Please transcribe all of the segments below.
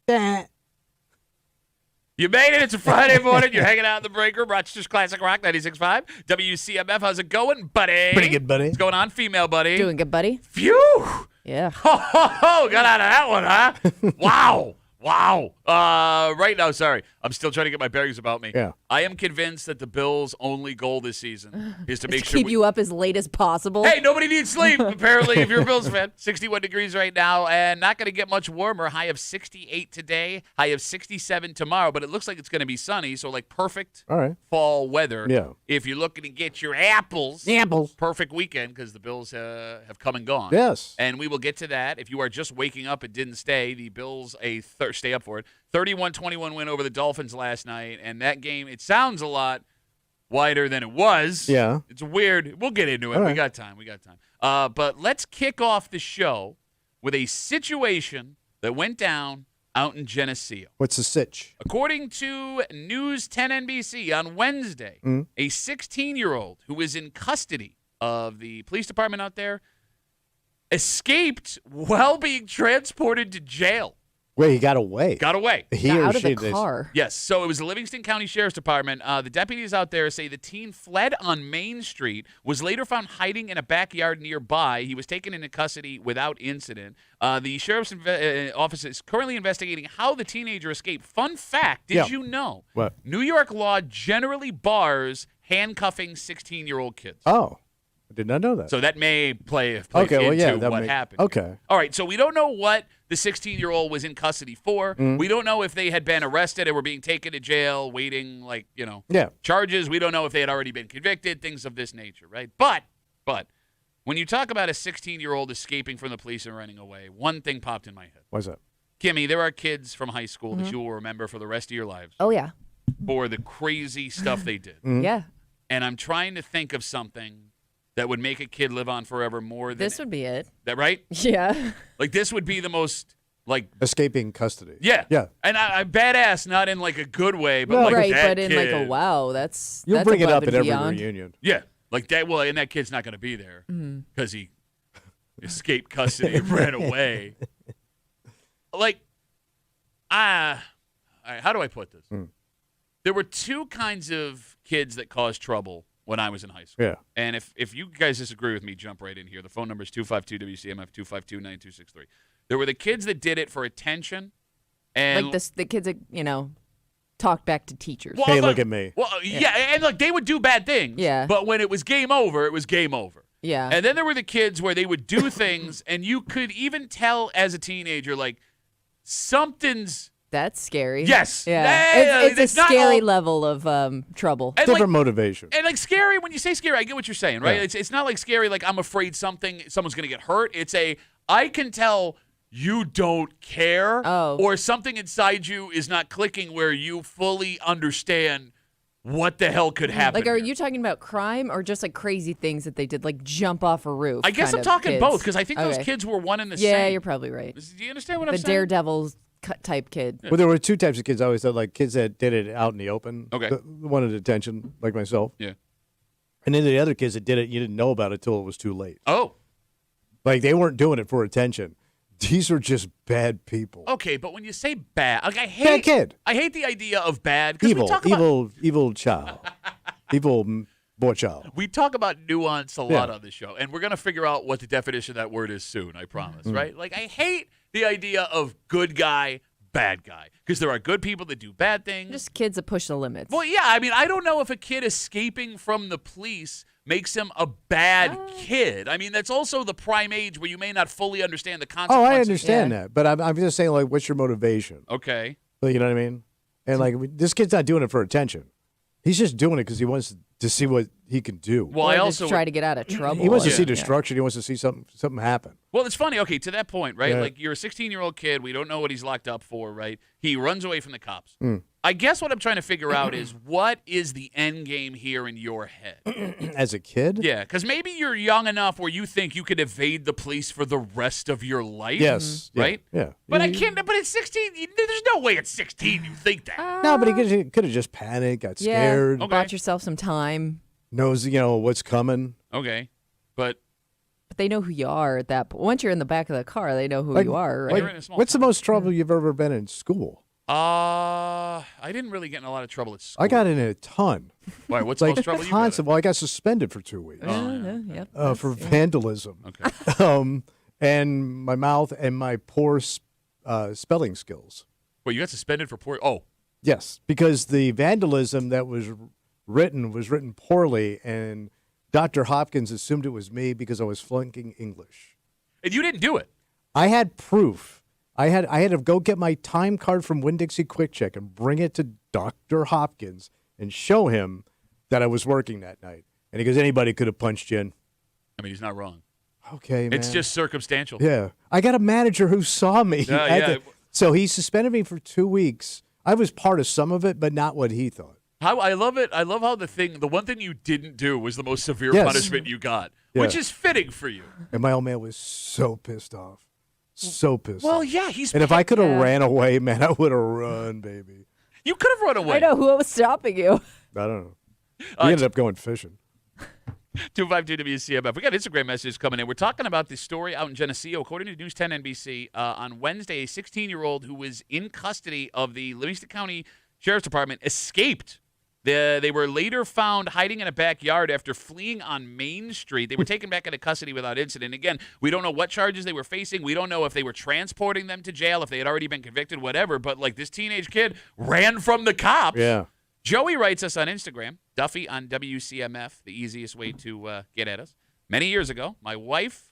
You made it. It's a Friday morning. You're hanging out in the break room. Rochester's Classic Rock 96.5. WCMF. How's it going, buddy? Pretty good, buddy. What's going on, female buddy? Doing good, buddy. Phew. Yeah. Ho, ho, ho. Got out of that one, huh? Wow. Wow. Right now, sorry. I'm still trying to get my bearings about me. Yeah. I am convinced that the Bills' only goal this season is to make To sure keep you up as late as possible. Hey, nobody needs sleep, apparently, if you're a Bills fan. 61 degrees right now, and not going to get much warmer. High of 68 today, high of 67 tomorrow, but it looks like it's going to be sunny, so like perfect fall weather. Yeah. If you're looking to get your apples, perfect weekend because the Bills have come and gone. Yes. And we will get to that. If you are just waking up and didn't stay, the Bills, stay up for it, 31-21 win over the Dolphins last night, and that game, it sounds a lot wider than it was. Yeah. It's weird. We'll get into it. All right. We got time. But let's kick off the show with a situation that went down out in Geneseo. What's the sitch? According to News 10 NBC on Wednesday, a 16-year-old who was in custody of the police department out there escaped while being transported to jail. Wait, he got away. Got away. He Got or out of she the car. Yes, so it was the Livingston County Sheriff's Department. The deputies out there say the teen fled on Main Street, was later found hiding in a backyard nearby. He was taken into custody without incident. The Sheriff's Office is currently investigating how the teenager escaped. Fun fact, did you know? What? New York law generally bars handcuffing 16-year-old kids. Oh, I did not know that. So that may play into what happened. Okay. All right, so we don't know what the 16-year-old was in custody for. We don't know if they had been arrested and were being taken to jail, waiting, charges. We don't know if they had already been convicted, things of this nature, right? But when you talk about a 16-year-old escaping from the police and running away, one thing popped in my head. What's that? Kimmy, there are kids from high school that you will remember for the rest of your lives Oh, yeah. for the crazy stuff they did. Yeah. And I'm trying to think of something that would make a kid live on forever more than This would be it. that, right? Yeah. Like this would be the most escaping custody. Yeah. Yeah. And I'm badass, not in like a good way, but No, like right, that but in kid. like a wow, that's You'll that's bring it above up and at every beyond. reunion. Yeah, like that. Well, and that kid's not going to be there because he escaped custody and ran away. Like, all right, how do I put this? There were two kinds of kids that caused trouble when I was in high school. Yeah. And if you guys disagree with me, jump right in here. The phone number is 252-WCMF, 252-9263. There were the kids that did it for attention. And Like the kids that, talk back to teachers. Well, Hey, look at me. Well, yeah, and like they would do bad things. Yeah. But when it was game over, it was game over. Yeah. And then there were the kids where they would do things, and you could even tell as a teenager, like, something's. That's scary. Yes. Yeah. It's a not scary all- level of trouble. And Different motivation. And like scary, when you say scary, I get what you're saying, right? Yeah. It's not like scary, like I'm afraid someone's going to get hurt. It's I can tell you don't care, or something inside you is not clicking where you fully understand what the hell could happen. Like, are here. you talking about crime or just like crazy things that they did, like jump off a roof? I guess kind I'm of talking kids? both because I think those Okay. kids were one and the same. Yeah, you're probably right. Do you understand what I'm The saying? daredevil type kid. Well, there were two types of kids I always thought, like kids that did it out in the open. Okay. The wanted attention, like myself. Yeah. And then the other kids that did it, you didn't know about it till it was too late. Oh. Like they weren't doing it for attention. These were just bad people. Okay, but when you say bad, like I hate Bad kid. I hate the idea of bad. 'Cause Evil, we talk about, evil child. Evil boy child. we talk about nuance a lot Yeah. on this show, and we're going to figure out what the definition of that word is soon, I promise, right? Like, I hate the idea of good guy, bad guy, because there are good people that do bad things. Just kids that push the limits. Well, yeah, I mean, I don't know if a kid escaping from the police makes him a bad kid. I mean, that's also the prime age where you may not fully understand the Oh, consequences. I understand that, but I'm just saying, like, what's your motivation? Okay. You know what I mean? And like, this kid's not doing it for attention. He's just doing it because he wants to see what he can do. Well, Or I just also try to get out of trouble. He wants to or- see destruction. He wants to see something happen. Well, it's funny. Okay, to that point, right? Yeah. Like, you're a 16-year-old kid. We don't know what he's locked up for, right? He runs away from the cops. I guess what I'm trying to figure out is what is the end game here in your head? As a kid? Yeah, because maybe you're young enough where you think you could evade the police for the rest of your life. Yes. Right? Yeah. But I can't. But at 16, there's no way at 16 you think that. No, but he could have just panicked, got Yeah. scared, Okay. Bought yourself some time. knows what's coming. Okay, but But they know who you are at that point. Once you're in the back of the car, they know who you are, right? You're in a small What's the town. most trouble you've ever been in school? I didn't really get in a lot of trouble at school. I got in a ton. Why? What's the Like most trouble you got? constant. Well, I got suspended for 2 weeks Yeah. for vandalism. Okay. And my mouth and my poor spelling skills. Well, you got suspended for poor. Oh, Yes, because the vandalism that was written poorly, and Dr. Hopkins assumed it was me because I was flunking English. and you didn't do it. I had proof. I had to go get my time card from Winn-Dixie Quick Check and bring it to Dr. Hopkins and show him that I was working that night. And he goes, anybody could have punched you in. I mean, he's not wrong. Okay, man. It's just circumstantial. Yeah. I got a manager who saw me. Yeah. So he suspended me for 2 weeks. I was part of some of it, but not what he thought. I love it. I love how the one thing you didn't do was the most severe Yes. punishment you got, Yeah. which is fitting for you. And my old man was so pissed off. So pissed Well, off. yeah, he's. And if I could have Yeah. ran away, man, I would have run, baby. You could have run away. I know who was stopping you. I don't know. We ended up going fishing. 252 WCMF. We got Instagram messages coming in. We're talking about this story out in Geneseo. According to News 10 NBC, on Wednesday, a 16-year-old who was in custody of the Livingston County Sheriff's Department escaped. They were later found hiding in a backyard after fleeing on Main Street. They were taken back into custody without incident. Again, we don't know what charges they were facing. We don't know if they were transporting them to jail, if they had already been convicted, whatever. But, like, this teenage kid ran from the cops. Yeah. Joey writes us on Instagram, Duffy on WCMF, the easiest way to get at us. Many years ago, my wife,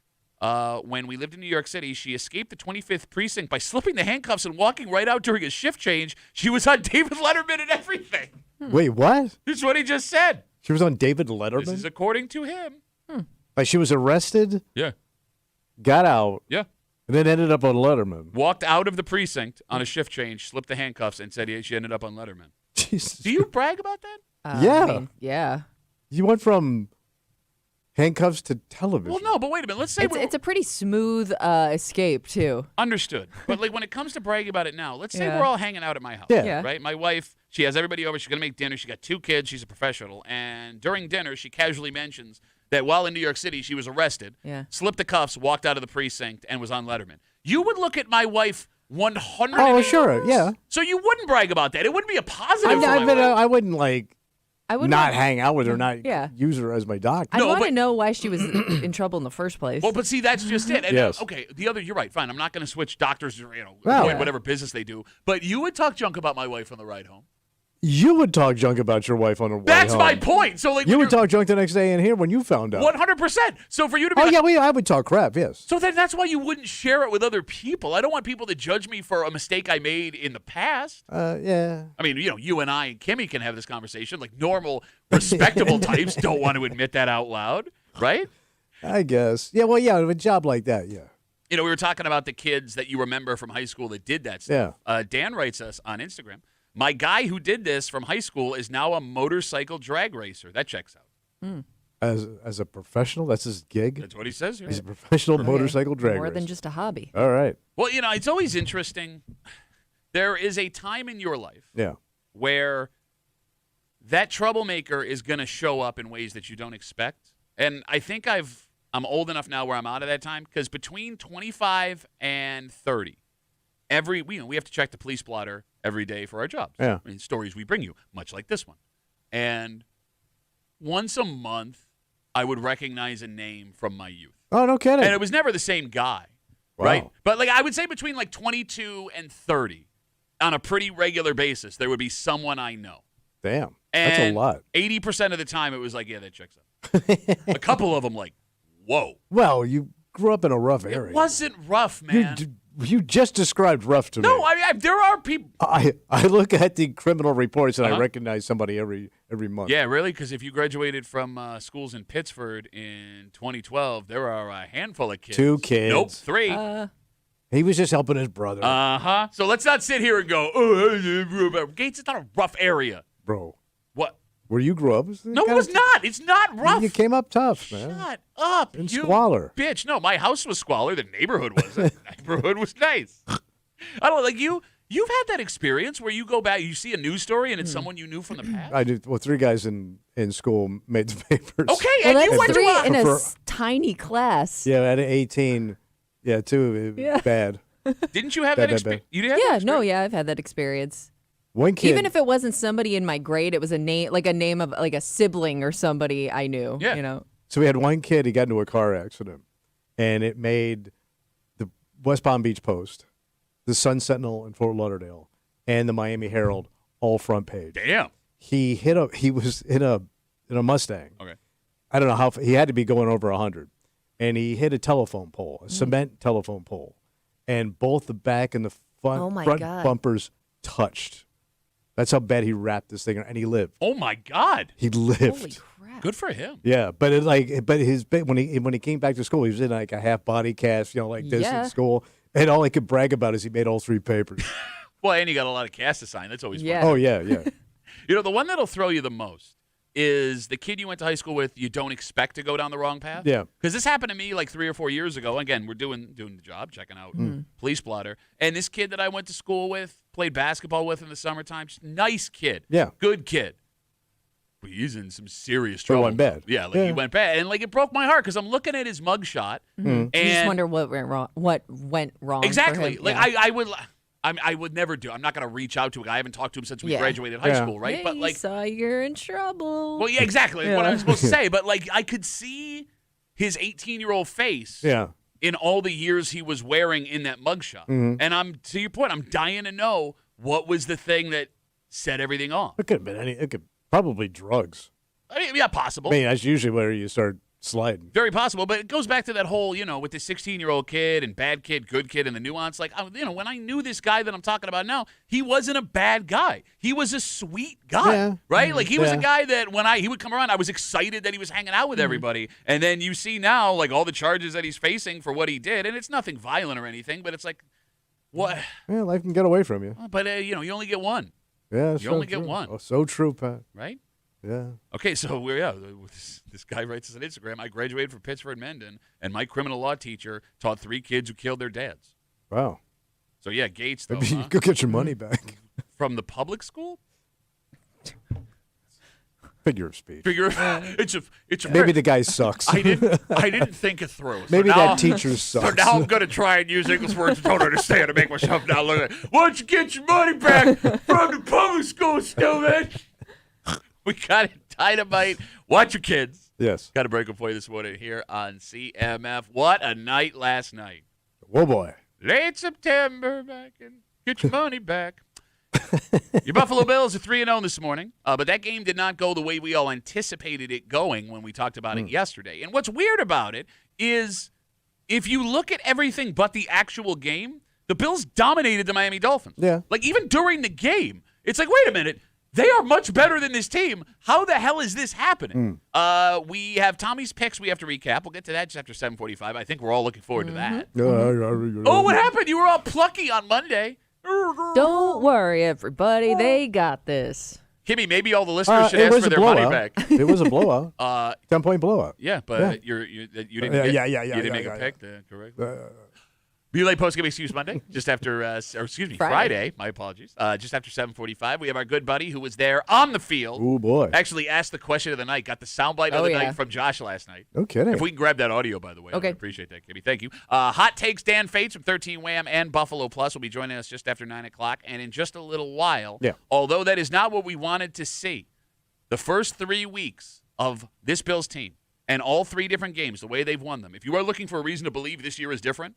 when we lived in New York City, she escaped the 25th precinct by slipping the handcuffs and walking right out during a shift change. She was on David Letterman and everything. Wait, what? This is what he just said. She was on David Letterman? This is according to him. Like she was arrested, Yeah. got out, Yeah. and then ended up on Letterman. Walked out of the precinct on a shift change, slipped the handcuffs, and said she ended up on Letterman. Jesus. Do you brag about that? Yeah. Yeah. You went from handcuffs to television. Well, no, but wait a minute. Let's say It's a pretty smooth escape, too. understood. But like when it comes to bragging about it now, let's say Yeah. we're all hanging out at my house. Yeah. Yeah. Right? My wife, she has everybody over. She's going to make dinner. She got 2 kids. She's a professional. And during dinner, she casually mentions that while in New York City, she was arrested, Yeah. slipped the cuffs, walked out of the precinct, and was on Letterman. You would look at my wife 100. Oh, sure, yeah. So you wouldn't brag about that. It wouldn't be a positive for my wife. I wouldn't like I would not hang out with her, not Yeah. use her as my doctor. I No, want to but- know why she was in trouble in the first place. Well, but see, that's just it. And, Yes. okay, you're right. Fine. I'm not going to switch doctors or, No. avoid whatever business they do. But you would talk junk about my wife on the ride home. You would talk junk about your wife on her way That's home. my point. So, like, You when would talk junk the next day in here when you found out. 100%. So for you to be Oh, like, yeah, I would talk crap, yes. so then that's why you wouldn't share it with other people. I don't want people to judge me for a mistake I made in the past. Yeah. I mean, you and I and Kimmy can have this conversation. Like normal, respectable types don't want to admit that out loud, right? I guess. Yeah, well, yeah, a job like that, yeah. We were talking about the kids that you remember from high school that did that stuff. Yeah. Dan writes us on Instagram. My guy who did this from high school is now a motorcycle drag racer. That checks out. As a professional, that's his gig. That's what he says here. He's a professional motorcycle drag More than racer. just a hobby. All right. Well, it's always interesting. There is a time in your life Yeah. where that troublemaker is going to show up in ways that you don't expect. And I think I'm old enough now where I'm out of that time because between 25 and 30, we have to check the police blotter every day for our jobs. Yeah. I mean, stories we bring you, much like this one. And once a month, I would recognize a name from my youth. Oh, no kidding. And it was never the same guy, Wow. right? But like I would say between like 22 and 30, on a pretty regular basis, there would be someone I know. Damn. And That's a lot. 80% of the time, it was like, yeah, that checks out. A couple of them, like, whoa. Well, you grew up in a rough area. It wasn't rough, man. You just described rough to me. No, there are people. I look at the criminal reports and I Uh-huh. recognize somebody every month. Yeah, really? Because if you graduated from schools in Pittsford in 2012, there are a handful of kids. 2 kids. Nope, 3. He was just helping his brother. Uh-huh. So let's not sit here and go, oh, Gates, it's not a rough area. Bro, What? where you grew up? No, it was not. It's not rough. You came up tough, man. Shut up, In you squalor. bitch. No, my house was squalor. The neighborhood wasn't. The neighborhood was nice. I don't like you. You've had that experience where you go back, you see a news story, and it's someone you knew from the past? I did. Well, 3 guys in school made the papers. Okay, Well, and you went that's 3 to in a tiny class. Yeah, at 18. Yeah, 2. Bad. Didn't you have Bad, that bad, bad. experience? You did have that experience? I've had that experience. One kid. Even if it wasn't somebody in my grade, it was a name of like a sibling or somebody I knew. Yeah. You know. So we had one kid. He got into a car accident, and it made the West Palm Beach Post, the Sun Sentinel in Fort Lauderdale, and the Miami Herald all front page. Damn. He was in a Mustang. Okay. I don't know how he had to be going over 100, and he hit a telephone pole, a cement telephone pole, and both the back and the front God. bumpers touched. That's how bad he wrapped this thing, and he lived. Oh my God. He lived. Holy crap. Good for him. Yeah, but when he came back to school, he was in like a half body cast, like this Yeah. in school, and all he could brag about is he made all 3 papers. Well, and you got a lot of cast to sign. That's always Yeah. fun. Oh yeah. The one that'll throw you the most is the kid you went to high school with you don't expect to go down the wrong path. Yeah. Because this happened to me like 3 or 4 years ago. Again, we're doing the job, checking out Police Blotter. And this kid that I went to school with, played basketball with in the summertime, just nice kid. Yeah. Good kid. But he's in some serious trouble. went bad. Yeah, he went bad. And it broke my heart because I'm looking at his mugshot. And You just wonder what went wrong. What went wrong? exactly. For him. Yeah. I would never do. I'm not going to reach out to a guy. I haven't talked to him since we Yeah. graduated high school, right? Hey, But saw you're in trouble. well, yeah, exactly. What I was supposed to say. But I could see his 18-year-old face. Yeah. In all the years he was wearing in that mugshot. And I'm to your point, I'm dying to know what was the thing that set everything off. It could have been it could probably drugs. I mean, yeah, possible. I mean, that's usually where you start sliding. Very possible, but it goes back to that whole, with the 16-year-old kid and bad kid, good kid, and the nuance. Like, when I knew this guy that I'm talking about now, he wasn't a bad guy. He was a sweet guy, right? Like, he was a guy that when he would come around, I was excited that he was hanging out with everybody. And then you see now, like, all the charges that he's facing for what he did, and it's nothing violent or anything, but it's like, what? Yeah, life can get away from you. But, you only get one, Yeah, You only get one. Oh, so true, Pat. right? Yeah. Okay, so this guy writes us on Instagram. I graduated from Pittsford Mendon, and my criminal law teacher taught 3 kids who killed their dads. Wow. So yeah, Gates though. Maybe you could get your money back. From the public school? Figure of speech. It's a Maybe the guy sucks. I didn't think it through. Maybe so now, that teacher sucks. So now I'm gonna try and use English words I don't understand to make myself now look at. Why don't you get your money back from the public school, stupid? We got it, Dynamite. Watch your kids. Yes. Got a break for you this morning here on CMF. What a night last night. Whoa, boy. Late September, back and get your money back. Your Buffalo Bills are 3-0 this morning, but that game did not go the way we all anticipated it going when we talked about it yesterday. And what's weird about it is if you look at everything but the actual game, the Bills dominated the Miami Dolphins. Yeah. Like, even during the game, it's like, wait a minute. They are much better than this team. How the hell is this happening? We have Tommy's picks we have to recap. We'll get to that just after 7:45. I think we're all looking forward to that. Oh, what happened? You were all plucky on Monday. Don't worry, everybody. They got this. Kimmy, maybe all the listeners should ask for their money back. It was a blowout. 10-point blowout. Yeah, but you didn't you didn't make a pick, correct? Relay post-game excuse Monday, just after, Friday. My apologies. Just after 7:45, we have our good buddy who was there on the field. Oh, boy. Actually asked the question of the night, got the soundbite of the night from Josh last night. No kidding. If we can grab that audio, by the way, Okay. I appreciate that, Kimmy. Thank you. Hot Takes Dan Fates from 13 Wham and Buffalo Plus will be joining us just after 9 o'clock. And in just a little while, although that is not what we wanted to see, the first 3 weeks of this Bills team and all 3 different games, the way they've won them, if you are looking for a reason to believe this year is different,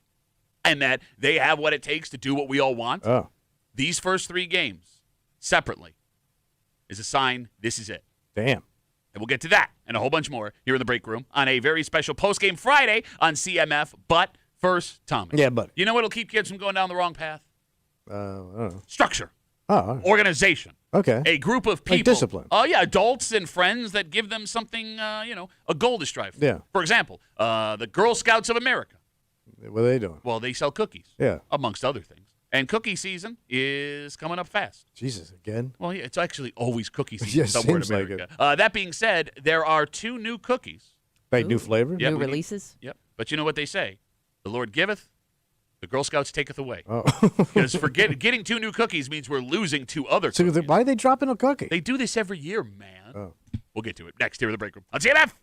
and that they have what it takes to do what we all want. These first 3 games, separately, is a sign this is it. Damn. And we'll get to that and a whole bunch more here in the break room on a very special post-game Friday on CMF. But first, Tommy. Yeah, buddy. You know what'll keep kids from going down the wrong path? I don't know. Structure. Oh, all right. Organization. Okay. A group of people. Like discipline. Oh, yeah, adults and friends that give them something, a goal to strive for. Yeah. For example, the Girl Scouts of America. What are they doing? Well, they sell cookies. Yeah. Amongst other things. And cookie season is coming up fast. Jesus, again? Well, yeah, it's actually always cookie season Yeah, somewhere in seems like America. That being said, there are 2 new cookies. Like new flavor? Yep, New releases? Yep. But you know what they say? The Lord giveth, The Girl Scouts taketh away. Oh. Because getting 2 new cookies means we're losing 2 other cookies. So why are they dropping a cookie? They do this every year, man. Oh. We'll get to it next here in the break room on CMF.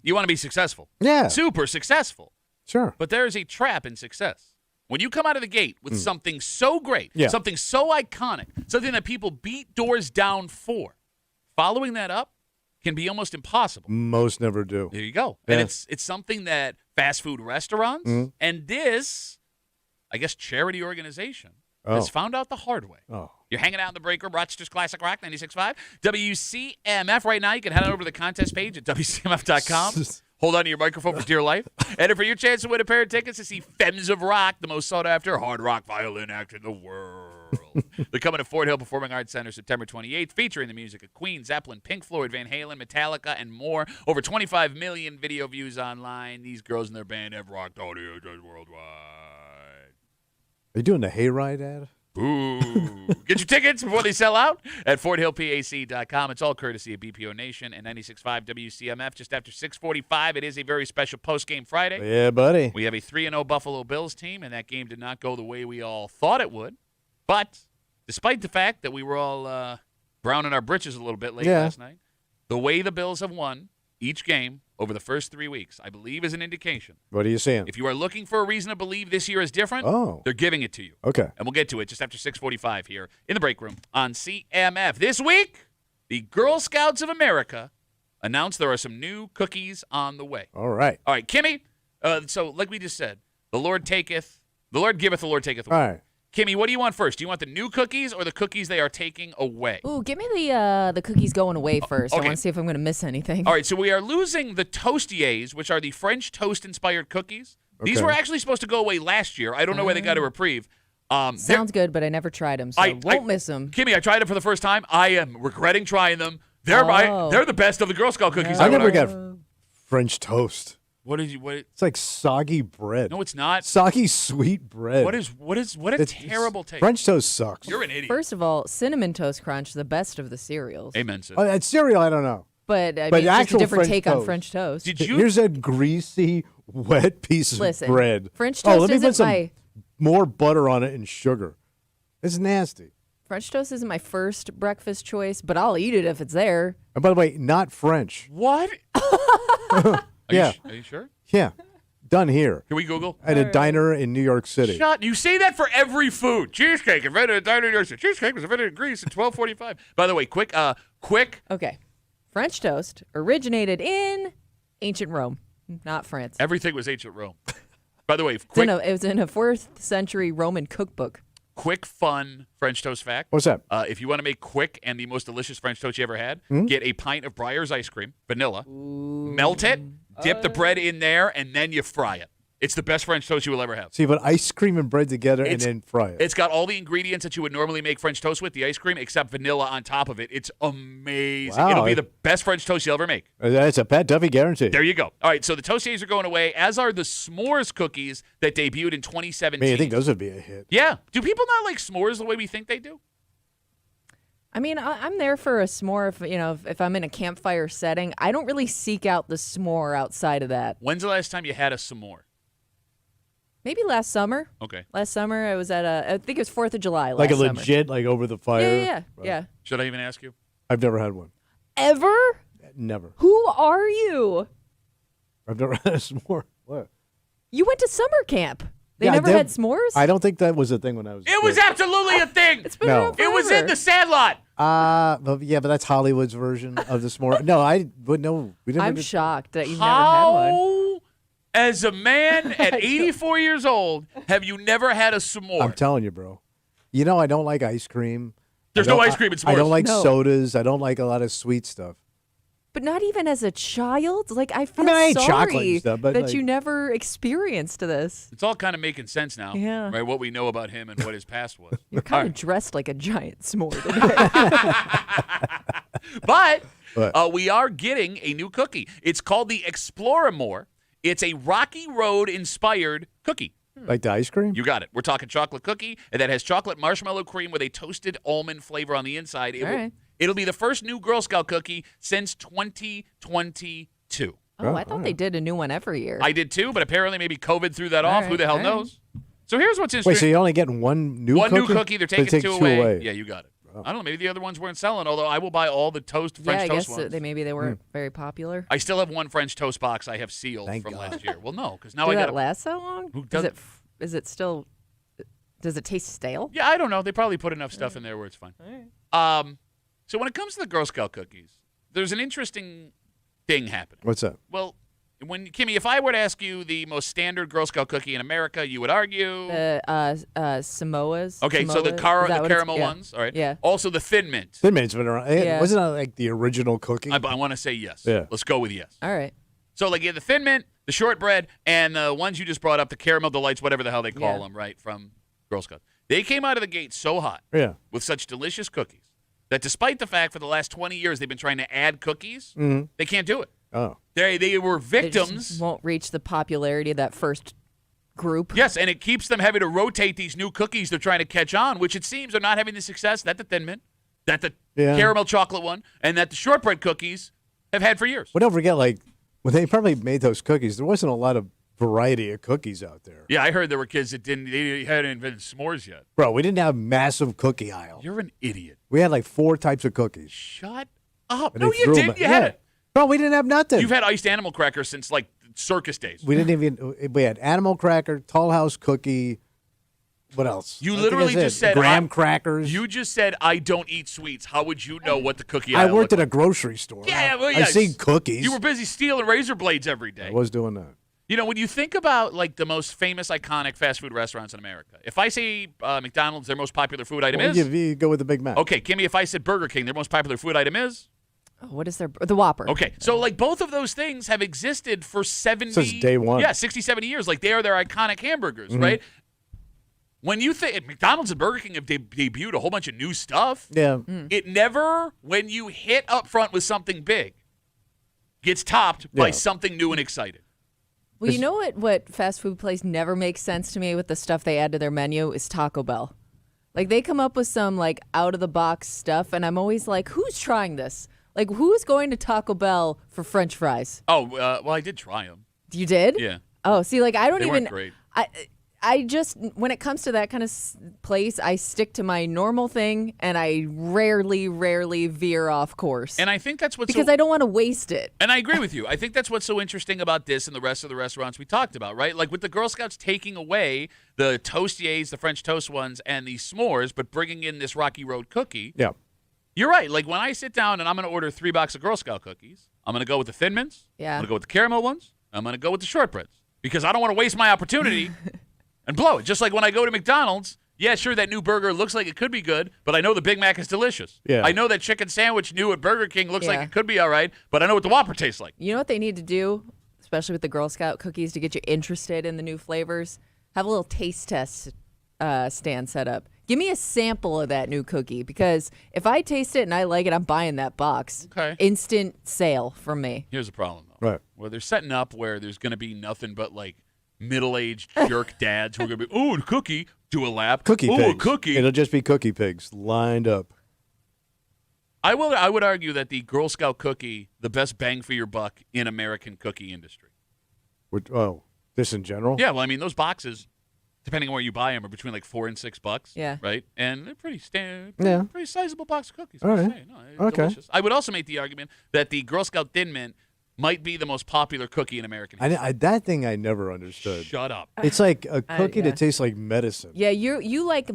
You want to be successful. Yeah. Super successful. Sure. But there is a trap in success. When you come out of the gate with something so great, something so iconic, something that people beat doors down for, following that up can be almost impossible. Most never do. There you go. Yeah. And it's something that fast food restaurants and this, I guess, charity organization has found out the hard way. Oh. You're hanging out in the break room, Rochester's Classic Rock 96.5. WCMF right now. You can head on over to the contest page at WCMF.com. Hold on to your microphone for dear life. Enter for your chance to win a pair of tickets to see Femmes of Rock, the most sought-after hard rock violin act in the world. They're coming to Fort Hill Performing Arts Center September 28th, featuring the music of Queen, Zeppelin, Pink Floyd, Van Halen, Metallica, and more. Over 25 million video views online. These girls and their band have rocked audiences worldwide. Are you doing the hayride ad? Ooh. Get your tickets before they sell out at FortHillPAC.com. It's all courtesy of BPO Nation and 96.5 WCMF. Just after 6:45, it is a very special post-game Friday. Yeah, buddy. We have a 3-0 Buffalo Bills team, and that game did not go the way we all thought it would. But despite the fact that we were all browning our britches a little bit late last night, the way the Bills have won each game over the first 3 weeks, I believe, is an indication. What are you saying? If you are looking for a reason to believe this year is different, they're giving it to you. Okay. And we'll get to it just after 6:45 here in the break room on CMF. This week, the Girl Scouts of America announced there are some new cookies on the way. All right. All right, Kimmy, so like we just said, the Lord giveth, the Lord taketh away. All right. Kimmy, what do you want first? Do you want the new cookies or the cookies they are taking away? Ooh, give me the cookies going away first. okay. I want to see if I'm going to miss anything. All right, so we are losing the Toastiers, which are the French toast-inspired cookies. These Okay. were actually supposed to go away last year. I don't know where they got a reprieve. Sounds good, but I never tried them, so I won't miss them. Kimmy, I tried it for the first time. I am regretting trying them. They're they're the best of the Girl Scout cookies. I never got French toast. What did you? What? It's like soggy bread. No, it's not. Soggy sweet bread. What a terrible taste. French toast sucks. You're an idiot. First of all, Cinnamon Toast Crunch, the best of the cereals. Amen, sis. That cereal, I don't know. But I But mean, it's just a actual different French take on toast. French toast. Did you? Here's a greasy, wet piece of Listen, bread. French Oh, toast let me isn't put some my more butter on it and sugar. It's nasty. French toast isn't my first breakfast choice, but I'll eat it if it's there. And by the way, not French. What? Yeah. Are you sure? Yeah. Done here. Can we Google? At a diner in New York City. You say that for every food. Cheesecake invented at a diner in New York City. Cheesecake was invented in Greece in 1245. By the way, quick. Okay. French toast originated in ancient Rome, not France. Everything was ancient Rome. By the way, quick. It was in a 4th century Roman cookbook. Quick, fun French toast fact. What's that? If you want to make quick and the most delicious French toast you ever had, get a pint of Breyer's ice cream, vanilla, melt it, dip the bread in there, and then you fry it. It's the best French toast you will ever have. So you put ice cream and bread together and then fry it. It's got all the ingredients that you would normally make French toast with, the ice cream, except vanilla on top of it. It's amazing. Wow. It'll be the best French toast you'll ever make. That's a Pat Duffy guarantee. There you go. All right, so the Toasties are going away, as are the s'mores cookies that debuted in 2017. I mean, I think those would be a hit. Yeah. Do people not like s'mores the way we think they do? I mean, I'm there for a s'more if I'm in a campfire setting. I don't really seek out the s'more outside of that. When's the last time you had a s'more? Maybe last summer. Okay. Last summer, I was at I think it was 4th of July last Like a summer. legit, like over the fire. Yeah. Right. Should I even ask you? I've never had one. Ever? Never. Who are you? I've never had a s'more. What? You went to summer camp. They Yeah, never had s'mores? I don't think that was a thing when I was a It was kid. absolutely a thing. It's been No. around It was in forever. the Sandlot. Yeah, but that's Hollywood's version of the s'more. No, I would know. We didn't. I'm shocked that you've never had one. How, as a man at 84 years old, have you never had a s'more? I'm telling you, bro. You know, I don't like ice cream. There's I don't- no ice cream in s'mores. I don't like No. sodas. I don't like a lot of sweet stuff. But not even as a child? Like, I feel I ate sorry chocolate and stuff, but that like- you never experienced this. It's all kind of making sense now. Yeah. Right, what we know about him and what his past was. You're kind of dressed like a giant s'more today. But we are getting a new cookie. It's called the Exploramore. It's a Rocky Road-inspired cookie. Like the ice cream? You got it. We're talking chocolate cookie, and that has chocolate marshmallow cream with a toasted almond flavor on the inside. All right. It'll be the first new Girl Scout cookie since 2022. Oh, I thought they did a new one every year. I did too, but apparently maybe COVID threw that off. right, Who the hell all right. knows? So here's what's Wait, interesting. so you're only getting one new One cookie? new cookie, they're They taking take two away. Yeah, you got it. Oh. I don't know. Maybe the other ones weren't selling, although I will buy all the French toast I guess ones. maybe they weren't very popular. I still have one French toast box I have sealed Thank from God. last year. Well, no, because now Did I got that last that long? Who does- Is it still? Does it taste stale? Yeah, I don't know. They probably put enough stuff in there where it's fine. So when it comes to the Girl Scout cookies, there's an interesting thing happening. What's that? Well, Kimmy, if I were to ask you the most standard Girl Scout cookie in America, you would argue Samoas. Okay, so the Is that what caramel yeah. ones, all right. Yeah. Also the Thin Mint. Thin Mint's been around. Yeah. Wasn't that like the original cookie? I want to say yes. Yeah. Let's go with yes. All right. So like the Thin Mint, the shortbread, and the ones you just brought up, the Caramel Delights, whatever the hell they call them, right, from Girl Scouts. They came out of the gate so hot with such delicious cookies that despite the fact for the last 20 years they've been trying to add cookies, they can't do it. Oh. They were They victims. just won't reach the popularity of that first group. Yes, and it keeps them having to rotate these new cookies they're trying to catch on, which it seems are not having the success that the Thin Mint, that the caramel chocolate one, and that the shortbread cookies have had for years. Well, don't forget, like, when they probably made those cookies, there wasn't a lot of variety of cookies out there. Yeah, I heard there were kids that they hadn't invented s'mores yet. Bro, we didn't have massive cookie aisle. You're an idiot. We had like 4 types of cookies. Shut up. And No, they you threw 'em didn't. at- You had it. Bro, we didn't have nothing. You've had iced animal crackers since like circus days. We didn't even. We had animal cracker, Tall House cookie. What else? You I think literally that's just it. said graham crackers. You just said I don't eat sweets. How would you know what the cookie? I aisle worked looked at a grocery store. Yeah, well, I yes. seen cookies. You were busy stealing razor blades every day. I was doing that. You know, when you think about like the most famous, iconic fast food restaurants in America, if I say McDonald's, their most popular food item is You go with the Big Mac. okay. Kimmy, if I said Burger King, their most popular food item is Oh, what is the Whopper? okay. So like both of those things have existed for 70 Since day one. Yeah, 60, 70 years. Like they are their iconic hamburgers, right? When you think McDonald's and Burger King have debuted a whole bunch of new stuff, Yeah. it never, when you hit up front with something big, gets topped by Yeah. something new and exciting. Well, you know what fast food place never makes sense to me with the stuff they add to their menu is Taco Bell. Like they come up with some like out of the box stuff, and I'm always like, who's trying this? Like who's going to Taco Bell for French fries? Oh, well, I did try them. You did? Yeah. Oh, see, like I don't They even. weren't great. I just when it comes to that kind of place, I stick to my normal thing, and I rarely veer off course. And I think that's what's because I don't want to waste it. And I agree with you. I think that's what's so interesting about this and the rest of the restaurants we talked about, right? Like with the Girl Scouts taking away the Toastiers, the French toast ones, and the s'mores, but bringing in this Rocky Road cookie. Yeah. You're right. Like when I sit down and I'm going to order 3 boxes of Girl Scout cookies, I'm going to go with the Thin Mints. Yeah. I'm going to go with the caramel ones. I'm going to go with the shortbreads because I don't want to waste my opportunity and blow it. Just like when I go to McDonald's, yeah, sure, that new burger looks like it could be good, but I know the Big Mac is delicious. Yeah. I know that chicken sandwich new at Burger King looks like Yeah. it could be all right, but I know what the Whopper tastes like. You know what they need to do, especially with the Girl Scout cookies, to get you interested in the new flavors? Have a little taste test stand set up. Give me a sample of that new cookie because if I taste it and I like it, I'm buying that box. Okay. Instant sale from me. Here's the problem, though. Right. Where they're setting up where there's going to be nothing but like middle-aged jerk dads who are going to be, oh, a cookie, do a lap. Cookie oh, pigs. a cookie. It'll just be cookie pigs lined up. I would argue that the Girl Scout cookie, the best bang for your buck in American cookie industry. This in general? Yeah, well, I mean, those boxes, depending on where you buy them, are between like $4 and $6. Yeah. Right? And they're pretty standard, Yeah. pretty sizable box of cookies. All I must right. say. No, they're Okay. delicious. I would also make the argument that the Girl Scout Thin Mint might be the most popuit cookie in American history. That thing I never understood. Shut up. It's like a cookie yeah. that tastes like medicine. Yeah, you like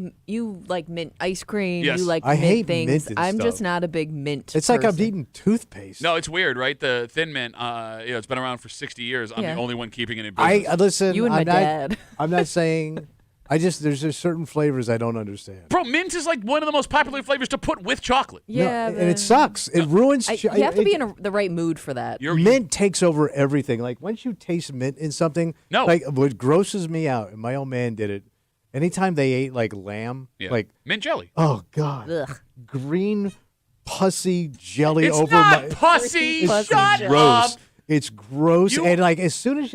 mint ice cream. Yes. You like I mint hate things. mint and I'm just stuff. not a big mint. It's like I'm person. eating toothpaste. No, it's weird, right? The Thin Mint, it's been around for 60 years. I'm Yeah. the only one keeping it in business. Listen. You and I'm my not, dad. I'm not saying. There's just certain flavors I don't understand. Bro, mint is like one of the most popular flavors to put with chocolate. Yeah, and it sucks. It ruins. you have to be in the right mood for that. Mint takes over everything. Like once you taste mint in something, No. like what grosses me out, and my old man did it. Anytime they ate like lamb, Yeah. like mint jelly. oh god, Ugh. green pussy jelly It's over not my. pussy. Pussy Shut jelly. Gross. up. It's gross, You- and like as soon as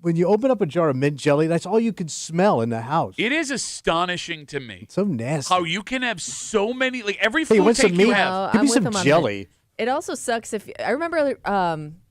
when you open up a jar of mint jelly, that's all you can smell in the house. It is astonishing to me It's so nasty. how you can have so many, like every Hey, food what's take some you meat? have. Give I'm me with some him on jelly. It also sucks if I remember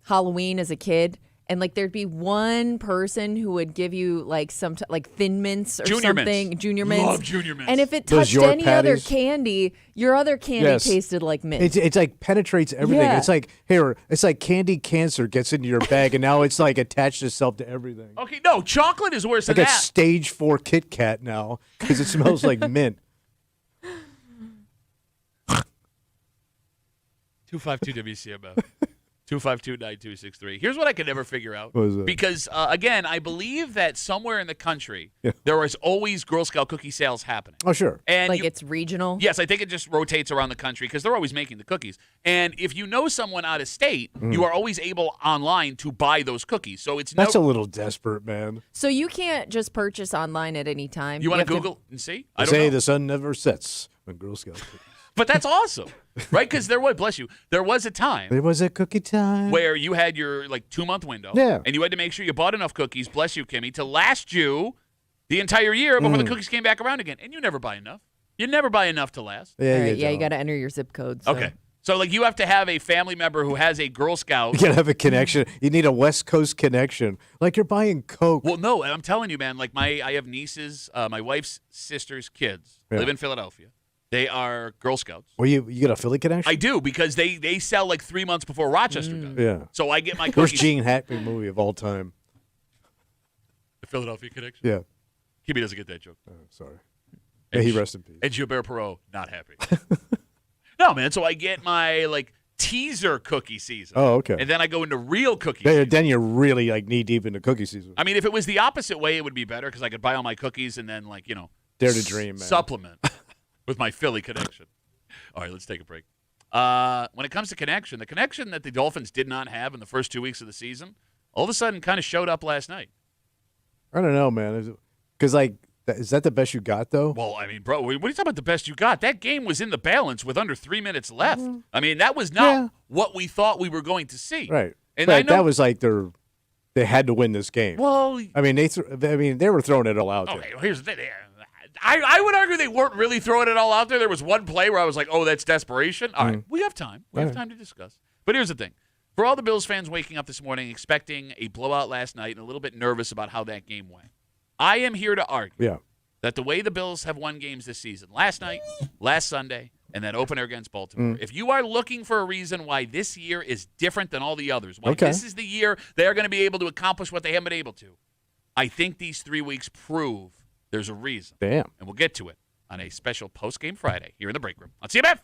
Halloween as a kid, and like there'd be one person who would give you like like Thin Mints or Junior something. Mints. Junior Mints. Love Junior Mints. And if it Those touched York any other patties? candy, your other candy tasted like mint. It's like penetrates everything. Yeah. It's like it's like candy cancer gets into your bag, and now it's like attached itself to everything. Okay, no, chocolate is worse Like than a that. stage 4 Kit Kat now because it smells like mint. 252 WCMF. 252-9263. Here's what I could never figure out. What is that? Because, again, I believe that somewhere in the country, there is always Girl Scout cookie sales happening. Oh, sure. And Like it's regional? Yes, I think it just rotates around the country because they're always making the cookies. And if you know someone out of state, you are always able online to buy those cookies. So it's That's a little desperate, man. So you can't just purchase online at any time? You want have to Google and see? I They don't say know. the sun never sets when Girl Scout cookies. But that's awesome, right? Because there was a time It was a cookie time. where you had your like 2-month window, Yeah. and you had to make sure you bought enough cookies, bless you, Kimmy, to last you the entire year before the cookies came back around again. And you never buy enough. You never buy enough to last. All Yeah, right, you you got to enter your zip code. So. Okay. So like you have to have a family member who has a Girl Scout. You gotta have a connection. You need a West Coast connection. Like you're buying Coke. Well, no, I'm telling you, man. Like I have nieces, my wife's sister's kids live in Philadelphia. They are Girl Scouts. Well, you got a Philly connection? I do because they sell like 3 months before Rochester does. Yeah. So I get my Worst cookies. Gene Hackman movie of all time. The Philadelphia Connection. Yeah. Kimmy doesn't get that joke. Oh, sorry. May he rest in peace. And Gilbert Perot, not happy. No, man. So I get my like teaser cookie season. Oh, okay. And then I go into real cookie season. Then you're really like knee deep into cookie season. I mean, if it was the opposite way, it would be better because I could buy all my cookies and then like Dare to dream, man. supplement with my Philly connection. All right, let's take a break. When it comes to connection, the connection that the Dolphins did not have in the first 2 weeks of the season, all of a sudden kind of showed up last night. I don't know, man. Because like, is that the best you got though? Well, I mean, bro, what are you talking about the best you got? That game was in the balance with under 3 minutes left. I mean, that was not what we thought we were going to see. Right. And but I know that was like they had to win this game. Well, I mean, they were throwing it all out there. okay, well, here's the thing. I would argue they weren't really throwing it all out there. There was one play where I was like, oh, that's desperation. All right, we have time. We have time to discuss. But here's the thing. For all the Bills fans waking up this morning expecting a blowout last night and a little bit nervous about how that game went, I am here to argue that the way the Bills have won games this season, last night, last Sunday, and that opener against Baltimore, if you are looking for a reason why this year is different than all the others, why this is the year they're going to be able to accomplish what they haven't been able to, I think these 3 weeks prove there's a reason. Damn. And we'll get to it on a special post-game Friday here in the break room on CMF.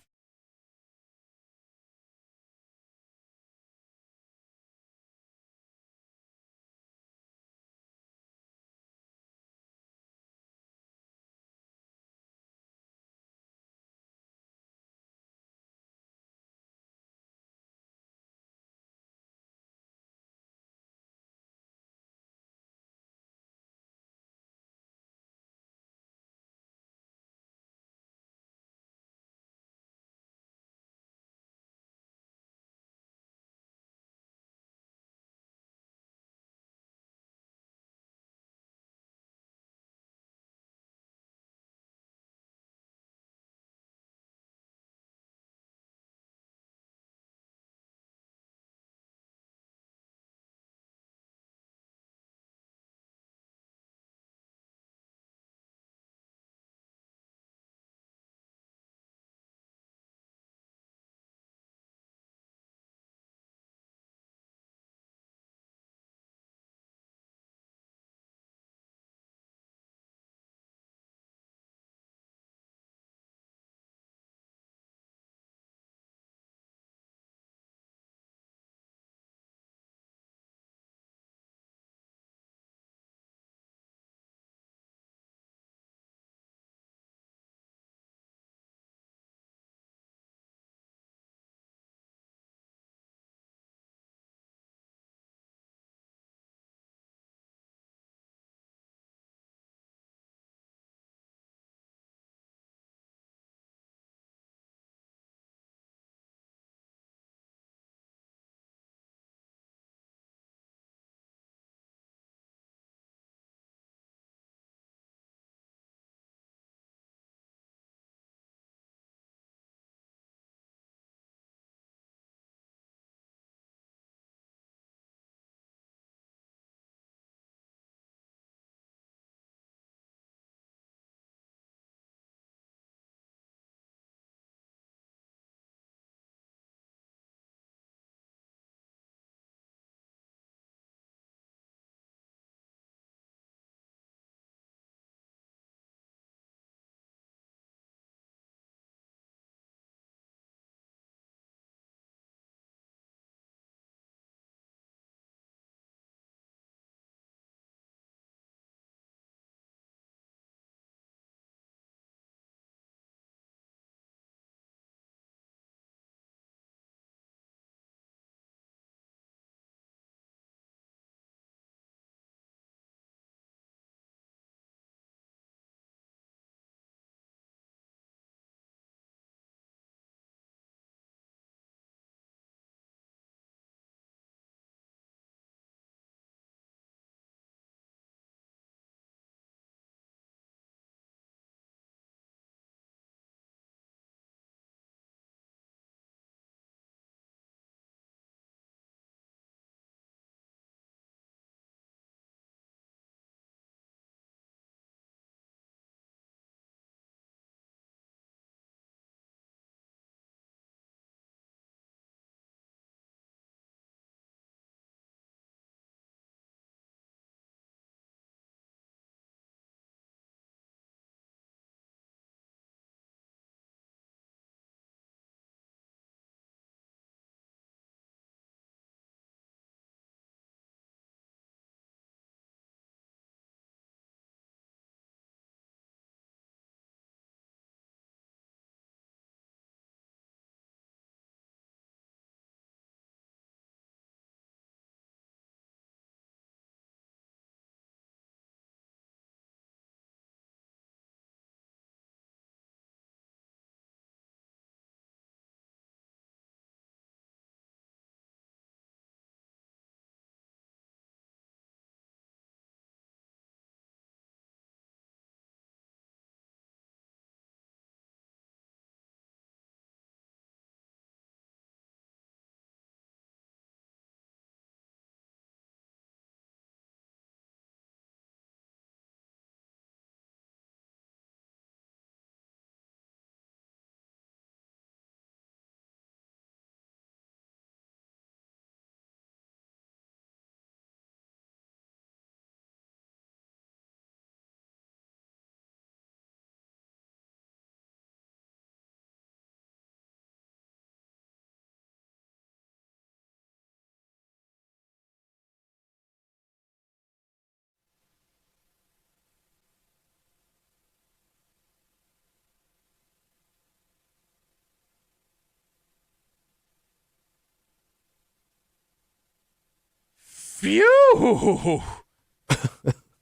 Phew.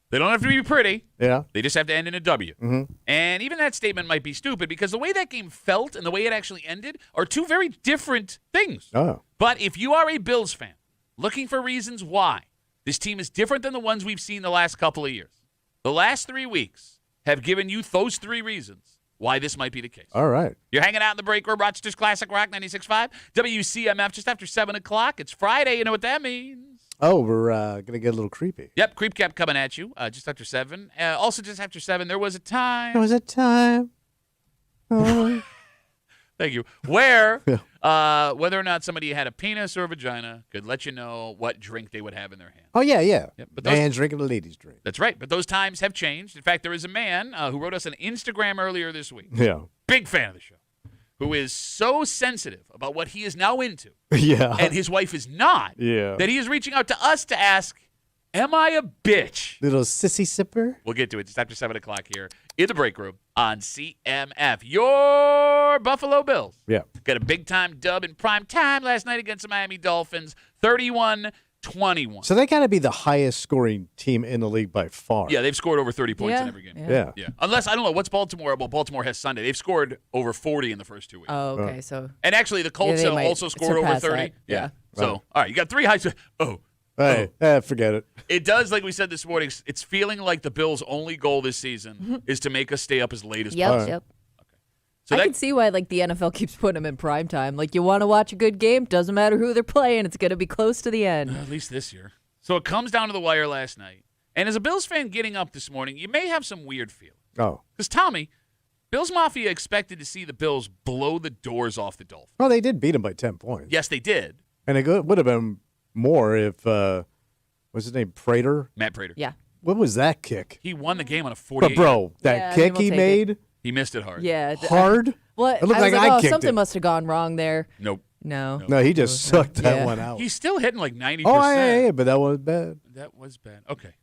They don't have to be pretty. Yeah. They just have to end in a W. Mm-hmm. And even that statement might be stupid because the way that game felt and the way it actually ended are two very different things. Oh. But if you are a Bills fan looking for reasons why this team is different than the ones we've seen the last couple of years, the last 3 weeks have given you those 3 reasons why this might be the case. All right. You're hanging out in the break room, Rochester's Classic Rock 96.5, WCMF, just after 7 o'clock. It's Friday. You know what that means. Oh, we're going to get a little creepy. Yep, Creep Cap coming at you just after 7. Also, just after 7, there was a time. There was a time. Oh. Thank you. Where whether or not somebody had a penis or a vagina could let you know what drink they would have in their hand. Oh, yeah. Yep, but those, man's drinking a lady's drink. That's right. But those times have changed. In fact, there is a man who wrote us an Instagram earlier this week. Yeah. Big fan of the show. Who is so sensitive about what he is now into. Yeah. And his wife is not. Yeah. That he is reaching out to us to ask, am I a bitch? Little sissy sipper. We'll get to it just after 7 o'clock here in the break room on CMF. Your Buffalo Bills. Yeah. Got a big-time dub in prime time last night against the Miami Dolphins, 31-21. So they got to be the highest scoring team in the league by far. Yeah, they've scored over 30 points in every game. Yeah. Unless, I don't know, what's Baltimore? Well, Baltimore has Sunday. They've scored over 40 in the first 2 weeks. Oh, okay. So And actually, the Colts they might also scored over surpass 30. that. Yeah. So, all right, you got 3 high. Hey, forget it. It does, like we said this morning, it's feeling like the Bills' only goal this season is to make us stay up as late as possible. Yep. So I can see why like the NFL keeps putting them in prime time. Like you want to watch a good game, doesn't matter who they're playing, it's going to be close to the end. At least this year. So it comes down to the wire last night. And as a Bills fan getting up this morning, you may have some weird feelings. Oh. Because, Tommy, Bills Mafia expected to see the Bills blow the doors off the Dolphins. Well, they did beat them by 10 points. Yes, they did. And it would have been more if, what's his name, Prater? Matt Prater. Yeah. What was that kick? He won the game on a 48. But, bro, that kick he made, he missed it hard. Yeah. hard? Well, It looked I was like like, I oh, kicked something it. must have gone wrong there. Nope. No. No, he just sucked that one out. He's still hitting like 90%. Oh, yeah, but that was bad. That was bad. Okay.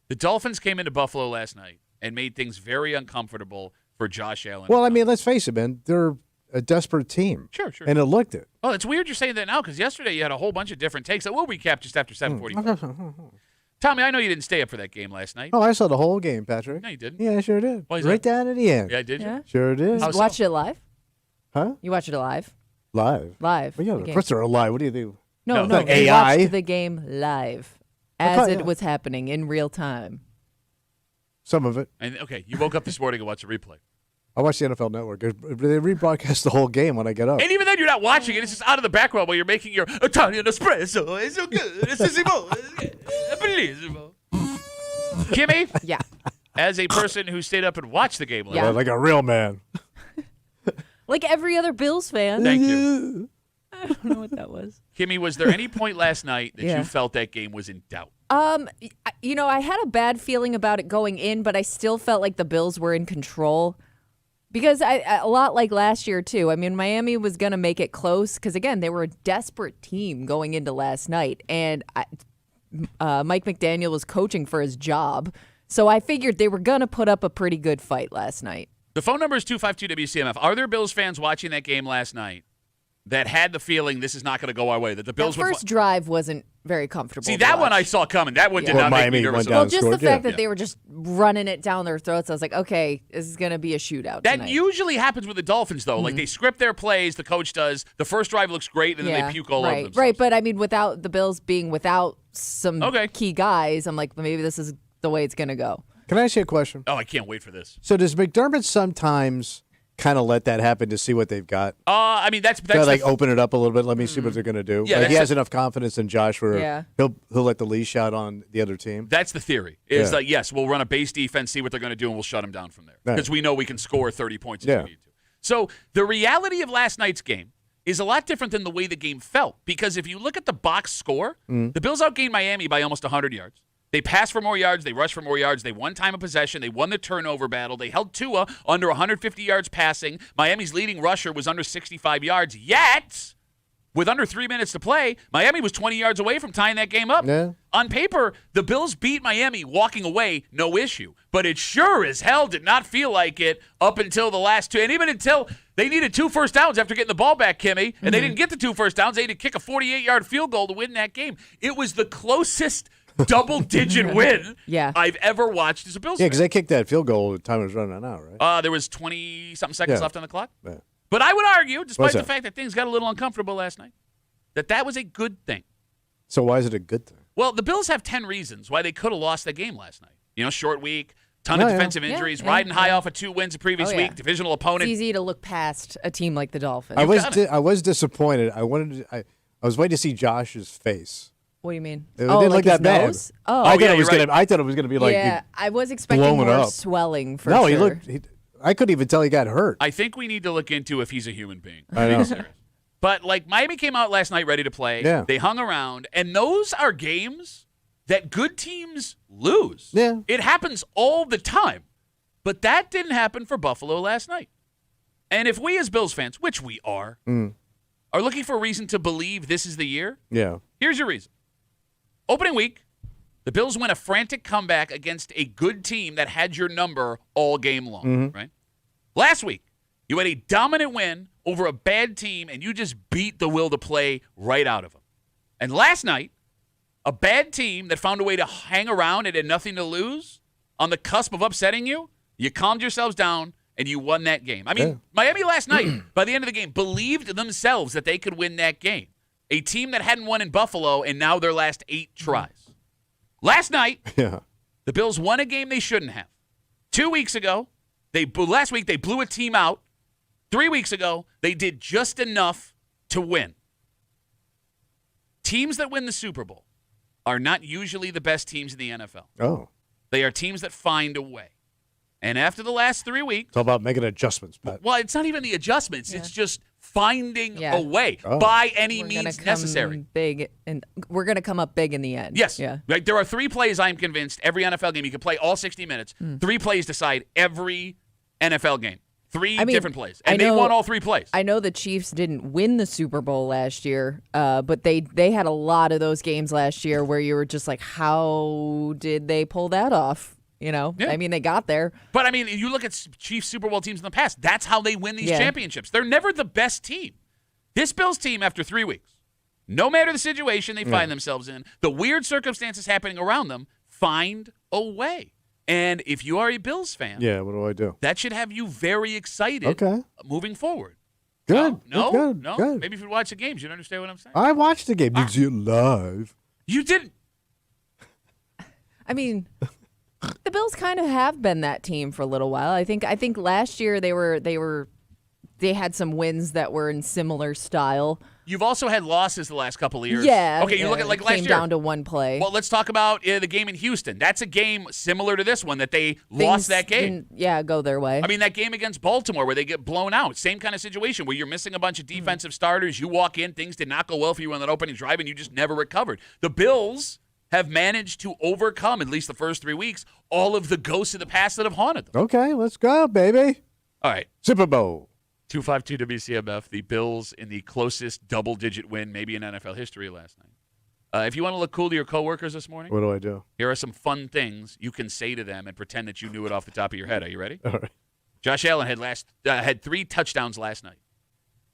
The Dolphins came into Buffalo last night and made things very uncomfortable for Josh Allen. Well, I mean, let's face it, man. They're a desperate team. Sure. And it looked it. Oh, it's weird you're saying that now because yesterday you had a whole bunch of different takes that we'll recap just after 7:45. Tommy, I know you didn't stay up for that game last night. Oh, I saw the whole game, Patrick. No, you didn't. Yeah, I sure did. Why is Right that? down to the end. Yeah, did you? Yeah. Sure did. How so? Watched it live? Huh? You watched it live? Live. Live. Well, yeah, the of game. course they're alive. What do you do? No. No, no. Like They AI? watched the game live as it was happening in real time. Some of it. And okay, you woke up this morning and watched a replay. I watch the NFL Network. They rebroadcast the whole game when I get up. And even then, you're not watching it. It's just out of the background while you're making your Italian espresso. It's so good. It's unbelievable. Kimmy, Yeah. as a person who stayed up and watched the game last Yeah. night, Like a real man. Like every other Bills fan. thank you. I don't know what that was. Kimmy, was there any point last night that Yeah. you felt that game was in doubt? I had a bad feeling about it going in, but I still felt like the Bills were in control. Because a lot like last year, too. I mean, Miami was going to make it close because, again, they were a desperate team going into last night. And Mike McDaniel was coaching for his job. So I figured they were going to put up a pretty good fight last night. The phone number is 252-WCMF. Are there Bills fans watching that game last night that had the feeling this is not going to go our way, that the Bills The would first drive wasn't very comfortable. See, to that one watch. I saw coming. That one did Well, not make Miami me nervous went at down all. Well, just scored, the fact yeah. that they were just running it down their throats, I was like, okay, this is going to be a shootout That tonight. usually happens with the Dolphins, though. Like, they script their plays, the coach does. The first drive looks great, and then they puke all over themselves. Right, but I mean, without the Bills being without some Okay. key guys, I'm like, maybe this is the way it's going to go. Can I ask you a question? Oh, I can't wait for this. So does McDermott sometimes kind of let that happen to see what they've got? I mean, that's Kind of like open it up a little bit. Let me see what they're going to do. Yeah, Like he that's has enough confidence in Josh where Yeah. he'll let the leash out on the other team. That's the theory. Is Yeah. like, yes, we'll run a base defense, see what they're going to do, and we'll shut them down from there. Right. Because we know we can score 30 points if Yeah. we need to. So the reality of last night's game is a lot different than the way the game felt. Because if you look at the box score, the Bills outgained Miami by almost 100 yards. They passed for more yards. They rushed for more yards. They won time of possession. They won the turnover battle. They held Tua under 150 yards passing. Miami's leading rusher was under 65 yards. Yet, with under 3 minutes to play, Miami was 20 yards away from tying that game up. Yeah. On paper, the Bills beat Miami walking away, no issue. But it sure as hell did not feel like it up until the last two. And even until they needed 2 first downs after getting the ball back, Kimmy, and they didn't get the 2 first downs. They had to kick a 48-yard field goal to win that game. It was the closest double-digit win I've ever watched as a Bills fan. Yeah, because they kicked that field goal the time it was running out, right? There was 20-something seconds left on the clock. Yeah. But I would argue, despite the fact that things got a little uncomfortable last night, that was a good thing. So why is it a good thing? Well, the Bills have 10 reasons why they could have lost that game last night. Short week, ton of defensive injuries, riding high off of 2 wins the previous week, divisional opponent. It's easy to look past a team like the Dolphins. I was disappointed. I was waiting to see Josh's face. What do you mean? It didn't look that bad. Nose? Oh, I thought it was gonna be like I was expecting more swelling for sure. He looked. I couldn't even tell he got hurt. I think we need to look into if he's a human being. I know. But Miami came out last night ready to play. Yeah. They hung around, and those are games that good teams lose. Yeah. It happens all the time. But that didn't happen for Buffalo last night. And if we as Bills fans, which we are looking for a reason to believe this is the year, here's your reason. Opening week, the Bills win a frantic comeback against a good team that had your number all game long, right? Last week, you had a dominant win over a bad team, and you just beat the will to play right out of them. And last night, a bad team that found a way to hang around and had nothing to lose, on the cusp of upsetting you, you calmed yourselves down, and you won that game. I mean, Miami last night, by the end of the game, believed themselves that they could win that game. A team that hadn't won in Buffalo, and now their last 8 tries. Last night, the Bills won a game they shouldn't have. 2 weeks ago, last week they blew a team out. 3 weeks ago, they did just enough to win. Teams that win the Super Bowl are not usually the best teams in the NFL. Oh. They are teams that find a way. And after the last 3 weeks... It's all about making adjustments, Pat. Well, it's not even the adjustments. It's just finding a way by any means necessary. We're going to come up big in the end. Yes. Yeah. Like, there are 3 plays, I'm convinced, every NFL game. You can play all 60 minutes. 3 plays decide every NFL game. 3 different plays. And they won all 3 plays. I know the Chiefs didn't win the Super Bowl last year, but they had a lot of those games last year where you were just like, how did they pull that off? I mean, they got there. But, I mean, you look at Chiefs Super Bowl teams in the past. That's how they win these championships. They're never the best team. This Bills team, after 3 weeks, no matter the situation they find themselves in, the weird circumstances happening around them, find a way. And if you are a Bills fan, what do I do? That should have you very excited moving forward. Good. No? Good. Maybe if you watch the games, you'd understand what I'm saying. I watched the game. Did you see it live? You didn't. I mean, the Bills kind of have been that team for a little while. I think last year they had some wins that were in similar style. You've also had losses the last couple of years. Yeah. Okay, you look at last year. Came down to one play. Well, let's talk about the game in Houston. That's a game similar to this one that they lost that game. Go their way. I mean, that game against Baltimore where they get blown out. Same kind of situation where you're missing a bunch of defensive starters. You walk in, things did not go well for you on that opening drive, and you just never recovered. The Bills have managed to overcome, at least the first 3 weeks, all of the ghosts of the past that have haunted them. Okay, let's go, baby. All right. Super Bowl. 252 WCMF, the Bills in the closest double-digit win maybe in NFL history last night. If you want to look cool to your coworkers this morning, what do I do? Here are some fun things you can say to them and pretend that you knew it off the top of your head. Are you ready? All right. Josh Allen had 3 touchdowns last night.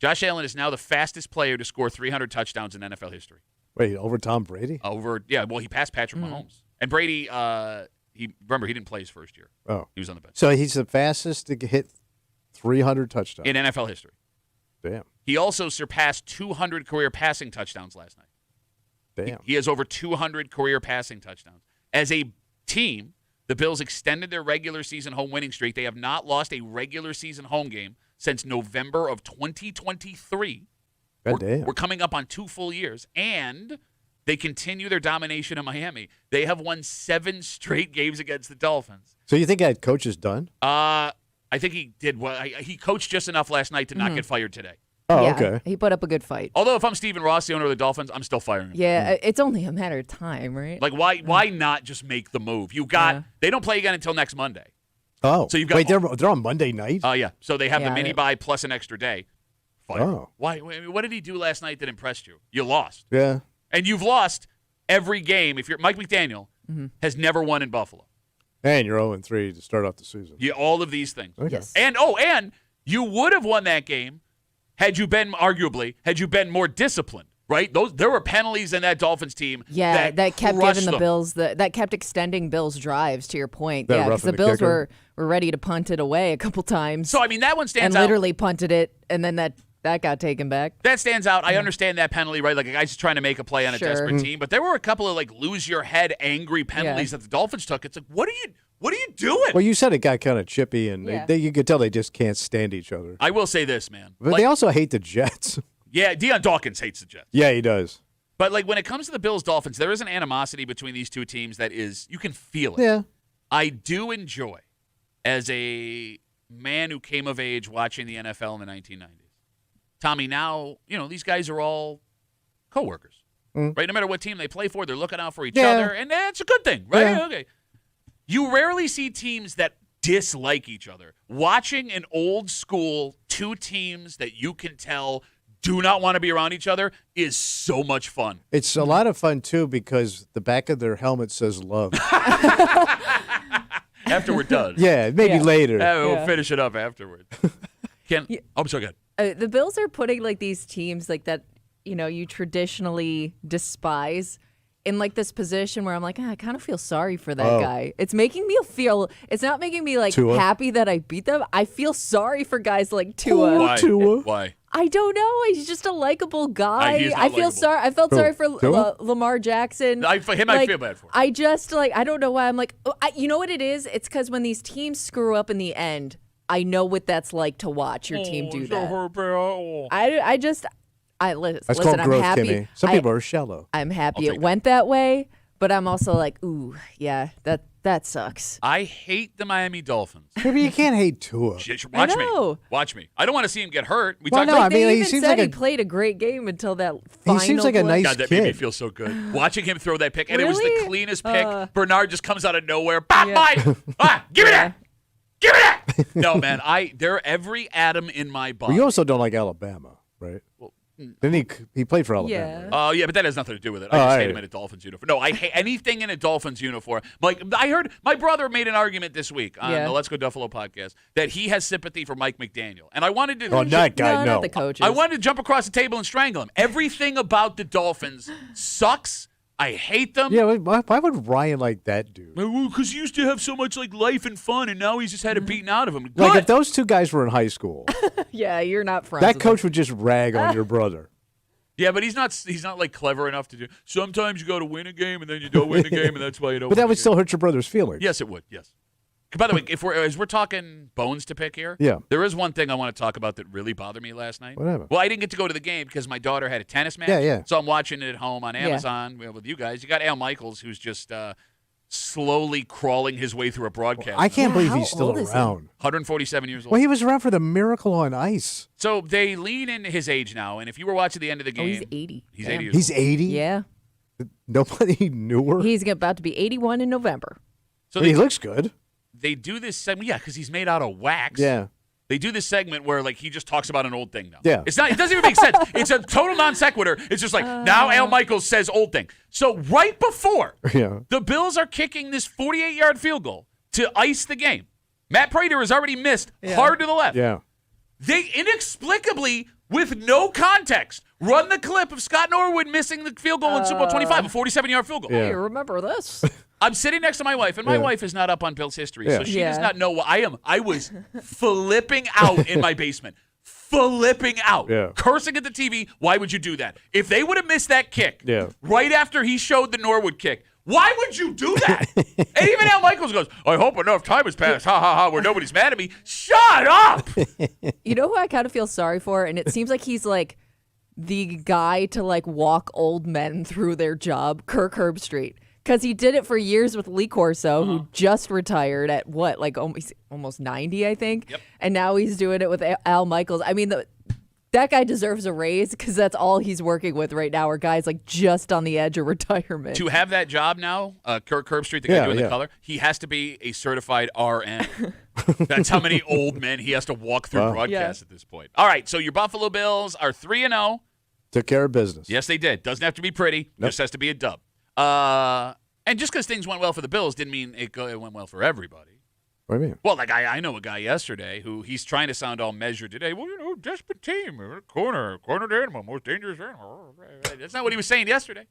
Josh Allen is now the fastest player to score 300 touchdowns in NFL history. Wait, over Tom Brady? He passed Patrick Mahomes. And Brady, he didn't play his first year. Oh. He was on the bench. So he's the fastest to hit 300 touchdowns. In NFL history. Damn. He also surpassed 200 career passing touchdowns last night. Damn. He has over 200 career passing touchdowns. As a team, the Bills extended their regular season home winning streak. They have not lost a regular season home game since November of 2023. We're coming up on 2 full years, and they continue their domination in Miami. They have won 7 straight games against the Dolphins. So you think that coach is done? I think he did well. He coached just enough last night to not get fired today. Oh, okay. He put up a good fight. Although if I'm Stephen Ross, the owner of the Dolphins, I'm still firing him. Yeah, it's only a matter of time, right? Like, why not just make the move? They don't play again until next Monday. Oh. So you've got they're on Monday night? Yeah. So they have the mini bye plus an extra day. Fired. Oh. Why? What did he do last night that impressed you? You lost. Yeah. And you've lost every game. If you're Mike McDaniel has never won in Buffalo. And you're 0-3 to start off the season. Yeah, all of these things. Okay. Yes. And you would have won that game had you been more disciplined, right? There were penalties in that Dolphins team. Yeah, that kept crushed giving the them. Bills that kept extending Bills' drives. To your point, That yeah, because roughing the the Bills kicker? were ready to punt it away a couple times. So I mean that one and stands out. literally punted it, and then that got taken back. That stands out. I understand that penalty, right? Like a guy's just trying to make a play on a Sure. desperate team. But there were a couple of like lose your head angry penalties that the Dolphins took. It's like, what are you doing? Well, you said it got kind of chippy, and Yeah. you could tell they just can't stand each other. I will say this, man. But they also hate the Jets. Yeah, Deion Dawkins hates the Jets. Yeah, he does. But like when it comes to the Bills Dolphins, there is an animosity between these two teams that is you can feel it. Yeah. I do enjoy, as a man who came of age watching the NFL in the 1990s. Tommy, now, these guys are all coworkers. Right? No matter what team they play for, they're looking out for each other, and that's a good thing, right? Yeah. Okay. You rarely see teams that dislike each other. Watching an old school two teams that you can tell do not want to be around each other is so much fun. It's a lot of fun, too, because the back of their helmet says love. After we're done. Yeah, maybe later. We'll finish it up afterward. I'm so good. The Bills are putting like these teams like that, you traditionally despise in like this position where I'm like, I kind of feel sorry for that guy. It's making me feel. It's not making me like Tua? happy that I beat them. I feel sorry for guys like Tua. Why? Tua. Why? I don't know. He's just a likable guy. He's not I feel likable. sorry. I felt sorry for Tua? Lamar Jackson. For him, I feel bad for. I just I don't know why I'm like. You know what it is? It's because when these teams screw up in the end, I know what that's like to watch your team do that. Listen. That's called I'm growth, happy. Kimmy. Some people are shallow. I'm happy I'll it take went that way, but I'm also like, ooh, yeah, that sucks. I hate the Miami Dolphins. Maybe you can't hate Tua. Watch know. me. Watch me. I don't want to see him get hurt. We Well, talked no, about I mean, they he even seems said like he a- played a great game until that final seems like a play. nice God, that made me kid. feel so good. Watching him throw that pick, and it was the Really? cleanest pick. Bernard just comes out of nowhere. Bop, Yeah. Mike! Give me that! Give me that! No, man, they're every atom in my body. Well, you also don't like Alabama, right? Then he played for Alabama. Yeah. right? Oh, yeah, but that has nothing to do with it. I just hate him in a Dolphins uniform. No, I hate anything in a Dolphins uniform. Like, I heard my brother made an argument this week on the Let's Go Duffalo podcast that he has sympathy for Mike McDaniel. And I wanted to... Oh, that guy, no. Not the coaches. I wanted to jump across the table and strangle him. Everything about the Dolphins sucks. I hate them. Yeah, why would Ryan like that dude? Because he used to have so much like life and fun, and now he's just had it beaten out of him. Like, Good. if those two guys were in high school, Yeah, you're not friends. that with coach would just rag on your brother. Yeah, but he's not like clever enough to do. Sometimes you go to win a game, and then you don't win a game, and that's why you don't. But win that the would game. still hurt your brother's feelings. Yes, it would. Yes. By the way, as we're talking bones to pick here, Yeah. there is one thing I want to talk about that really bothered me last night. Whatever. Well, I didn't get to go to the game because my daughter had a tennis match. Yeah. So I'm watching it at home on Amazon with you guys. You got Al Michaels, who's just slowly crawling his way through a broadcast. I can't Yeah, believe how he's still old is he? around. 147 years old. Well, he was around for the Miracle on Ice. So they lean into his age now, and if you were watching the end of the Oh, game, he's 80. He's Damn. 80 years He's 80? Yeah. Nobody knew her? He's about to be 81 in November. So he looks good. they do this segment, because he's made out of wax. Yeah. They do this segment where like he just talks about an old thing now. Yeah. It doesn't even make sense. It's a total non sequitur. It's just like now Al Michaels says old thing. So right before Yeah. the Bills are kicking this 48-yard field goal to ice the game, Matt Prater has already missed hard to the left. Yeah. They inexplicably, with no context, run the clip of Scott Norwood missing the field goal in Super Bowl 25, a 47-yard field goal. Yeah. Hey, remember this? I'm sitting next to my wife, and my wife is not up on Bill's history, so she does Yeah. not know what I am. I was flipping out in my basement. Flipping out. Yeah. Cursing at the TV. Why would you do that? If they would have missed that kick right after he showed the Norwood kick, why would you do that? And even Al Michaels goes, I hope enough time has passed, ha, ha, ha, where nobody's mad at me. Shut up! You know who I kind of feel sorry for? And it seems like he's like the guy to like walk old men through their job, Kirk Herbstreit. Because he did it for years with Lee Corso, who just retired at what, like almost 90, I think. Yep. And now he's doing it with Al Michaels. I mean, That guy deserves a raise because that's all he's working with right now are guys like just on the edge of retirement. To have that job now, Kirk Herbstreit, the guy doing the color, he has to be a certified RN. That's how many old men he has to walk through broadcasts at this point. All right, so your Buffalo Bills are 3-0. Took care of business. Yes, they did. Doesn't have to be pretty. Nope. Just has to be a dub. And just because things went well for the Bills didn't mean it went well for everybody. What do you mean? Well, like I know a guy yesterday who he's trying to sound all measured today. Well, desperate team, cornered animal, most dangerous animal. That's not what he was saying yesterday.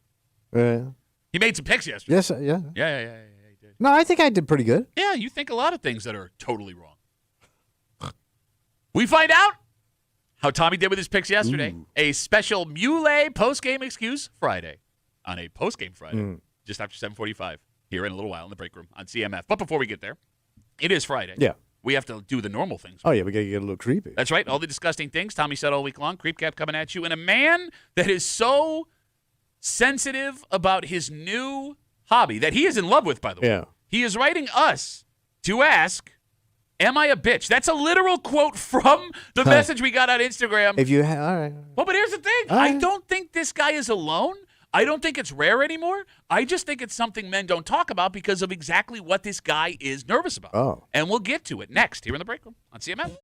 He made some picks yesterday. Yes, yeah. Yeah, he did. No, I think I did pretty good. Yeah, you think a lot of things that are totally wrong. We find out how Tommy did with his picks yesterday. Ooh. A special Muley post-game excuse Friday on a post-game Friday, just after 7:45 here in a little while in the break room on CMF. But before we get there, it is Friday. Yeah. We have to do the normal things. Oh, yeah, we got to get a little creepy. That's right. All the disgusting things Tommy said all week long. Creep Cap coming at you. And a man that is so sensitive about his new hobby that he is in love with, by the way. Yeah. He is writing us to ask, am I a bitch? That's a literal quote from the message we got on Instagram. If you all right. Well, but here's the thing. I don't think this guy is alone. I don't think it's rare anymore. I just think it's something men don't talk about because of exactly what this guy is nervous about. Oh. And we'll get to it next here in the break room on CMF.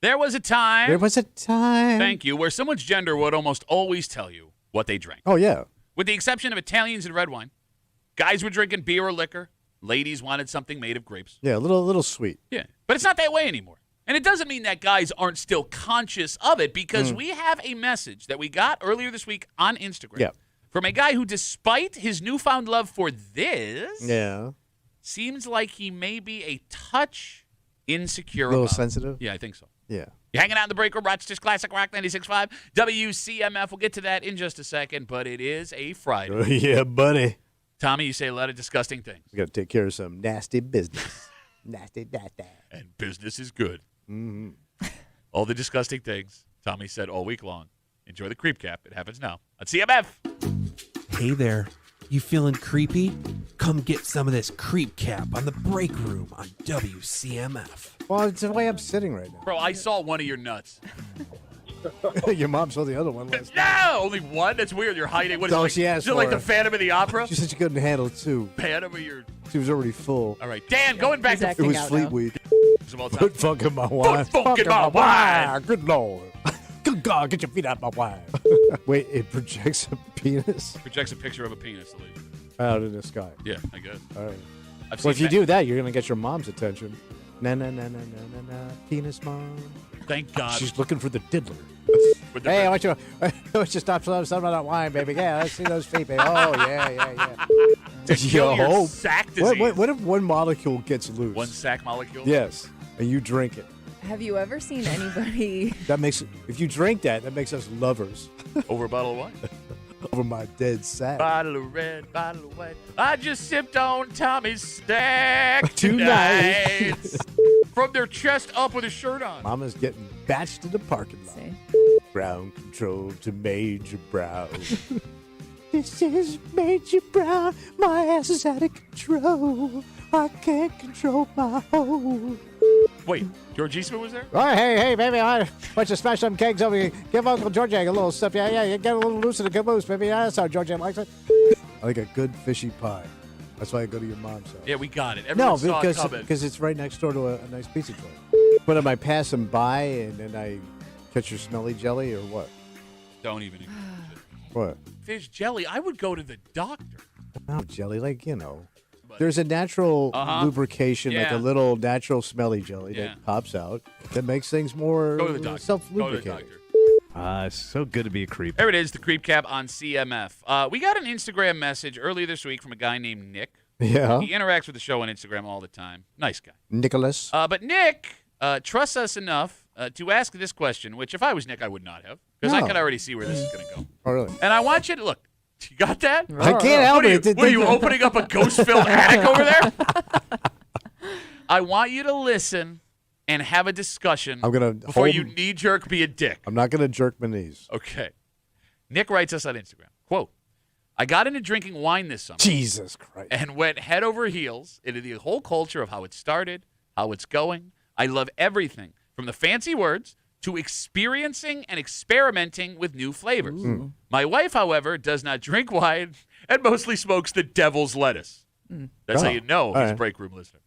There was a time. There was a time. Thank you, where someone's gender would almost always tell you what they drank. Oh, yeah. With the exception of Italians and red wine, guys were drinking beer or liquor. Ladies wanted something made of grapes. Yeah, a little sweet. Yeah, but it's not that way anymore. And it doesn't mean that guys aren't still conscious of it, because we have a message that we got earlier this week on Instagram from a guy who, despite his newfound love for this, seems like he may be a touch insecure. A little about sensitive? Yeah, I think so. Yeah. You're hanging out in the break room, Rochester's Classic Rock 96.5, WCMF. We'll get to that in just a second, but it is a Friday. Oh, yeah, buddy. Tommy, you say a lot of disgusting things. We got to take care of some nasty business. Nasty. And business is good. Mm-hmm. All the disgusting things Tommy said all week long. Enjoy the Creep Cap. It happens now on CMF. Hey there. You feeling creepy? Come get some of this Creep Cap on the break room on WCMF. Well, it's the way I'm sitting right now. Bro, I saw one of your nuts. Your mom saw the other one last night. No, only one? That's weird. You're hiding. What is No, it, like, she asked is it like for the it. Phantom of the Opera? She said she couldn't handle two. Phantom of your... She was already full. All right. Dan, going back He's to... acting It was out Fleet now. Week. of all time. Put funk in my wine. Put funk in my wine. Good Lord. Good God, get your feet out of my wine. Wait, it projects a penis Projects a picture of a penis, Lee. out in the sky. Yeah, I guess. All right. I've Well, seen if you do that, you're going to get your mom's attention. Na, na, na, na, na, na, na, penis mom. Thank God. She's looking for the diddler. With the- Hey, I want you to stop some of that wine, baby. Yeah, let's see those feet, baby. Oh, yeah. to kill your hope. sac disease. What if one molecule gets loose? One sac molecule? Yes, and you drink it. Have you ever seen anybody? That makes if you drink that makes us lovers Over a bottle of wine? over my dead sack. Bottle of red, bottle of white. I just sipped on Tommy's stack Tonight. From their chest up with a shirt on. Mama's getting batched in the parking lot. See? Ground control to Major Brown. This is Major Brown. My ass is out of control. I can't control my hoe. Wait, George Eastman was there? All right, hey, baby, I want you to smash some kegs over here. Give Uncle George a little stuff. Yeah, you get a little loose and a good moose, baby. Yeah, that's how George likes it. I like a good fishy pie. That's why I go to your mom's house. Yeah, we got it. Everyone saw it coming. because it's right next door to a nice pizza joint. But am I passing by and then I catch your smelly jelly or what? Don't even. What? Fish jelly. I would go to the doctor. No, jelly, there's a natural lubrication, like Yeah. a little natural smelly jelly Yeah. that pops out that makes things more Go to the doctor. Go to the self-lubricating. doctor. It's so good to be a creep. There it is, the Creep Cap on CMF. We got an Instagram message earlier this week from a guy named Nick. Yeah. He interacts with the show on Instagram all the time. Nice guy. Nicholas. But Nick trusts us enough to ask this question, which if I was Nick, I would not have, because I No. could already see where this is going to go. Oh, really? And I want you to look. You got that? I can't help it. What are you opening up a ghost-filled attic over there? I want you to listen and have a discussion I'm gonna before hold- you knee-jerk be a dick. I'm not going to jerk my knees. Okay. Nick writes us on Instagram, quote, I got into drinking wine this summer Jesus Christ. and went head over heels into the whole culture of how it started, how it's going. I love everything from the fancy words to experiencing and experimenting with new flavors. My wife, however, does not drink wine and mostly smokes the devil's lettuce. That's how Oh, you know all he's a right. break room listener.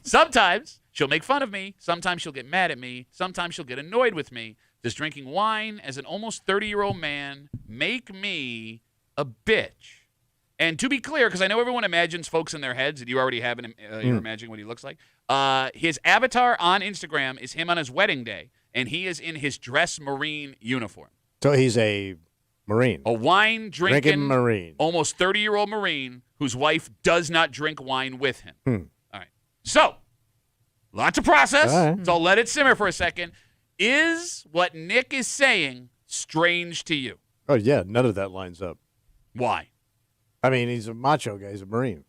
Sometimes she'll make fun of me. Sometimes she'll get mad at me. Sometimes she'll get annoyed with me. Does drinking wine as an almost 30-year-old man make me a bitch? And to be clear, because I know everyone imagines folks in their heads, and you already have you're imagining what he looks like. His avatar on Instagram is him on his wedding day, and he is in his dress Marine uniform. So he's a Marine. A wine drinking Marine. almost 30-year-old Marine whose wife does not drink wine with him. All right. So, lot to process. All right. So I'll let it simmer for a second. Is what Nick is saying strange to you? Oh, yeah, none of that lines up. Why? I mean, he's a macho guy. He's a Marine.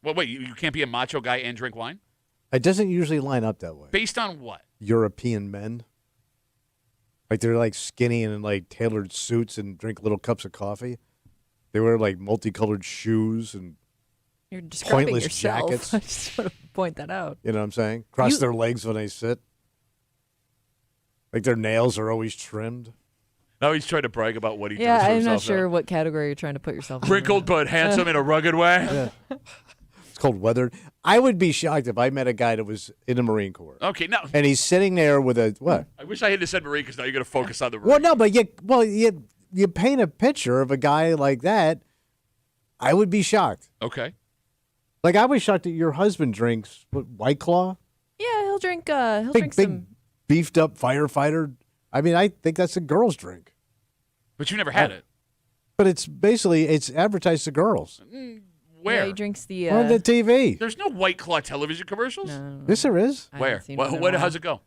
Well, wait, you can't be a macho guy and drink wine? It doesn't usually line up that way. Based on what? European men. Like, they're, like, skinny and in, like, tailored suits and drink little cups of coffee. They wear, like, multicolored shoes and, You're describing Pointless yourself. jackets. I just want to point that out. you know what I'm saying? Cross You- their legs when they sit. Like, their nails are always trimmed. Now he's trying to brag about what he Yeah, does for I'm himself. not sure what category you're trying to put yourself in. Wrinkled but handsome in a rugged way. cold weather. I would be shocked if I met a guy that was in the Marine Corps. Okay, now. And he's sitting there with a what? I wish I hadn't said Marine because now you're going to focus on the Marine. Well, no, but you paint a picture of a guy like that. I would be shocked. Okay. Like I was shocked that your husband drinks White Claw. Yeah, he'll drink. He'll drink big some. beefed up firefighter. I mean, I think that's a girl's drink. But you never had it. But it's advertised to girls Where? Yeah, he drinks the. on the TV. There's no White Claw television commercials? No, Yes, there is. I Where? haven't seen it in a How's while. it go?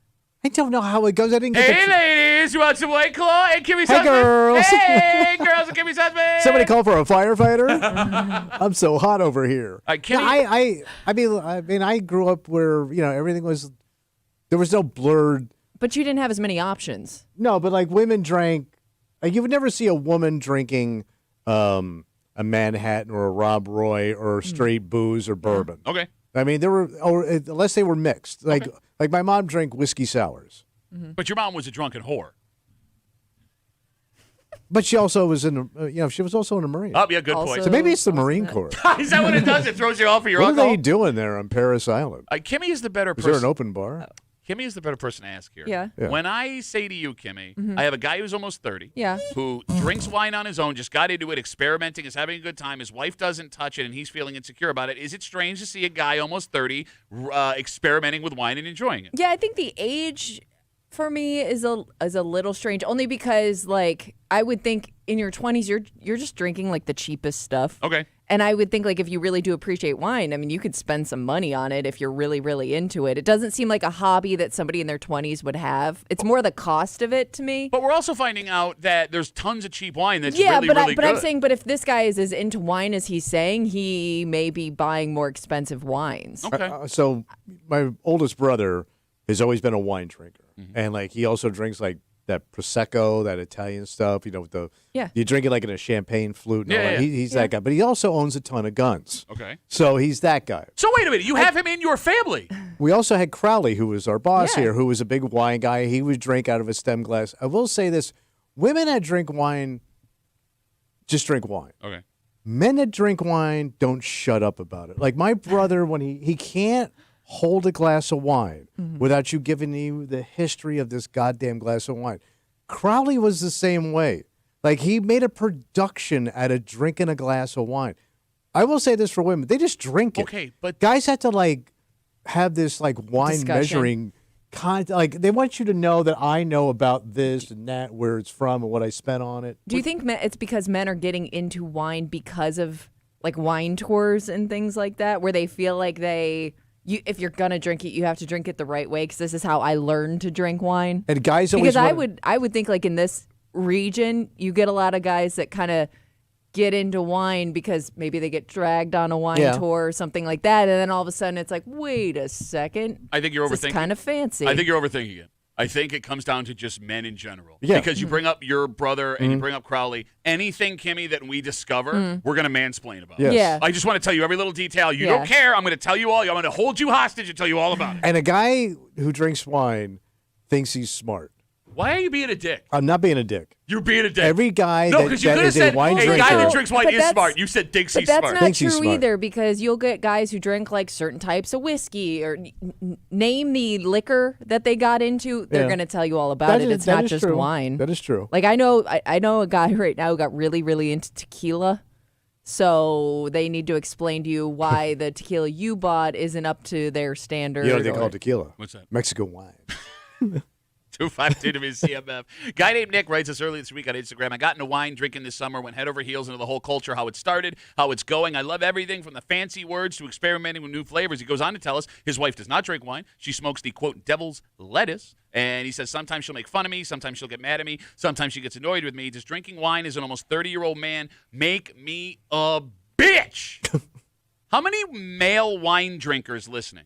I don't know how it goes. I didn't get Hey, ladies, you want some White Claw? Hey, Kimmy's Hey, husband. girls. Hey, girls and Kimmy's husband. Somebody call for a firefighter. I'm so hot over here. Kimmy- I mean, I grew up where everything was. There was no blurred. But you didn't have as many options. No, but like women drank. Like you would never see a woman drinking a Manhattan or a Rob Roy or straight booze or bourbon. Okay. I mean, unless they were mixed. Like my mom drank whiskey sours. But your mom was a drunken whore. But she also was she was also in the Marine. Oh, yeah, good Also- point. So maybe it's the Also Marine that. Corps. Is that what it does? It throws you off for your What are alcohol? they doing there on Paris Island? Kimmy is the better Is person. there an open bar? Kimmy is the better person to ask here. Yeah. Yeah. When I say to you, Kimmy, I have a guy who's almost 30 Yeah. who drinks wine on his own, just got into it, experimenting, is having a good time. His wife doesn't touch it, and he's feeling insecure about it. Is it strange to see a guy almost 30 experimenting with wine and enjoying it? Yeah, I think the age for me is a little strange, only because like I would think in your 20s you're just drinking like the cheapest stuff. Okay. And I would think like if you really do appreciate wine, I mean you could spend some money on it if you're really really into it. It doesn't seem like a hobby that somebody in their 20s would have. It's more the cost of it to me. But we're also finding out that there's tons of cheap wine that's Yeah, really, but really but good. I'm saying, but if this guy is as into wine as he's saying, he may be buying more expensive wines. Okay. So my oldest brother has always been a wine drinker, and like he also drinks like that prosecco, that Italian stuff. With you drink it like in a champagne flute. And all Yeah, that. yeah. He's that guy, but he also owns a ton of guns. Okay. So he's that guy. So wait a minute. You have him in your family. We also had Crowley, who was our boss Yeah. here, who was a big wine guy. He would drink out of a stem glass. I will say this: women that drink wine just drink wine. Okay. Men that drink wine don't shut up about it. Like my brother, when he can't hold a glass of wine without you giving you the history of this goddamn glass of wine. Crowley was the same way. Like he made a production out of drinking a glass of wine. I will say this for women: they just drink it. Okay, but Guys have to like have this like wine Discussion. measuring like they want you to know that I know about this and that, where it's from and what I spent on it. Do you think it's because men are getting into wine because of like wine tours and things like that, where they feel like if you're gonna drink it, you have to drink it the right way? Because this is how I learned to drink wine. And guys always Because I would think like in this region, you get a lot of guys that kind of get into wine because maybe they get dragged on a wine tour or something like that, and then all of a sudden it's like, wait a second, I think you're this overthinking. is kind of fancy. I think you're overthinking it. I think it comes down to just men in general. Yeah. Because you bring up your brother and you bring up Crowley. Anything, Kimmy, that we discover, we're going to mansplain about. Yes. Yeah. I just want to tell you every little detail. You Yeah. don't care. I'm going to tell you all. I'm going to hold you hostage and tell you all about it. And a guy who drinks wine thinks he's smart. Why are you being a dick? I'm not being a dick. You're being a dick. Every guy no, that, because you that could have is a said wine a drinker. guy that drinks wine But is that's- smart. You said thinks But he's that's smart. not Thinks he's true smart. either, because you'll get guys who drink like certain types of whiskey or name the liquor that they got into. They're Yeah. going to tell you all about That it. is- It's that not is just true. wine. That is true. Like I know a guy right now who got really, really into tequila. So they need to explain to you why the tequila you bought isn't up to their standard. You know what they or- call tequila? What's that? Mexican wine. 252 WCMF. Guy named Nick writes us earlier this week on Instagram. I got into wine drinking this summer, went head over heels into the whole culture, how it started, how it's going. I love everything from the fancy words to experimenting with new flavors. He goes on to tell us his wife does not drink wine. She smokes the, quote, devil's lettuce. And he says sometimes she'll make fun of me. Sometimes she'll get mad at me. Sometimes she gets annoyed with me. Does drinking wine as an almost 30-year-old man make me a bitch? How many male wine drinkers listening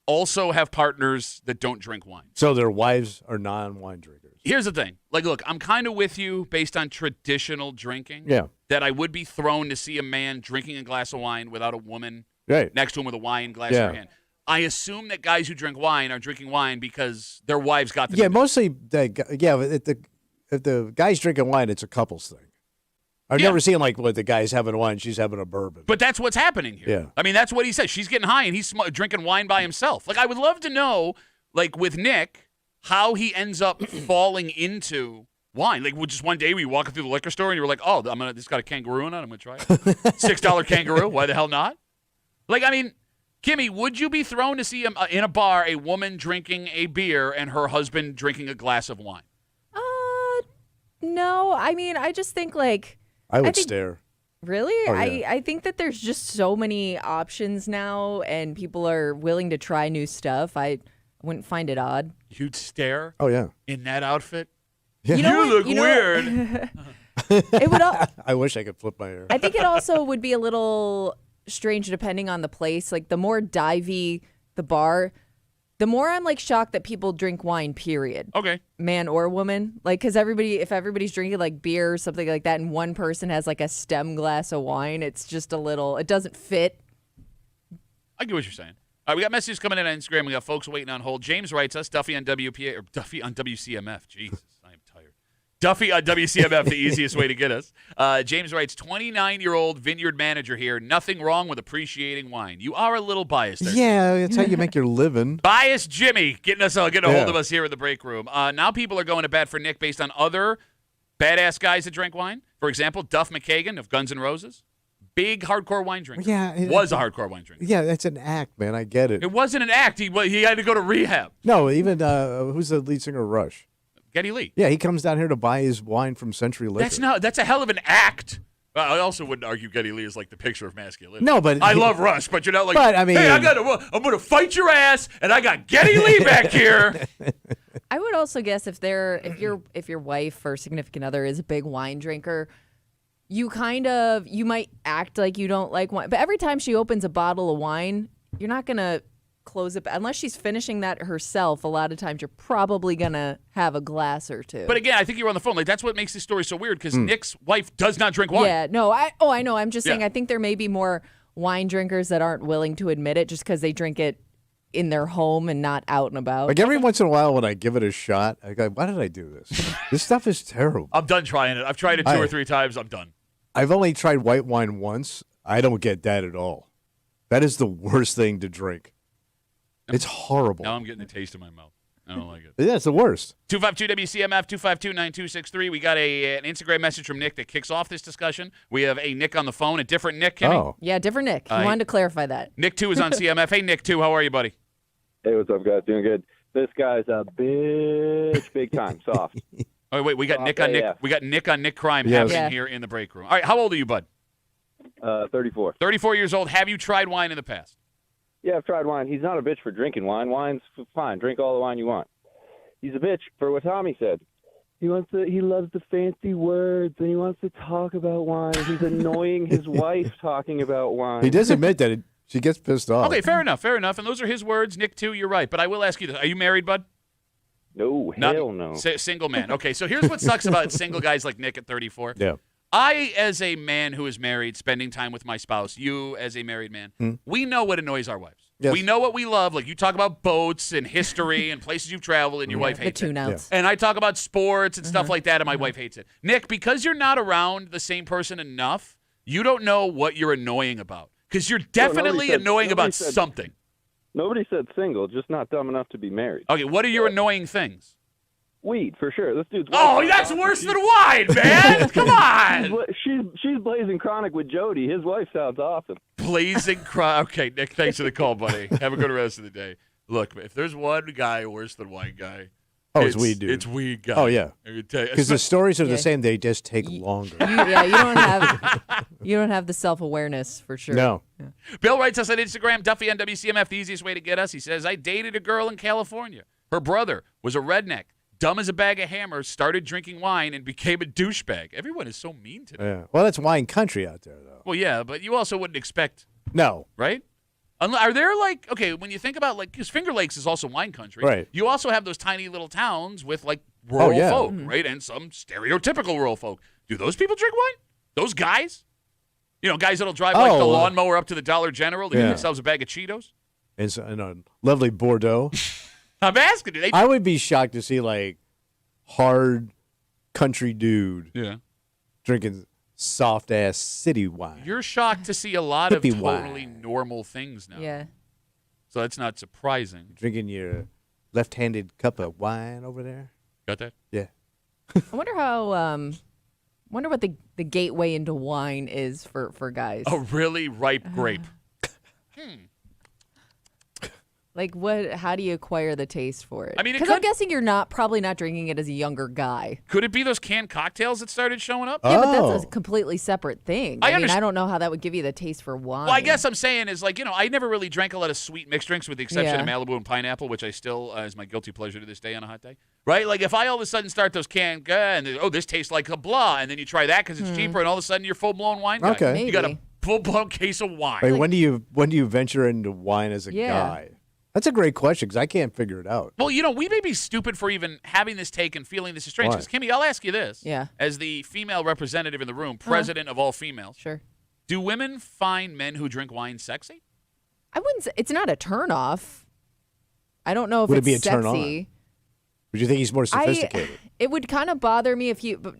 also have partners that don't drink wine? So their wives are non-wine drinkers. Here's the thing. Like, look, I'm kind of with you based on traditional drinking. Yeah. That I would be thrown to see a man drinking a glass of wine without a woman Right. next to him with a wine glass Yeah. in her hand. I assume that guys who drink wine are drinking wine because their wives got them. Yeah, into it. mostly. If the guy's drinking wine, it's a couples thing. I've never seen like what the guy's having wine, she's having a bourbon. But that's what's happening here. Yeah. I mean, that's what he said. She's getting high and he's drinking wine by himself. Like, I would love to know, like with Nick, how he ends up falling into wine. Like, just one day we walking through the liquor store and you were like, oh, this got a kangaroo in it. I'm going to try it. $6 kangaroo. Why the hell not? Like, I mean, Kimmy, would you be thrown to see in a bar a woman drinking a beer and her husband drinking a glass of wine? No. I mean, I just think like I would stare. Really? Oh, yeah. I think that there's just so many options now, and people are willing to try new stuff. I wouldn't find it odd. You'd stare? Oh, yeah. In that outfit? Yeah. You look weird. It would. I wish I could flip my hair. I think it also would be a little strange depending on the place. Like, the more divey the bar, the more I'm like shocked that people drink wine, period. Okay. Man or woman. Like, because if everybody's drinking like beer or something like that and one person has like a stem glass of wine, it's just it doesn't fit. I get what you're saying. All right, we got messages coming in on Instagram. We got folks waiting on hold. James writes us, Duffy on WCMF. Jesus, I am tired. Duffy on WCMF, the easiest way to get us. James writes, 29-year-old vineyard manager here. Nothing wrong with appreciating wine. You are a little biased there. Yeah, that's how you make your living. Biased Jimmy getting a hold of us here in the break room. Now people are going to bat for Nick based on other badass guys that drink wine. For example, Duff McKagan of Guns N' Roses. Big hardcore wine drinker. Yeah, was a hardcore wine drinker. Yeah, that's an act, man. I get it. It wasn't an act. He had to go to rehab. No, even who's the lead singer of Rush? Geddy Lee. Yeah, he comes down here to buy his wine from Century Liquor. That's a hell of an act. I also wouldn't argue Geddy Lee is like the picture of masculinity. No, but I love Rush, but you're not like. But I mean, hey, I'm gonna fight your ass, and I got Geddy Lee back here. I would also guess if your wife or significant other is a big wine drinker, you might act like you don't like wine, but every time she opens a bottle of wine, you're not gonna close it unless she's finishing that herself. A lot of times you're probably gonna have a glass or two. But again, I think you're on the phone. Like, that's what makes this story so weird, because Nick's wife does not drink wine. Yeah, no, I know. I'm just saying I think there may be more wine drinkers that aren't willing to admit it just because they drink it in their home and not out and about. Like every once in a while when I give it a shot, I go, why did I do this? This stuff is terrible. I'm done trying it. I've tried it two or three times. I'm done. I've only tried white wine once. I don't get that at all. That is the worst thing to drink. It's horrible. Now I'm getting the taste in my mouth. I don't like it. Yeah, it's the worst. 252-WCMF, 252-9263. We got an Instagram message from Nick that kicks off this discussion. We have a Nick on the phone, a different Nick, Kimmy. Oh. Yeah, different Nick. He wanted to clarify that. Nick 2 is on CMF. Hey, Nick 2, how are you, buddy? Hey, what's up, guys? Doing good. This guy's a bitch, big time, soft. Oh, wait, we got Nick on Nick. AF. We got Nick on Nick crime Yes. happening here in the break room. All right, how old are you, bud? 34. 34 years old. Have you tried wine in the past? Yeah, I've tried wine. He's not a bitch for drinking wine. Wine's fine. Drink all the wine you want. He's a bitch for what Tommy said. He loves the fancy words, and he wants to talk about wine. He's annoying his wife talking about wine. He does admit that she gets pissed off. Okay, fair enough. And those are his words. Nick 2, you're right. But I will ask you this. Are you married, bud? No, hell no. Single man. Okay, so here's what sucks about single guys like Nick at 34. Yeah. I, as a man who is married, spending time with my spouse, you as a married man, we know what annoys our wives. Yes. We know what we love. Like, you talk about boats and history and places you've traveled, and your wife hates the it. tune-outs. And I talk about sports and stuff like that, and my wife hates it. Nick, because you're not around the same person enough, you don't know what you're annoying about. Because you're definitely annoying about something. Nobody said single, just not dumb enough to be married. Okay, what are your annoying things? Weed, for sure. This dude's... Oh, that's worse than wine, man! Come on! She's blazing chronic with Jody. His wife sounds awesome. Blazing chronic. Okay, Nick, thanks for the call, buddy. Have a good rest of the day. Look, if there's one guy worse than wine guy, it's weed dude. It's weed guy. Oh, yeah. Because the stories are the same. They just take longer. You don't have the self-awareness for sure. No. Yeah. Bill writes us on Instagram, Duffy on WCMF, the easiest way to get us. He says, I dated a girl in California. Her brother was a redneck. Dumb as a bag of hammers, started drinking wine, and became a douchebag. Everyone is so mean today. Yeah. Well, that's wine country out there, though. Well, yeah, but you also wouldn't expect. No. Right? Are there like, okay, when you think about, like, because Finger Lakes is also wine country. Right. You also have those tiny little towns with, like, rural folk, right? And some stereotypical rural folk. Do those people drink wine? Those guys? You know, guys that'll drive, like, the lawnmower up to the Dollar General to get themselves a bag of Cheetos? And a lovely Bordeaux. I'm asking you. I would be shocked to see, like, hard country dude drinking soft ass city wine. You're shocked to see a lot of Hippie totally wine. normal things now. Yeah. So that's not surprising. Drinking your left-handed cup of wine over there. Got that? Yeah. I wonder how. Wonder what the gateway into wine is for guys. A really ripe grape. Like what? How do you acquire the taste for it? I mean, it because I'm could- guessing you're probably not drinking it as a younger guy. Could it be those canned cocktails that started showing up? Yeah, but Oh. that's a completely separate thing. I I mean, I underst- don't know how that would give you the taste for wine. Well, I guess I'm saying is like, I never really drank a lot of sweet mixed drinks with the exception of Yeah. Malibu and pineapple, which I still is my guilty pleasure to this day on a hot day. Right? Like if I all of a sudden start those canned, and this tastes like a blah, and then you try that because it's cheaper, and all of a sudden you're full-blown wine guy. Okay. You got a Maybe. full-blown case of wine. Wait, when do you venture into wine as a Yeah. guy? That's a great question because I can't figure it out. Well, we may be stupid for even having this take and feeling this is strange. Why? Because, Kimmy, I'll ask you this. Yeah. As the female representative in the room, president of all females, Sure. do women find men who drink wine sexy? I wouldn't say it's not a turnoff. I don't know if Would it it's be a turn sexy. Would you think he's more sophisticated? It would kind of bother me if you, but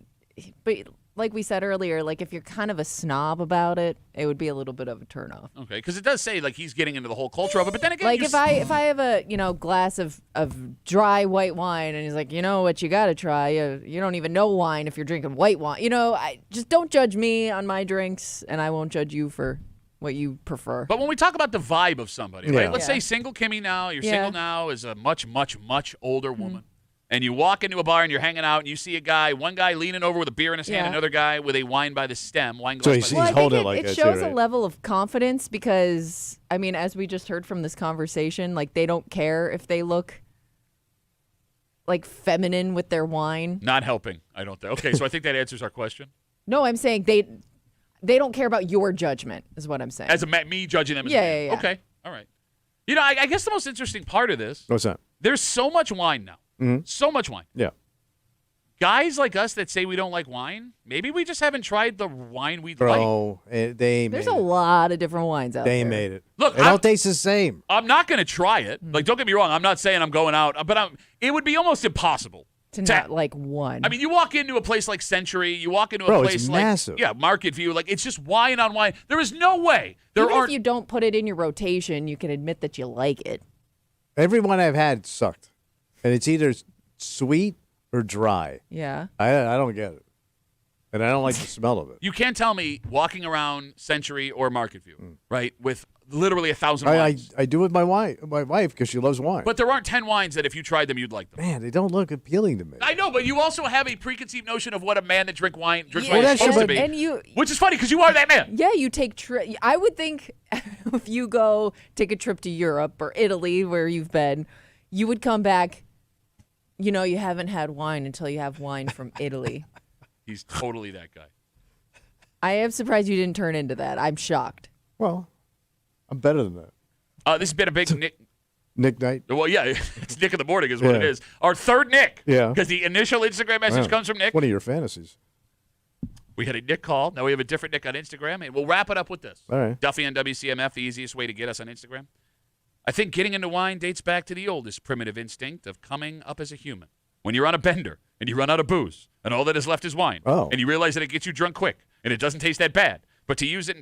like we said earlier, like if you're kind of a snob about it, it would be a little bit of a turnoff. Okay, because it does say like he's getting into the whole culture of it, but then again, Like you if I have a glass of dry white wine and he's like, what you got to try, you don't even know wine if you're drinking white wine. I just don't judge me on my drinks, and I won't judge you for what you prefer. But when we talk about the vibe of somebody, Yeah. right? Let's Yeah. say single Kimmy now, you're Yeah. single now, is a much, much, much older woman. And you walk into a bar and you're hanging out and you see one guy leaning over with a beer in his hand, Yeah. another guy with a wine by the stem, wine So glass he's- by the Well, I stem. think holding it, it like it that too, shows a right? level of confidence because, I mean, as we just heard from this conversation, like they don't care if they look like feminine with their wine. Not helping, I don't think. Okay, so I think that answers our question. No, I'm saying they don't care about your judgment, is what I'm saying. As me judging them as a Yeah, man. yeah, yeah. Okay, all right. I guess the most interesting part of this, What's that? there's so much wine now. So much wine. Yeah. Guys like us that say we don't like wine, maybe we just haven't tried the wine we like. Bro, they There's made a it. lot of different wines out They there. made it. Look, they don't taste the same. I'm not going to try it. Like, don't get me wrong. I'm not saying I'm going out, but it would be almost impossible. To not like one. I mean, you walk into a place like Century, you walk into a Bro, it's place like massive. Market View, like it's just wine on wine. There is no way there Even aren't. if you don't put it in your rotation, you can admit that you like it. Every one I've had sucked, and it's either sweet or dry. Yeah. I don't get it, and I don't like the smell of it. You can't tell me walking around Century or Market View, right, with literally 1,000 I wines. do with my wife because she loves wine. But there aren't 10 wines that if you tried them, you'd like them. man, they don't look appealing to me. I know, but you also have a preconceived notion of what a man that drinks wine Well, is that's supposed true, to but- be. And you, Which is funny because you are that man. yeah, you take I would think if you take a trip to Europe or Italy where you've been, you would come back. You haven't had wine until you have wine from Italy. He's totally that guy. I am surprised you didn't turn into that. I'm shocked. Well, I'm better than that. This has been a big Nick. Nick Knight. Well, yeah, it's Nick in the morning is what it Yeah. is. Our third Nick. Yeah. Because the initial Instagram message Wow. comes from Nick. One of your fantasies. We had a Nick call. Now we have a different Nick on Instagram. And we'll wrap it up with this. All right. Duffy on WCMF, the easiest way to get us on Instagram. I think getting into wine dates back to the oldest primitive instinct of coming up as a human. When you're on a bender and you run out of booze and all that is left is wine. Oh. And you realize that it gets you drunk quick and it doesn't taste that bad. But to use the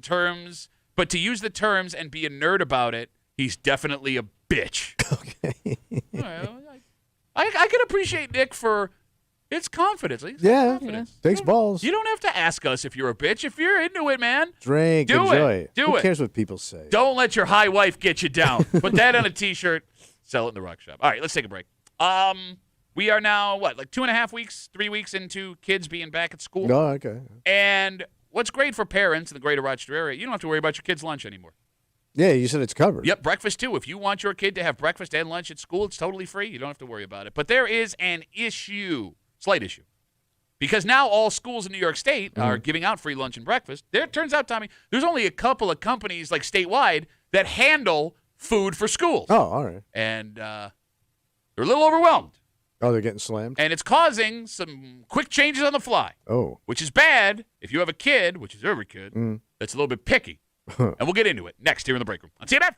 terms and be a nerd about it, he's definitely a bitch. Okay. I can appreciate Nick for its confidence. He's got Yeah. confidence. Takes balls. You don't have to ask us if you're a bitch. If you're into it, man, Drink, Do it. enjoy. Do Who it. cares what people say? don't let your high wife get you down. Put that on a T-shirt. Sell it in the rock shop. All right, let's take a break. We are now, like 2.5 weeks, 3 weeks into kids being back at school. No, okay. And what's great for parents in the greater Rochester area, you don't have to worry about your kids' lunch anymore. Yeah, you said it's covered. Yep, breakfast too. If you want your kid to have breakfast and lunch at school, it's totally free. You don't have to worry about it. But there is an issue, slight issue. Because now all schools in New York State are giving out free lunch and breakfast. It turns out, Tommy, there's only a couple of companies like statewide that handle food for schools. Oh, all right. And they're a little overwhelmed. Oh, they're getting slammed? And it's causing some quick changes on the fly, Oh. which is bad if you have a kid, which is every kid, that's a little bit picky. And we'll get into it next here in the break room on CMF.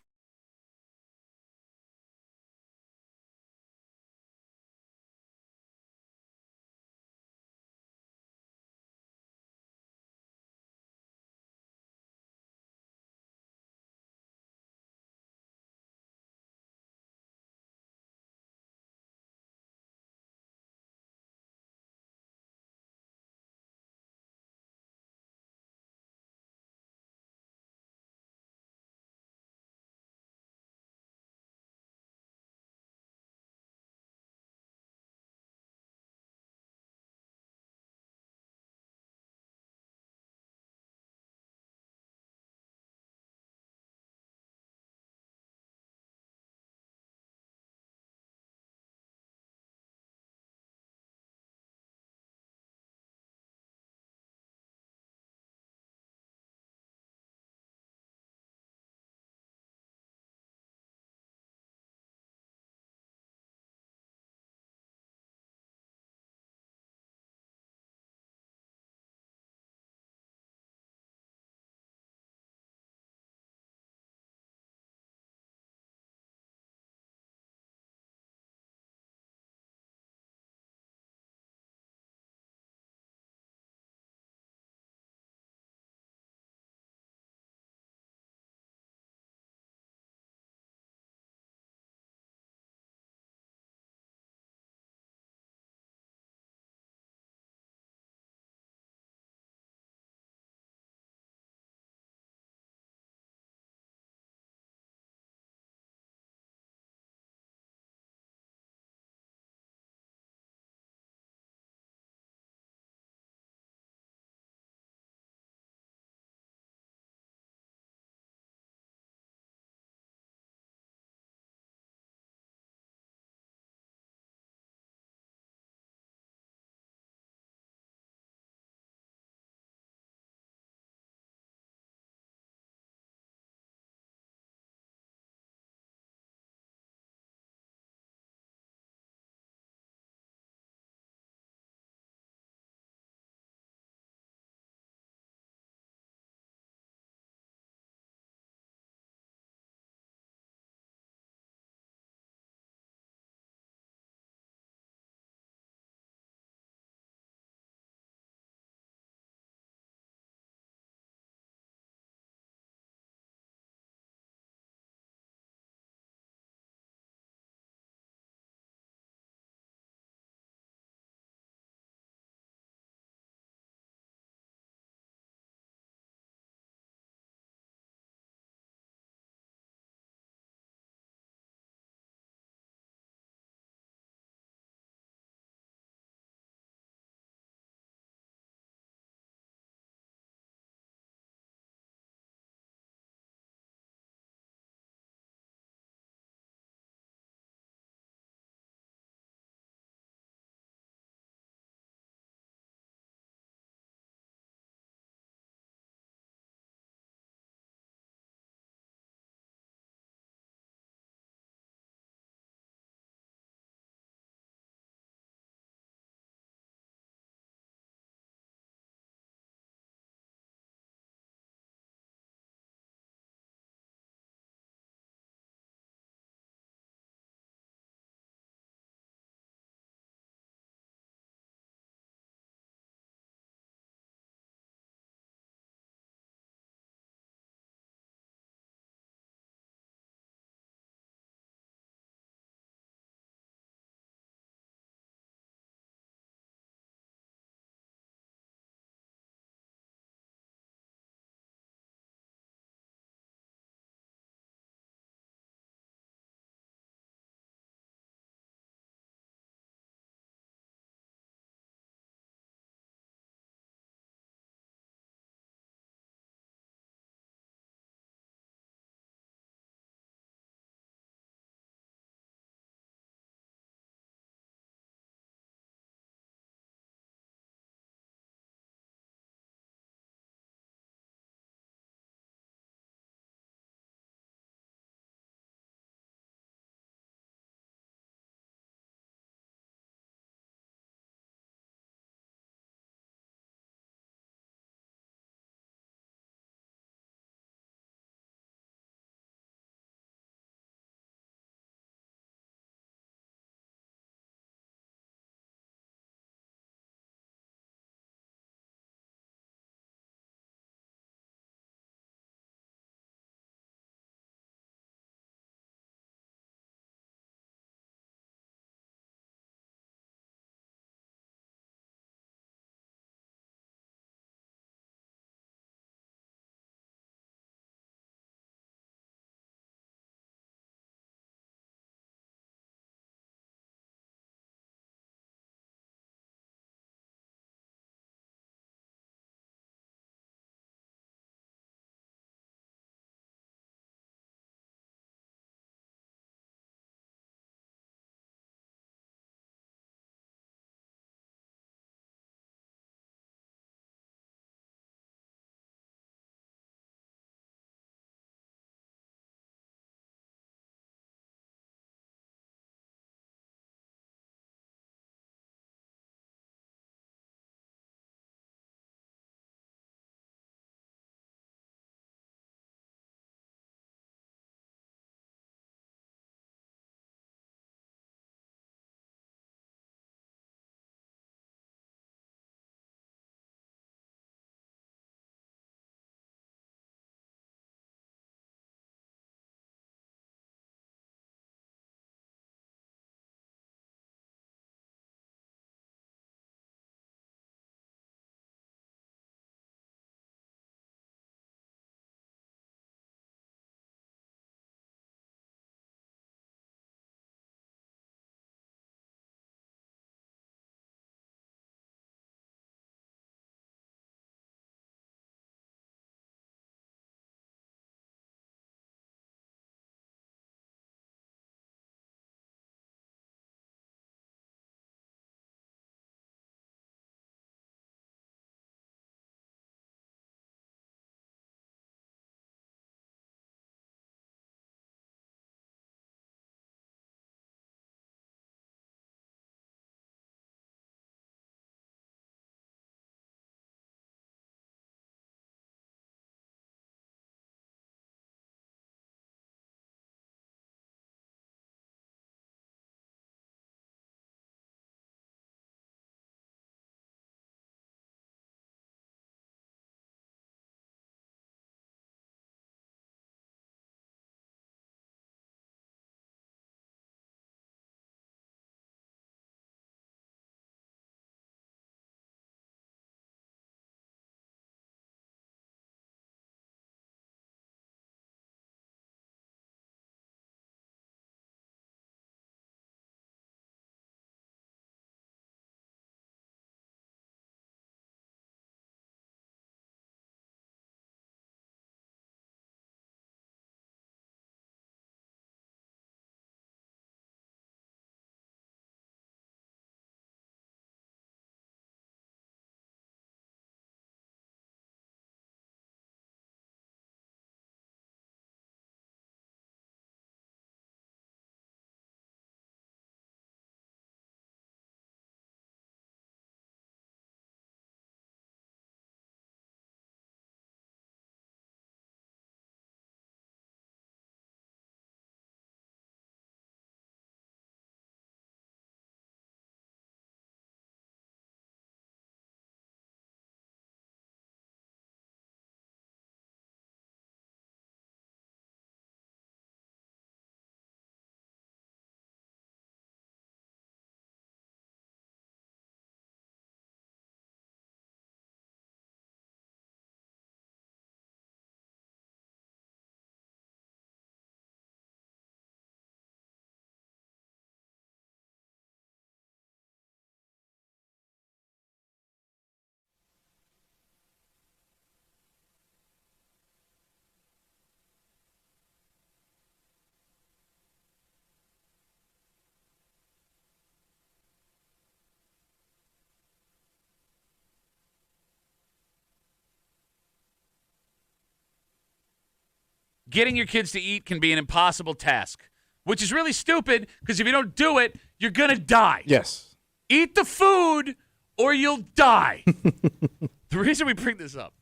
getting your kids to eat can be an impossible task, which is really stupid because if you don't do it, you're going to die. Yes. Eat the food or you'll die. The reason we bring this up,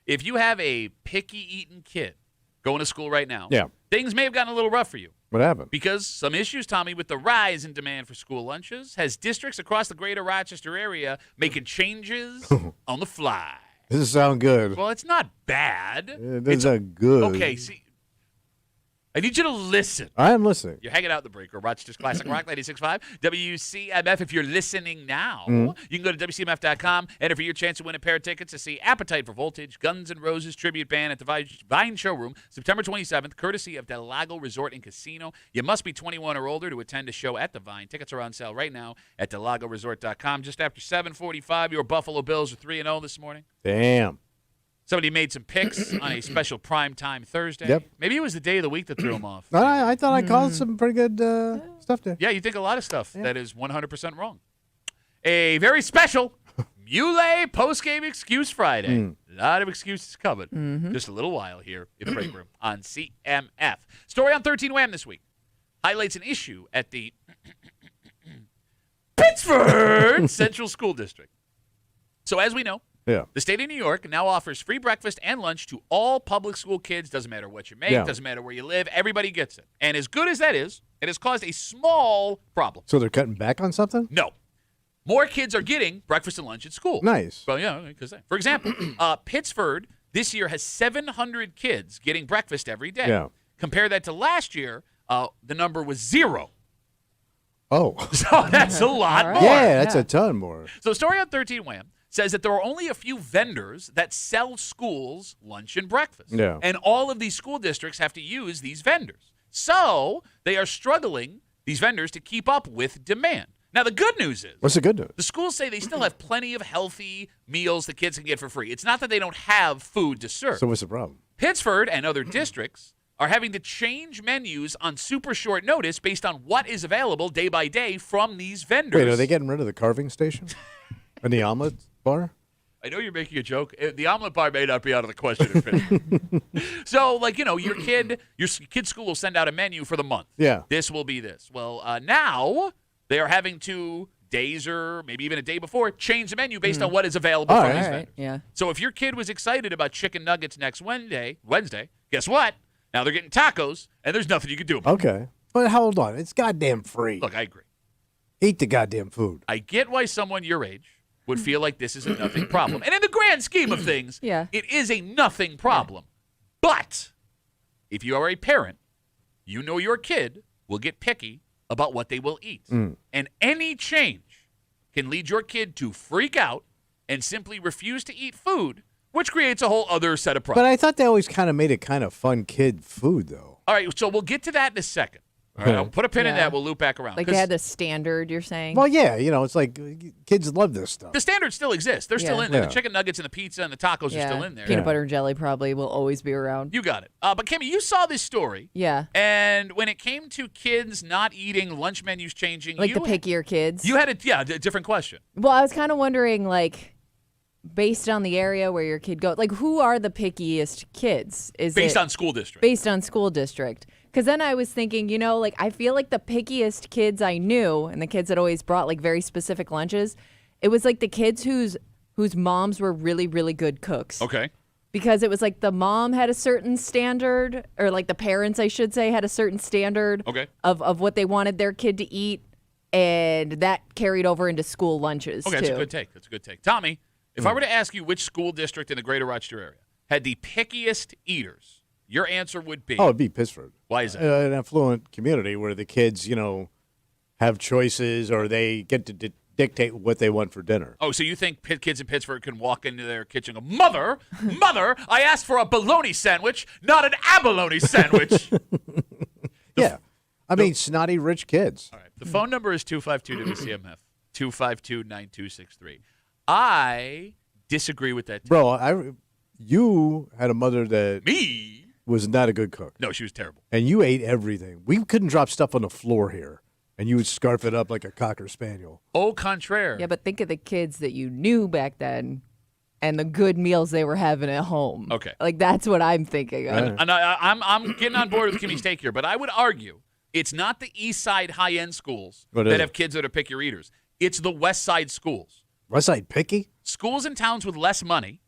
if you have a picky eating kid going to school right now, things may have gotten a little rough for you. What happened? Because some issues, Tommy, with the rise in demand for school lunches has districts across the greater Rochester area making changes on the fly. Doesn't sound good. Well, it's not bad. It doesn't sound good. Okay, see, I need you to listen. I am listening. You're hanging out in the break room. Rochester's Classic Rock 96.5. WCMF. If you're listening now, you can go to WCMF.com, enter for your chance to win a pair of tickets to see Appetite for Voltage, Guns N' Roses tribute band at the Vine Showroom, September 27th, courtesy of Del Lago Resort and Casino. You must be 21 or older to attend a show at the Vine. Tickets are on sale right now at DelagoResort.com. Just after 7:45, your Buffalo Bills are 3-0 this morning. Damn. Somebody made some picks on a special primetime Thursday. Yep. Maybe it was the day of the week that threw them off. I thought I called some pretty good stuff there. Yeah, you think a lot of stuff that is 100% wrong. A very special Muley post-game excuse Friday. A lot of excuses coming. Just a little while here in the break room on CMF. Story on 13 Wham this week highlights an issue at the Pittsford Central School District. So as we know, the state of New York now offers free breakfast and lunch to all public school kids. Doesn't matter what you make, doesn't matter where you live, everybody gets it. And as good as that is, it has caused a small problem. So they're cutting back on something? No. More kids are getting breakfast and lunch at school. Nice. Well, yeah, because for example, Pittsford this year has 700 kids getting breakfast every day. Yeah. Compare that to last year, the number was 0. Oh. So that's a lot more. Yeah, that's a ton more. So story on 13 Wham says that there are only a few vendors that sell schools lunch and breakfast. Yeah. And all of these school districts have to use these vendors. So they are struggling, these vendors, to keep up with demand. Now, the good news is, What's the good news? the schools say they still have plenty of healthy meals the kids can get for free. It's not that they don't have food to serve. So what's the problem? Pittsford and other districts are having to change menus on super short notice based on what is available day by day from these vendors. Wait, are they getting rid of the carving station? And the omelet bar? I know you're making a joke. The omelet bar may not be out of the question. So, like, your kid's school will send out a menu for the month. Yeah. This will be this. Well, now they are having to, days or maybe even a day before, change the menu based on what is available from these vendors. Yeah. So if your kid was excited about chicken nuggets next Wednesday, guess what? Now they're getting tacos, and there's nothing you can do about it. Okay. But hold on. It's goddamn free. Look, I agree. Eat the goddamn food. I get why someone your age would feel like this is a nothing problem. And in the grand scheme of things, it is a nothing problem. But if you are a parent, you know your kid will get picky about what they will eat. And any change can lead your kid to freak out and simply refuse to eat food, which creates a whole other set of problems. But I thought they always kind of made it kind of fun kid food, though. All right, so we'll get to that in a second. All right, I'll put a pin in that. We'll loop back around. Like they had the standard, you're saying? Well, yeah, it's like kids love this stuff. The standards still exist. They're still in there. Yeah. The chicken nuggets and the pizza and the tacos are still in there. Peanut butter and jelly probably will always be around. You got it. But Kimmy, you saw this story. Yeah. And when it came to kids not eating, lunch menus changing, Like the pickier kids. You had a different question. Well, I was kind of wondering, like, based on the area where your kid goes, like, who are the pickiest kids? Based on school district. Based on school district. Because then I was thinking, like, I feel like the pickiest kids I knew and the kids that always brought, like, very specific lunches, it was, like, the kids whose moms were really, really good cooks. Okay. Because it was, like, the mom had a certain standard, or, like, the parents, I should say, had a certain standard of what they wanted their kid to eat, and that carried over into school lunches, too. That's a good take. Tommy, if I were to ask you which school district in the greater Rochester area had the pickiest eaters, your answer would be? Oh, it'd be Pittsford. Why is that? An affluent community where the kids, have choices or they get to dictate what they want for dinner. Oh, so you think kids in Pittsburgh can walk into their kitchen and go, Mother, I asked for a bologna sandwich, not an abalone sandwich. Yeah. I mean, snotty rich kids. All right. The phone number is 252-WCMF, 252-9263. I disagree with that. Bro, you had a mother that Me? was not a good cook. No, she was terrible. And you ate everything. We couldn't drop stuff on the floor here, and you would scarf it up like a Cocker Spaniel. Au contraire. Yeah, but think of the kids that you knew back then and the good meals they were having at home. Okay. Like, that's what I'm thinking of. And I'm getting on board with Kimmy's take here, but I would argue it's not the East Side high-end schools that have kids that are picky eaters. It's the West Side schools. West Side picky? Schools in towns with less money.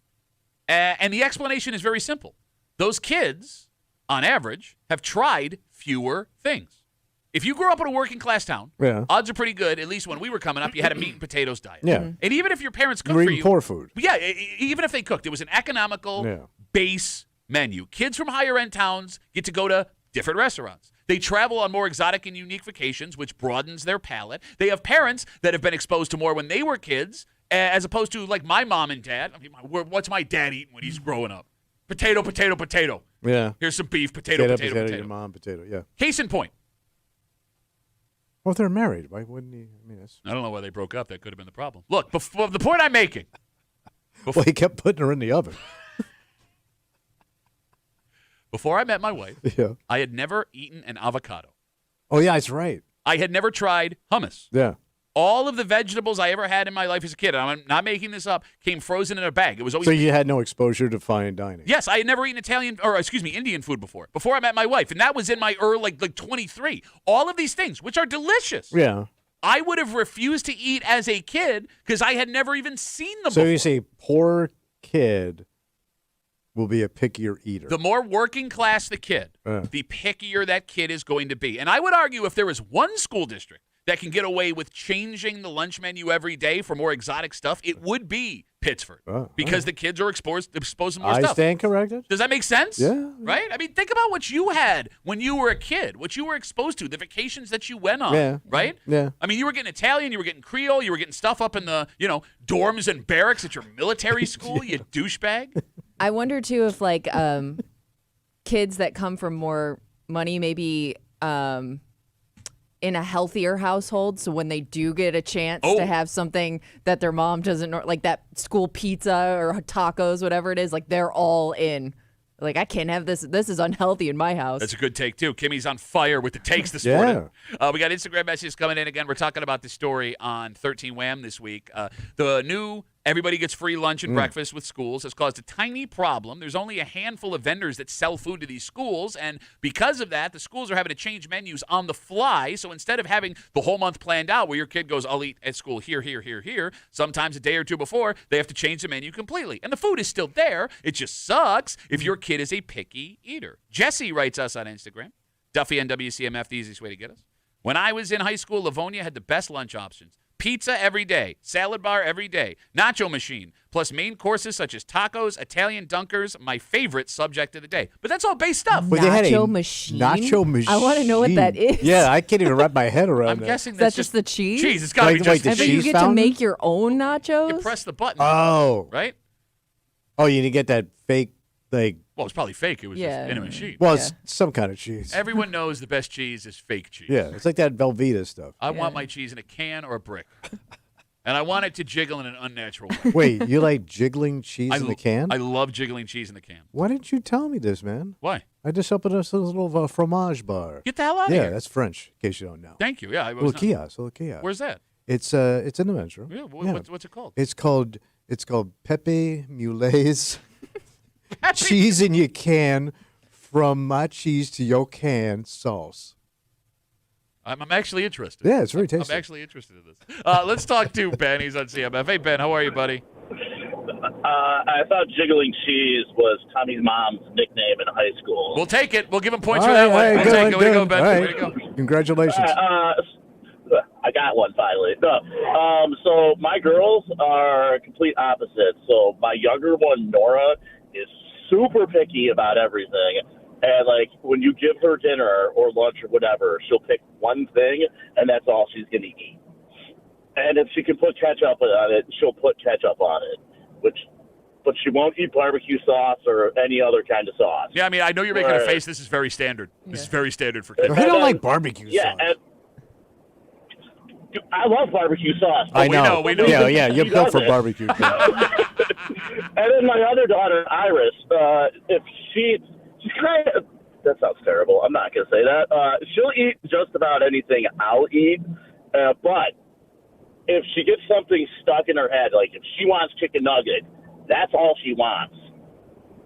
And the explanation is very simple. Those kids, on average, have tried fewer things. If you grew up in a working-class town, odds are pretty good, at least when we were coming up, you had a meat and potatoes diet. Yeah. And even if your parents cooked you were for eating you. poor food. Yeah, even if they cooked, it was an economical base menu. Kids from higher-end towns get to go to different restaurants. They travel on more exotic and unique vacations, which broadens their palate. They have parents that have been exposed to more when they were kids, as opposed to like my mom and dad. I mean, what's my dad eating when he's growing up? Potato, potato, potato. Yeah. Here's some beef, potato. Your mom, potato, yeah. Case in point. Well, if they're married, why wouldn't he? I don't know why they broke up. That could have been the problem. Look, the point I'm making. Well, he kept putting her in the oven. Before I met my wife, I had never eaten an avocado. Oh, yeah, that's right. I had never tried hummus. Yeah. All of the vegetables I ever had in my life as a kid, and I'm not making this up, came frozen in a bag. It was always. So you had no exposure to fine dining? Yes, I had never eaten Indian food before I met my wife, and that was in my early, like 23. All of these things, which are delicious. Yeah. I would have refused to eat as a kid because I had never even seen them so before. So you say poor kid will be a pickier eater. The more working class the kid, the pickier that kid is going to be. And I would argue if there was one school district that can get away with changing the lunch menu every day for more exotic stuff, it would be Pittsford because the kids are exposed to more stuff. I stand corrected. Does that make sense? Yeah. Right? I mean, think about what you had when you were a kid, what you were exposed to, the vacations that you went on. Yeah. Right? Yeah. I mean, you were getting Italian, you were getting Creole, you were getting stuff up in the, dorms and barracks at your military school, you douchebag. I wonder, too, if, like, kids that come from more money maybe in a healthier household, so when they do get a chance to have something that their mom doesn't know, like that school pizza or tacos, whatever it is, like they're all in. Like, I can't have this. This is unhealthy in my house. That's a good take, too. Kimmy's on fire with the takes this morning. We got Instagram messages coming in again. We're talking about this story on 13 Wham this week. The new everybody gets free lunch and breakfast with schools has caused a tiny problem. There's only a handful of vendors that sell food to these schools, and because of that, the schools are having to change menus on the fly. So instead of having the whole month planned out where your kid goes, I'll eat at school here, sometimes a day or two before, they have to change the menu completely. And the food is still there. It just sucks if your kid is a picky eater. Jesse writes us on Instagram, Duffy and WCMF, the easiest way to get us. When I was in high school, Livonia had the best lunch options. Pizza every day, salad bar every day, nacho machine, plus main courses such as tacos, Italian dunkers, my favorite subject of the day. But that's all base stuff. But nacho machine? Nacho machine. I want to know what that is. Yeah, I can't even wrap my head around I'm that. guessing That's just the cheese? Cheese. It's got to be just the And then cheese. you get to make your own nachos? You press the button. Oh. Right? Oh, you didn't get that fake, like. Well, it's probably fake. It was just in a machine. Well, it's some kind of cheese. Everyone knows the best cheese is fake cheese. Yeah, it's like that Velveeta stuff. I want my cheese in a can or a brick. And I want it to jiggle in an unnatural way. Wait, you like jiggling cheese in the can? I love jiggling cheese in the can. Why didn't you tell me this, man? Why? I just opened a little fromage bar. Get the hell out of here. here. Yeah, that's French, in case you don't know. Thank you. Yeah, Little kiosk. Where's that? It's in the men's room. Yeah, what's it called? It's called Pepe Mulet's cheese in your can, from my cheese to your can sauce. I'm actually interested. Yeah, it's very tasty. I'm actually interested in this. Let's talk to Ben. He's on CMF. Hey, Ben, how are you, buddy? I thought jiggling cheese was Tommy's mom's nickname in high school. We'll take it. We'll give him points All for that right, one. We'll take it. Way to go, Ben. All right. Way to go. Congratulations. I got one finally. No. So my girls are complete opposites. So my younger one, Nora, is super picky about everything. And, like, when you give her dinner or lunch or whatever, she'll pick one thing, and that's all she's going to eat. And if she can put ketchup on it, she'll put ketchup on it, but she won't eat barbecue sauce or any other kind of sauce. Yeah, I mean, I know you're making a face. This is very standard. This is very standard for kids. I don't like barbecue sauce. Dude, I love barbecue sauce. I know. We know. Yeah, you're built for barbecue. And then my other daughter, Iris, if she's kind of, that sounds terrible. I'm not going to say that. She'll eat just about anything I'll eat. But if she gets something stuck in her head, like if she wants chicken nugget That's all she wants.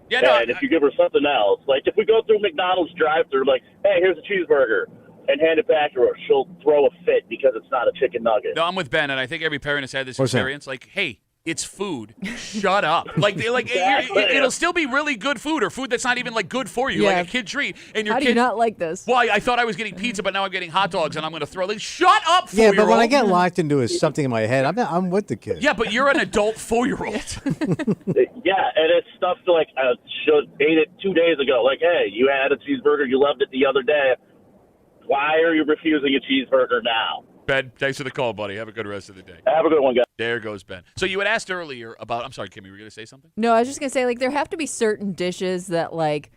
Yeah, no, and if you give her something else, like if we go through McDonald's drive-thru, like, hey, here's a cheeseburger, and hand it back to her, she'll throw a fit because it's not a chicken nugget. No, I'm with Ben, and I think every parent has had this What's that? experience. Like, hey, it's food. Shut up. Exactly. It'll still be really good food, or food that's not even like good for you, Yeah. like a kid treat. And your How kid, do you not like this? well, I thought I was getting pizza, but now I'm getting hot dogs, and I'm going to throw. Like, shut up, 4-year-old. Yeah, but when I get locked into something in my head, I'm with the kid. Yeah, but you're an adult 4-year-old. Yeah, and it's stuff like she ate it 2 days ago. Like, hey, you had a cheeseburger, you loved it the other day. Why are you refusing a cheeseburger now? Ben, thanks for the call, buddy. Have a good rest of the day. Have a good one, guys. There goes Ben. So you had asked earlier about. I'm sorry, Kimmy, were you going to say something? No, I was just gonna say, like, there have to be certain dishes that like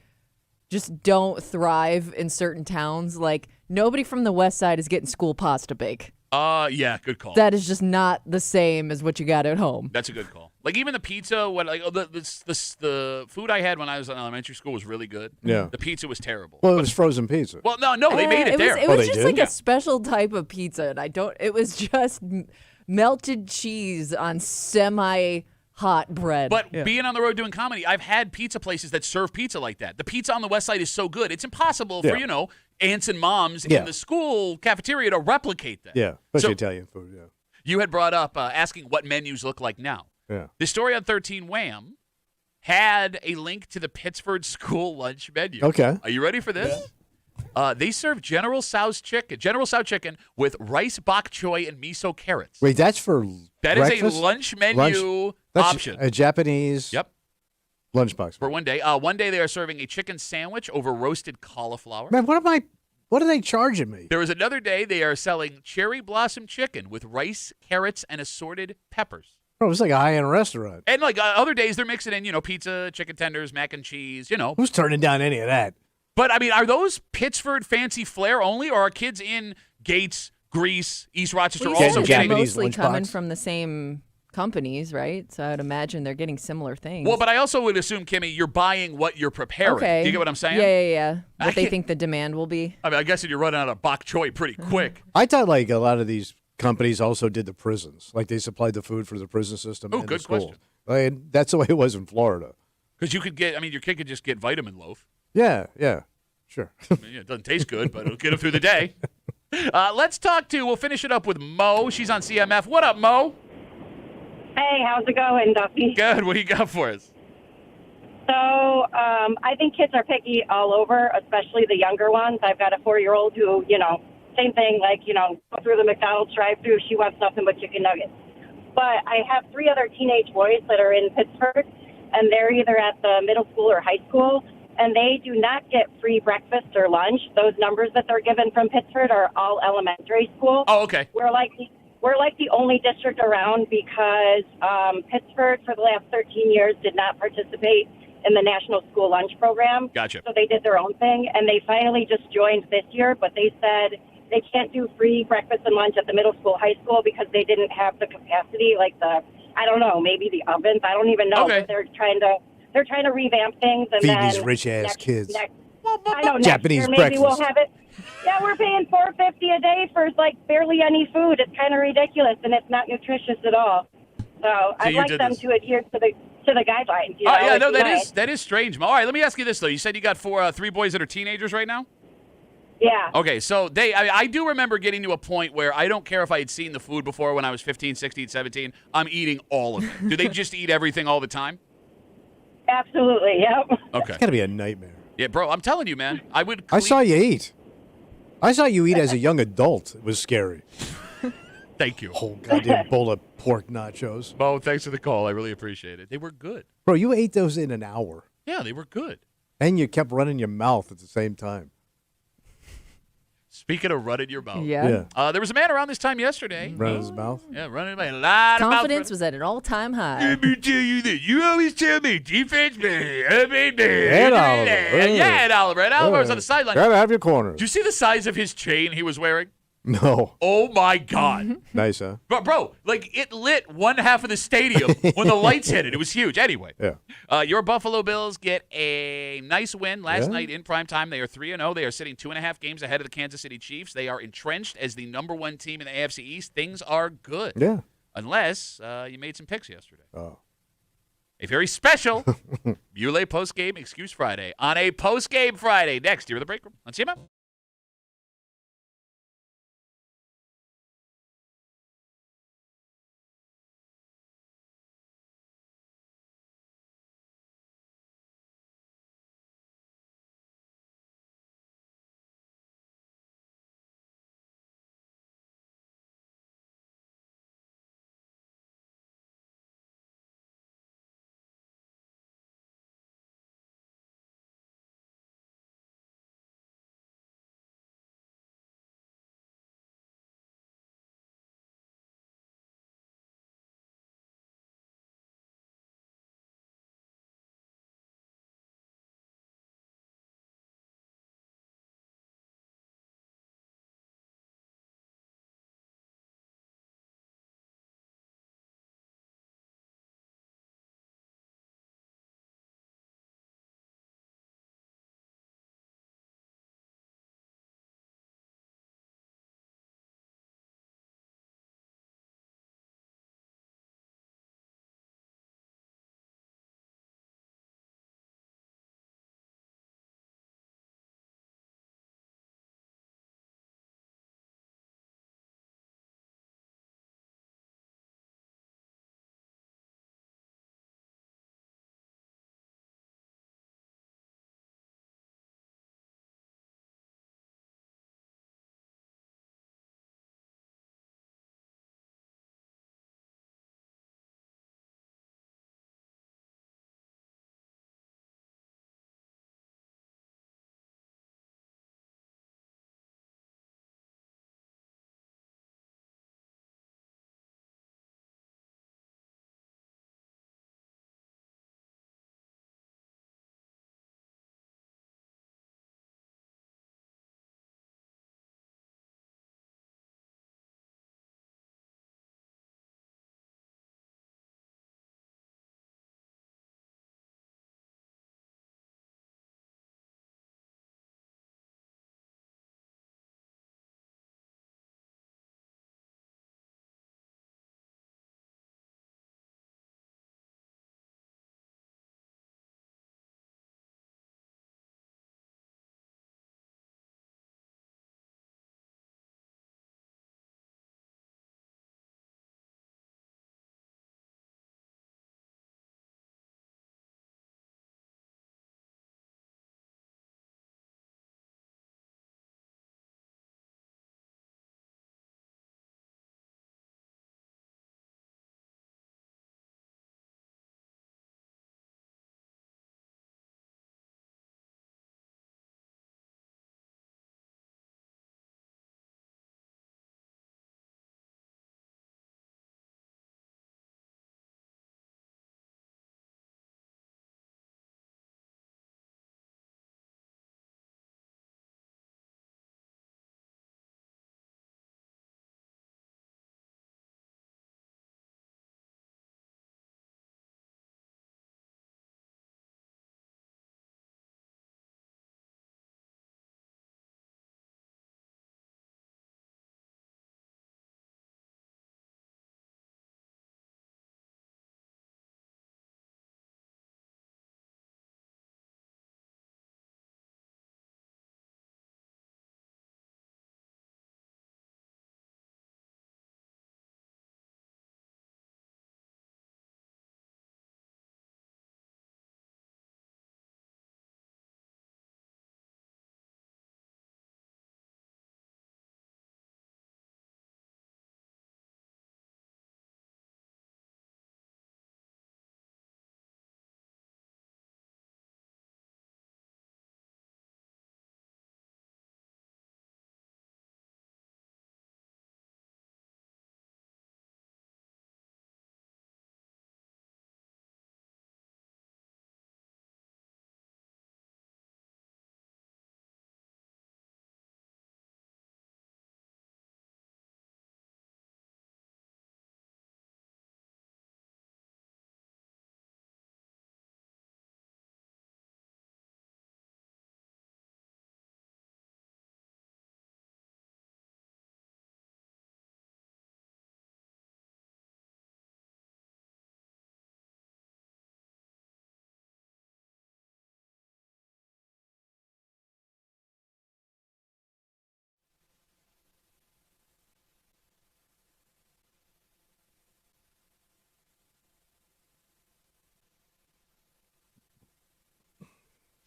just don't thrive in certain towns. Like, nobody from the West Side is getting school pasta bake. Yeah, good call. That is just not the same as what you got at home. That's a good call. Like even the pizza, the food I had when I was in elementary school was really good. Yeah. The pizza was terrible. Well, it was frozen pizza. Well, no, they made it was, there. It Oh, was they just did? like Yeah. a special type of pizza, and it was just melted cheese on semi-hot bread. But being on the road doing comedy, I've had pizza places that serve pizza like that. The pizza on the West Side is so good. It's impossible for, aunts and moms in the school cafeteria to replicate that. Yeah, especially So Italian food. Yeah. you had brought up asking what menus look like now. Yeah. The story on 13 Wham had a link to the Pittsburgh school lunch menu. Okay. Are you ready for this? They serve General Tso's chicken with rice bok choy and miso carrots. Wait, that's for That is breakfast? a lunch menu That's option. a Japanese Yep. lunchbox. For one day. One day they are serving a chicken sandwich over roasted cauliflower. Man, what are they charging me? There was another day they are selling cherry blossom chicken with rice, carrots, and assorted peppers. Bro, it's like a high-end restaurant. And like other days they're mixing in, pizza, chicken tenders, mac and cheese, Who's turning down any of that? But I mean, are those Pittsburgh fancy flair only, or are kids in Gates, Greece, East Rochester Well, you also said getting? they're Japanese mostly coming lunchbox? from the same companies, right? So I'd imagine they're getting similar things. Well, but I also would assume, Kimmy, you're buying what you're preparing. okay. Do you get what I'm saying? Yeah. I What they can't- think the demand will be. I mean, I guess you're running out of bok choy pretty quick. I thought like a lot of these companies also did the prisons. Like they supplied the food for the prison system Oh, and good the schools. question. Like, that's the way it was in Florida. Because you could get, your kid could just get vitamin loaf. Yeah, sure. I mean, it doesn't taste good, but it'll get him through the day. We'll finish it up with Mo. She's on CMF. What up, Mo? Hey, how's it going, Duffy? Good. What do you got for us? So I think kids are picky all over, especially the younger ones. I've got a 4-year-old who, same thing, go through the McDonald's drive-thru. She wants nothing but chicken nuggets. But I have 3 other teenage boys that are in Pittsburgh, and they're either at the middle school or high school, and they do not get free breakfast or lunch. Those numbers that they're given from Pittsburgh are all elementary school. Oh, okay. We're like the only district around because Pittsburgh for the last 13 years did not participate in the National School Lunch Program. Gotcha. So they did their own thing, and they finally just joined this year, but they said they can't do free breakfast and lunch at the middle school, high school because they didn't have the capacity, like maybe the ovens. I don't even know. Okay. But they're trying to revamp things. And Feed then these rich-ass kids. I know, Japanese next year maybe we'll breakfast. have it. Yeah, we're paying $4.50 a day for barely any food. It's kind of ridiculous, and it's not nutritious at all. So I'd you like did them this. to adhere to the guidelines. That is strange, Mo. All right, let me ask you this though. You said you got 3 boys that are teenagers right now. Yeah. Okay, so I do remember getting to a point where I don't care if I had seen the food before when I was 15, 16, 17. I'm eating all of it. Do they just eat everything all the time? Absolutely. Yep. Okay. It's got to be a nightmare. Yeah, bro, I'm telling you, man. I saw you eat. I saw you eat as a young adult. It was scary. Thank you. Whole goddamn bowl of pork nachos. Mo, thanks for the call. I really appreciate it. They were good. Bro, you ate those in an hour. Yeah, they were good. And you kept running your mouth at the same time. Speaking of running your mouth. Yeah. There was a man around this time yesterday. Running his mouth. Yeah, running my lot of Confidence was at an all-time high. Let me tell you this. You always tell me defense, man. Ed Oliver. Yeah, Ed Oliver. Ed Oliver was on the sideline. Gotta have your corners. Did you see the size of his chain he was wearing? No. Oh, my God. Nice, huh? Bro, like it lit one half of the stadium when the lights hit it. It was huge. Anyway, your Buffalo Bills get a nice win last night in prime time. They are 3-0. They are sitting 2.5 games ahead of the Kansas City Chiefs. They are entrenched as the number 1 team in the AFC East. Things are good. Yeah. Unless you made some picks yesterday. Oh. a very special Muley post-game excuse Friday on a post-game Friday. Next, here at the break room on CMF.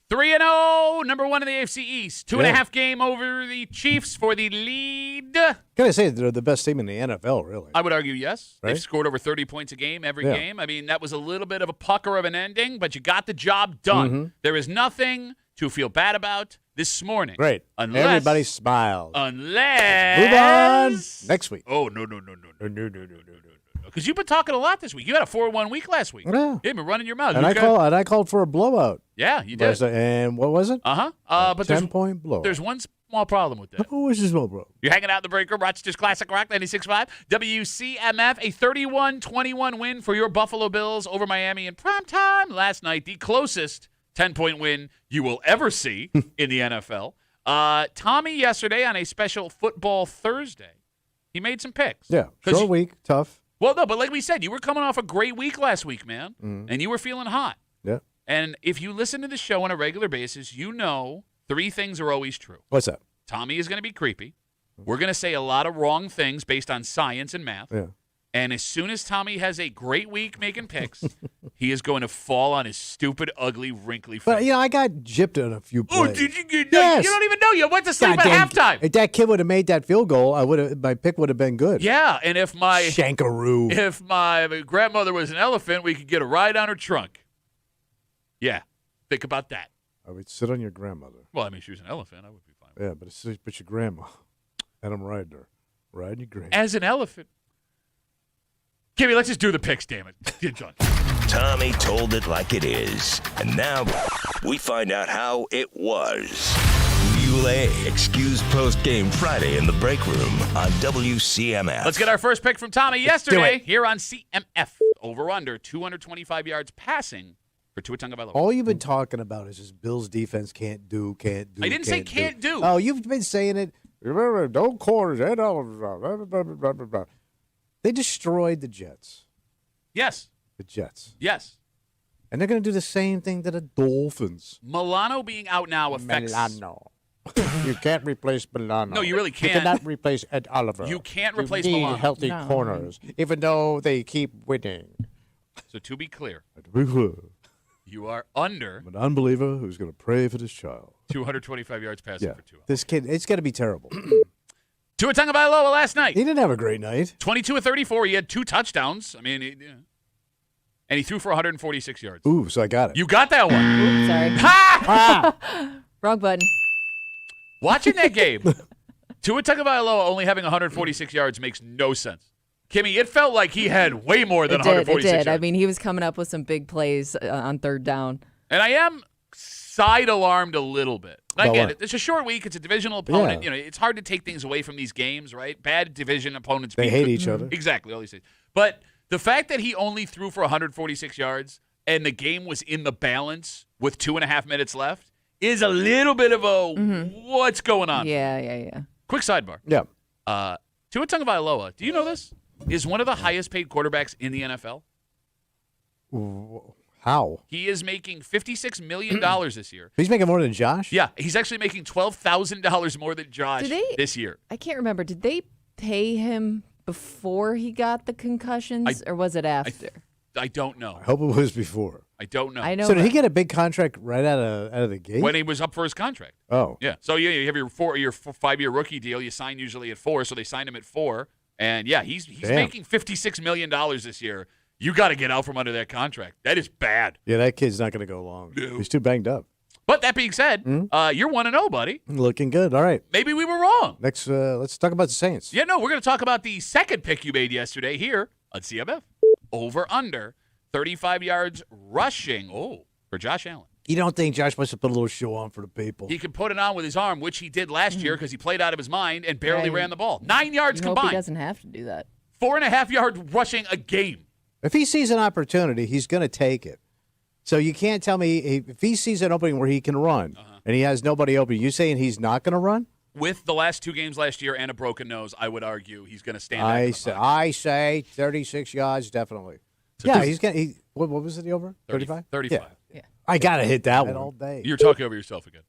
3-0, number one in the AFC East. 2.5 game over the Chiefs for the lead. Can I say they're the best team in the NFL, really? I would argue yes. Right? They've scored over 30 points a game every game. I mean, that was a little bit of a pucker of an ending, but you got the job done. Mm-hmm. There is nothing to feel bad about this morning. Great. Unless, everybody smiles. Unless. Move on. Next week. Oh, no. Because you've been talking a lot this week. You had a 4-1 week last week. Yeah. You've been running your mouth. And I called for a blowout. Yeah, you did. And what was it? But 10-point blowout. There's one small problem with that. Oh, what's this small problem? You're hanging out in the break room, Rochester's Classic Rock 96.5. WCMF, a 31-21 win for your Buffalo Bills over Miami in primetime last night. The closest 10-point win you will ever see in the NFL. Tommy yesterday on a special Football Thursday, he made some picks. Yeah, short week, tough. Well, no, but like we said, you were coming off a great week last week, man, and you were feeling hot. Yeah. And if you listen to the show on a regular basis, you know 3 things are always true. What's that? Tommy is going to be creepy. We're going to say a lot of wrong things based on science and math. Yeah. And as soon as Tommy has a great week making picks, he is going to fall on his stupid, ugly, wrinkly face. But, I got gypped on a few plays. Oh, did you get Yes. You don't even know. You went to sleep Goddamn, at halftime. If that kid would have made that field goal, my pick would have been good. Yeah, and if my grandmother was an elephant, we could get a ride on her trunk. Yeah, think about that. I would sit on your grandmother. Well, I mean, she was an elephant. I would be fine. Yeah, but your grandma. And I'm riding her. Riding your grandma. As an elephant. Kimmy, let's just do the picks, damn it. Get John. Tommy told it like it is. And now we find out how it was. Muley excused post-game Friday in the break room on WCMF. Let's get our first pick from Tommy yesterday here on CMF. Over-under 225 yards passing for Tua Tagovailoa. All you've been talking about is this Bills defense can't do. I didn't say can't do. Oh, you've been saying it. Remember, don't corners. They destroyed the Jets. Yes. The Jets. Yes. And they're going to do the same thing to the Dolphins. Milano being out now affects. Milano. You can't replace Milano. No, you really can't. You cannot replace Ed Oliver. You can't replace you need Milano. healthy corners, even though they keep winning. So to be clear, I'm you are under an unbeliever who's going to pray for this child. 225 yards passing for Tua. This kid, it's going to be terrible. Tua Tagovailoa last night. He didn't have a great night. 22 of 34. He had 2 touchdowns. I mean, and he threw for 146 yards. Ooh, so I got it. You got that one. Oops, sorry. Ha! Wrong button. Watching that game, Tua Tagovailoa only having 146 yards makes no sense. Kimmy, it felt like he had way more than 146 It did. yards. I mean, he was coming up with some big plays on third down. And I am side alarmed a little bit. I get what? it. It's a short week. It's a divisional opponent. Yeah. It's hard to take things away from these games, right? Bad division opponents. They hate each other. Exactly. All these things. But the fact that he only threw for 146 yards and the game was in the balance with 2.5 minutes left is a little bit of a what's going on? Yeah. Quick sidebar. Yeah. Tua Tagovailoa, do you know this? Is one of the highest paid quarterbacks in the NFL. How? He is making $56 million this year. He's making more than Josh? Yeah, he's actually making $12,000 more than Josh this year. I can't remember. Did they pay him before he got the concussions, or was it after? I don't know. I hope it was before. I don't know. I know. So did he get a big contract right out of the gate? When he was up for his contract. Oh. Yeah. So you have your 5-year rookie deal. You sign usually at 4, so they signed him at 4. And yeah, he's making $56 million this year. You got to get out from under that contract. That is bad. Yeah, that kid's not going to go long. No. He's too banged up. But that being said, you're 1-0, buddy. Looking good. All right. Maybe we were wrong. Next, let's talk about the Saints. Yeah, no, we're going to talk about the second pick you made yesterday here on CMF. Over under 35 yards rushing. For Josh Allen. You don't think Josh must have put a little show on for the people? He could put it on with his arm, which he did last year because he played out of his mind and barely ran the ball. 9 yards I hope combined. he doesn't have to do that. 4.5 yard rushing a game. If he sees an opportunity, he's going to take it. So you can't tell me if he sees an opening where he can run and he has nobody open, you saying he's not going to run? With the last 2 games last year and a broken nose, I would argue he's going to stand I say 36 yards, definitely. So yeah, he's going to. What was it, the over? 35? 35. Yeah. I got to hit that one all day. You're talking over yourself again.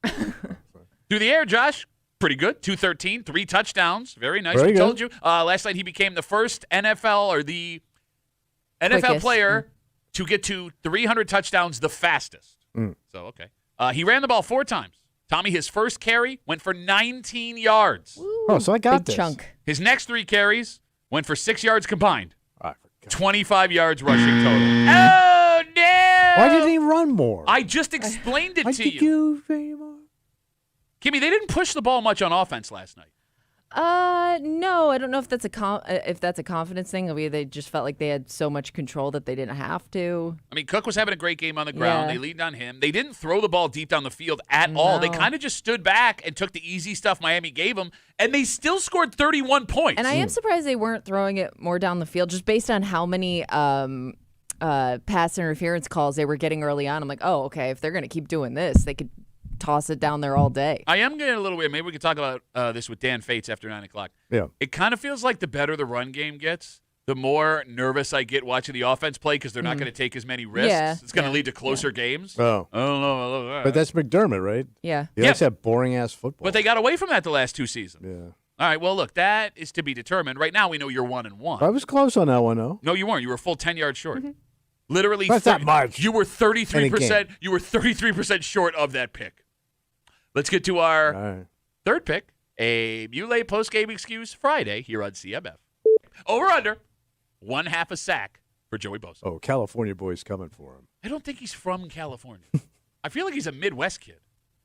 Through the air, Josh. Pretty good. 213, 3 touchdowns. Very nice. Very I told you. Last night he became the first NFL Quickest. player to get to 300 touchdowns the fastest. So, okay. He ran the ball 4 times. Tommy, his first carry went for 19 yards. Woo, Oh, so I got big this. chunk. His next 3 carries went for 6 yards combined. I forgot. 25 yards rushing total. Oh, no! Why didn't he run more? I just explained it I to think you. you. Kimmy, they didn't push the ball much on offense last night. No, I don't know if that's a confidence thing. Maybe they just felt like they had so much control that they didn't have to. I mean, Cook was having a great game on the ground. Yeah. They leaned on him. They didn't throw the ball deep down the field at all. They kind of just stood back and took the easy stuff Miami gave them, and they still scored 31 points. And I am surprised they weren't throwing it more down the field, just based on how many pass interference calls they were getting early on. I'm like, oh, okay, if they're going to keep doing this, they could toss it down there all day. I am getting a little weird. Maybe we could talk about this with Dan Fates after 9 o'clock. Yeah. It kind of feels like the better the run game gets, the more nervous I get watching the offense play because they're not going to take as many risks. Yeah, It's going to lead to closer games. Oh. I don't know. But that's McDermott, right? Yeah. He likes that boring-ass football. But they got away from that the last 2 seasons. Yeah. All right, well, look, that is to be determined. Right now, we know you're 1-1. I was close on that one, though. No, you weren't. You were a full 10 yards short. Literally, That's not much. You were In a 33%. game. You were 33% short of that pick. Let's get to our All right. third pick, a Muley post-game excuse Friday here on CMF. Over/under 1/2 a sack for Joey Bosa. Oh, California boy's coming for him. I don't think he's from California. I feel like he's a Midwest kid.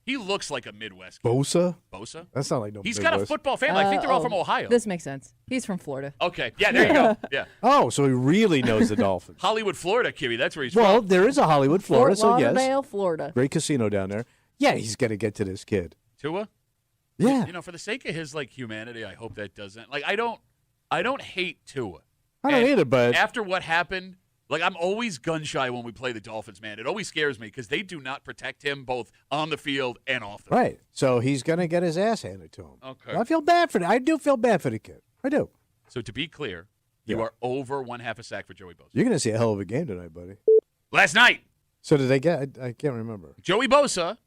He looks like a Midwest kid. Bosa? Bosa? That's not like no He's Midwest. got a football family. I think they're all from Ohio. This makes sense. He's from Florida. Okay, yeah, there you go. Yeah, Oh, so he really knows the Dolphins. Hollywood, Florida, Kimmy. That's where he's Well, from. there is a Hollywood, Florida, Fort so yes. Lauderdale, Florida. Great casino down there. Yeah, he's got to get to this kid. Tua? Yeah. You know, for the sake of his humanity, I hope that doesn't. I don't hate Tua. I don't And either, but after what happened, I'm always gun shy when we play the Dolphins, man. It always scares me because they do not protect him both on the field and off the field. right. So he's going to get his ass handed to him. Okay. I feel bad for it. I do feel bad for the kid. I do. So to be clear, you Yeah. are over 1/2 a sack for Joey Bosa. You're going to see a hell of a game tonight, buddy. Last night, So did they get? I can't remember. Joey Bosa,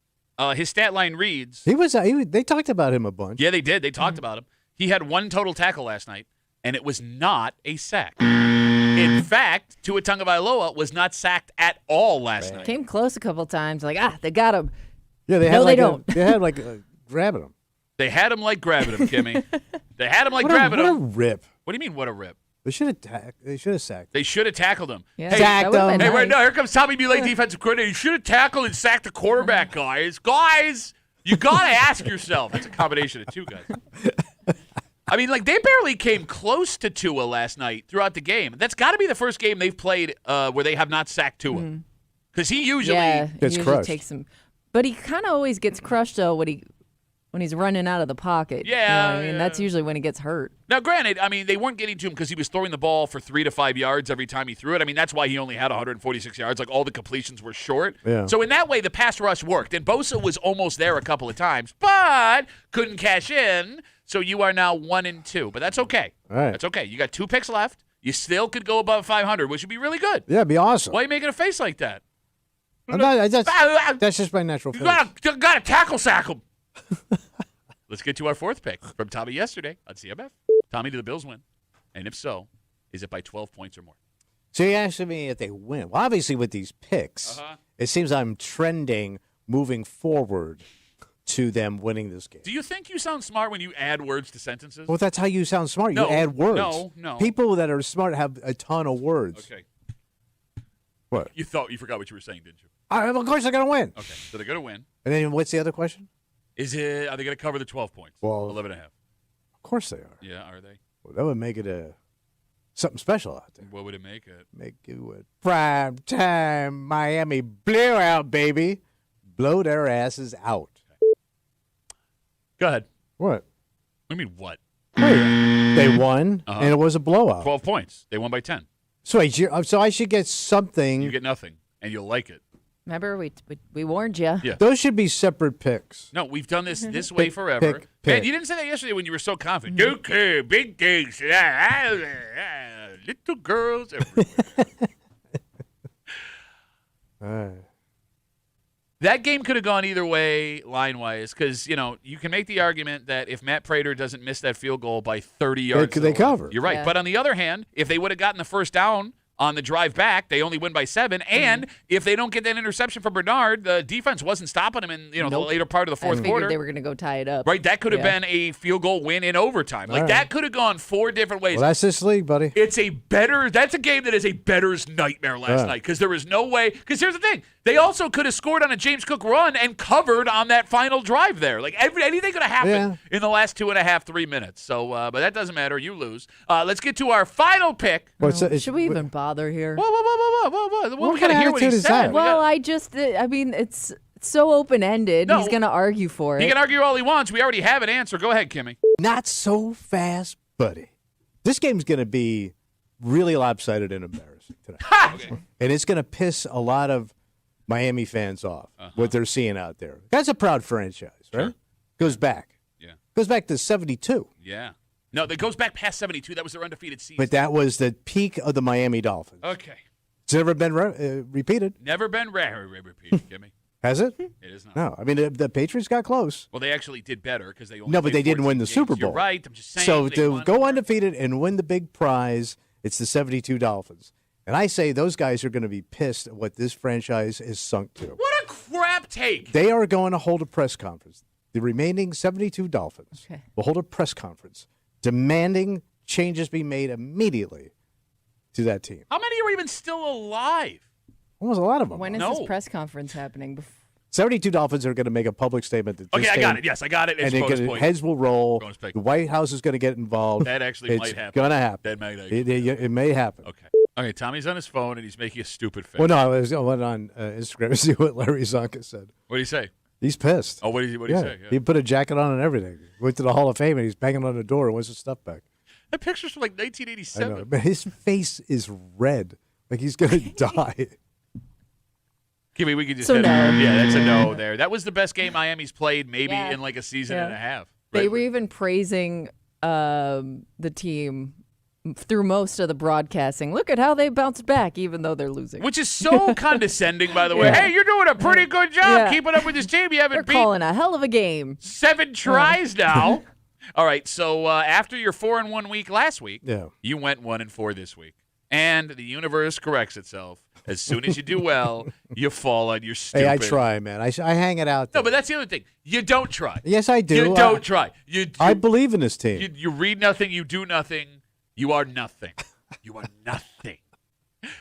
his stat line reads. He was. They talked about him a bunch. Yeah, they did. They talked about him. He had 1 total tackle last night, and it was not a sack. In fact, Tua Tagovailoa was not sacked at all last night. Came close a couple times. Like, they got him. Yeah, they No, had they like don't. they had grabbing him. They had him like grabbing him, Kimmy. They had him like What grabbing a him. rip! What do you mean, what a rip? They should have. They should have sacked. They should have tackled him. Yeah, Hey, Sacked that would've him. been Hey, right nice. now, here comes Tommy Muley, defensive coordinator. You should have tackled and sacked the quarterback, guys. Guys, you got to ask yourself. That's a combination of 2 guys. I mean, they barely came close to Tua last night throughout the game. That's got to be the first game they've played where they have not sacked Tua. Because he usually Yeah, he Gets usually crushed. takes him. But he kind of always gets crushed, though, when he's running out of the pocket. Yeah, You know what I mean? yeah. That's usually when he gets hurt. Now, granted, I mean, they weren't getting to him because he was throwing the ball for 3 to 5 yards every time he threw it. I mean, that's why he only had 146 yards. All the completions were short. Yeah. So in that way, the pass rush worked. And Bosa was almost there a couple of times, but couldn't cash in. So you are now 1-2. But that's okay. All right. That's okay. You got 2 picks left. You still could go above 500, which would be really good. Yeah, it'd be awesome. Why are you making a face like that? I'm not, that's just my natural You face. gotta tackle sack him. Let's get to our 4th pick from Tommy yesterday on CMF. Tommy, do the Bills win? And if so, is it by 12 points or more? So you asked me if they win. Well, obviously with these picks, it seems I'm trending moving forward to them winning this game. Do you think you sound smart when you add words to sentences? Well, that's how you sound smart. No, you add words. no. People that are smart have a ton of words. Okay. What? You forgot what you were saying, didn't you? Of course they're going to win. Okay. So they're going to win. And then what's the other question? Are they going to cover the 12 points? Well- 11.5. Of course they are. Yeah, are they? Well, that would make it something special out there. What would it make it? Make it a prime time Miami blowout, baby. Blow their asses out. Go ahead. What? What do you mean, what? They won, Uh-huh. and it was a blowout. 12 points. They won by 10. So I should get something. You get nothing, and you'll like it. Remember, we warned you. Yeah. Those should be seperate picks. No, we've done this way Pick, forever. pick, Man, pick. you didn't say that yesterday when you were so confident. Okay, big things. Little girls everywhere. That game could have gone either way line-wise because, you can make the argument that if Matt Prater doesn't miss that field goal by 30 yards. They cover. You're right. Yeah. But on the other hand, if they would have gotten the first down on the drive back, they only win by 7. And if they don't get that interception from Bernard, the defense wasn't stopping him in the later part of the fourth quarter. They were going to go tie it up. Right, that could have been a field goal win in overtime. Like that could have gone 4 different ways. Well, that's this league, buddy. That's a game that is a bettor's nightmare last night because there was no way. Because here's the thing, they also could have scored on a James Cook run and covered on that final drive there. Like anything could have happened in the last 2.5, 3 minutes. So, but that doesn't matter. You lose. Let's get to our final pick. Should we even bother here? Whoa. We got to hear what he said. Well, it's so open-ended. He's going to argue for it. He can argue all he wants. We already have an answer. Go ahead, Kimmy. Not so fast, buddy. This game's going to be really lopsided and embarrassing tonight. Okay. And it's going to piss a lot of Miami fans off, what they're seeing out there. That's a proud franchise, right? Sure. Goes back. Yeah. Goes back to 72. Yeah. No, that goes back past 72. That was their undefeated season. But that was the peak of the Miami Dolphins. Okay. It's never been repeated. Never been repeated, Kimmy. Has it? It is not. No. I mean, the Patriots got close. Well, they actually did better because they only No, but they didn't win the games. Super Bowl. You're right. I'm just saying. So to go undefeated and win the big prize, it's the 72 Dolphins. And I say those guys are going to be pissed at what this franchise is sunk to. What a crap take. They are going to hold a press conference. The remaining 72 Dolphins will hold a press conference demanding changes be made immediately to that team. How many are even still alive? Almost a lot of them. When is this press conference happening? 72 Dolphins are going to make a public statement. That I got it. Yes, I got it. And heads will roll. The White House is going to get involved. That actually might happen. It's going to happen. That might it may happen. Okay, Tommy's on his phone, and he's making a stupid face. Well, no, I went on Instagram to see what Larry Zonka said. What did he say? He's pissed. Oh, what did he say? Yeah. He put a jacket on and everything. Went to the Hall of Fame, and he's banging on the door and wants his stuff back. That picture's from, 1987. I know, but his face is red. Like he's going to die. Kimmy, we could just no. Yeah, that's a no there. That was the best game Miami's played maybe in a season and a half. Right? They were even praising the team through most of the broadcasting. Look at how they bounced back, even though they're losing. Which is so condescending, by the way. Hey, you're doing a pretty good job keeping up with this team. You haven't They're calling a hell of a game. 7 tries now. All right, so after your 4-1 week last week, you went 1-4 this week. And the universe corrects itself. As soon as you do well, you fall on your stupid. Hey, I try, man. I hang it out there. No, but that's the other thing. You don't try. Yes, I do. You don't try. I believe in this team. You read nothing. You do nothing. You are nothing. You are nothing.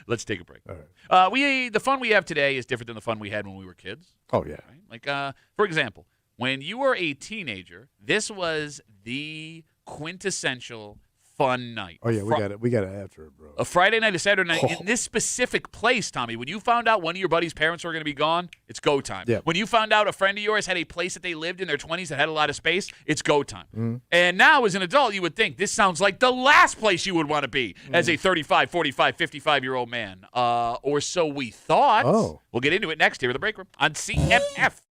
Let's take a break. All right. The fun we have today is different than the fun we had when we were kids. Oh, yeah. Right? Like, for example, when you were a teenager, this was the quintessential fun night. Oh, yeah, we got it after it, bro. A Friday night, a Saturday night, in this specific place, Tommy, when you found out one of your buddy's parents were going to be gone, it's go time. Yeah. When you found out a friend of yours had a place that they lived in their 20s that had a lot of space, it's go time. And now, as an adult, you would think this sounds like the last place you would want to be as a 35, 45, 55-year-old man. Or so we thought. Oh. We'll get into it next here in the break room on CMF.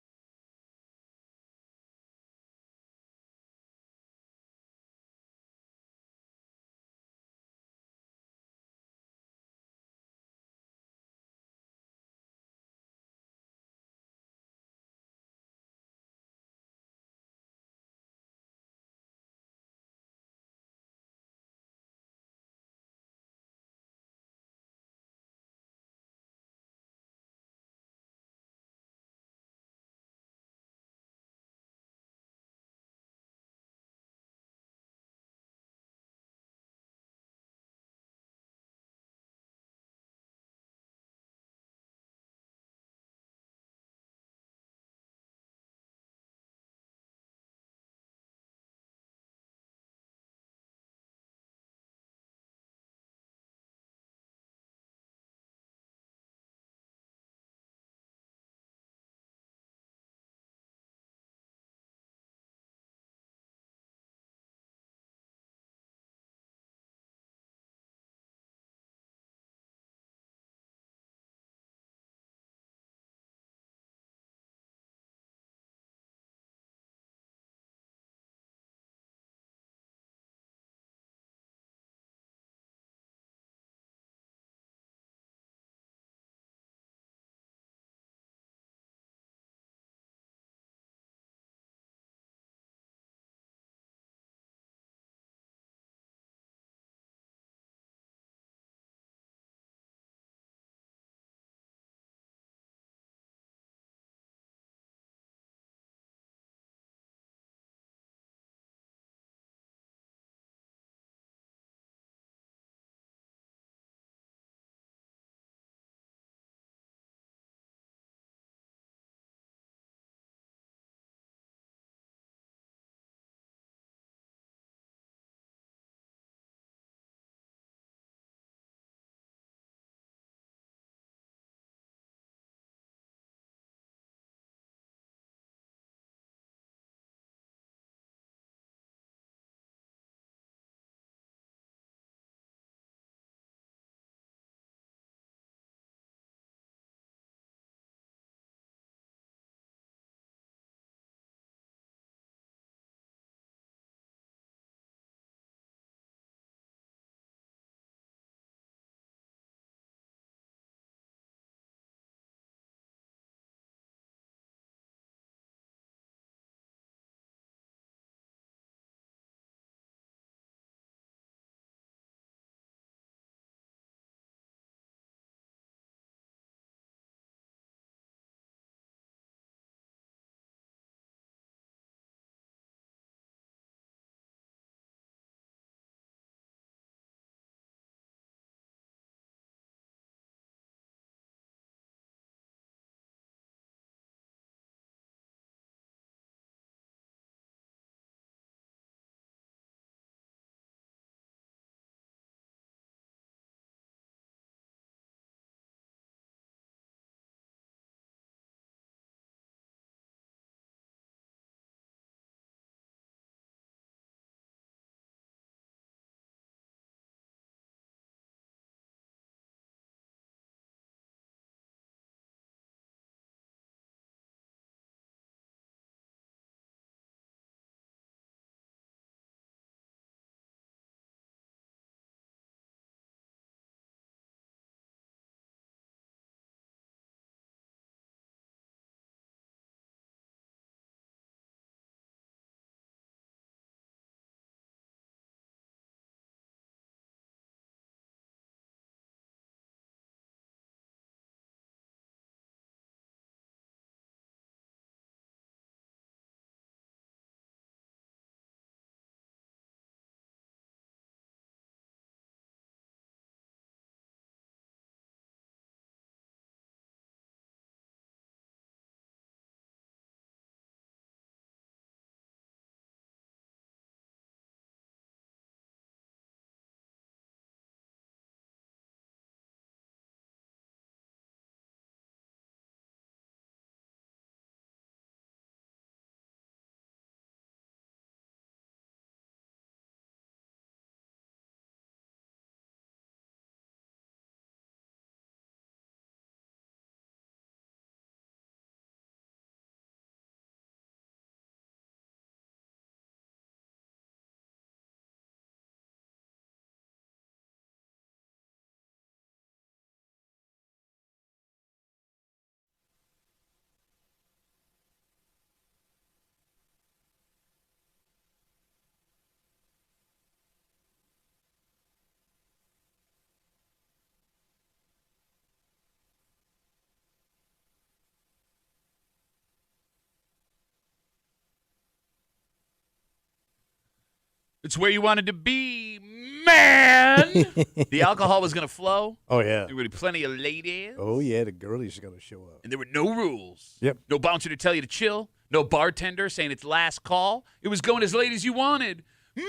It's where you wanted to be, man. The alcohol was going to flow. Oh, yeah. There would be plenty of ladies. Oh, yeah, the girlies are going to show up. And there were no rules. Yep. No bouncer to tell you to chill. No bartender saying it's last call. It was going as late as you wanted.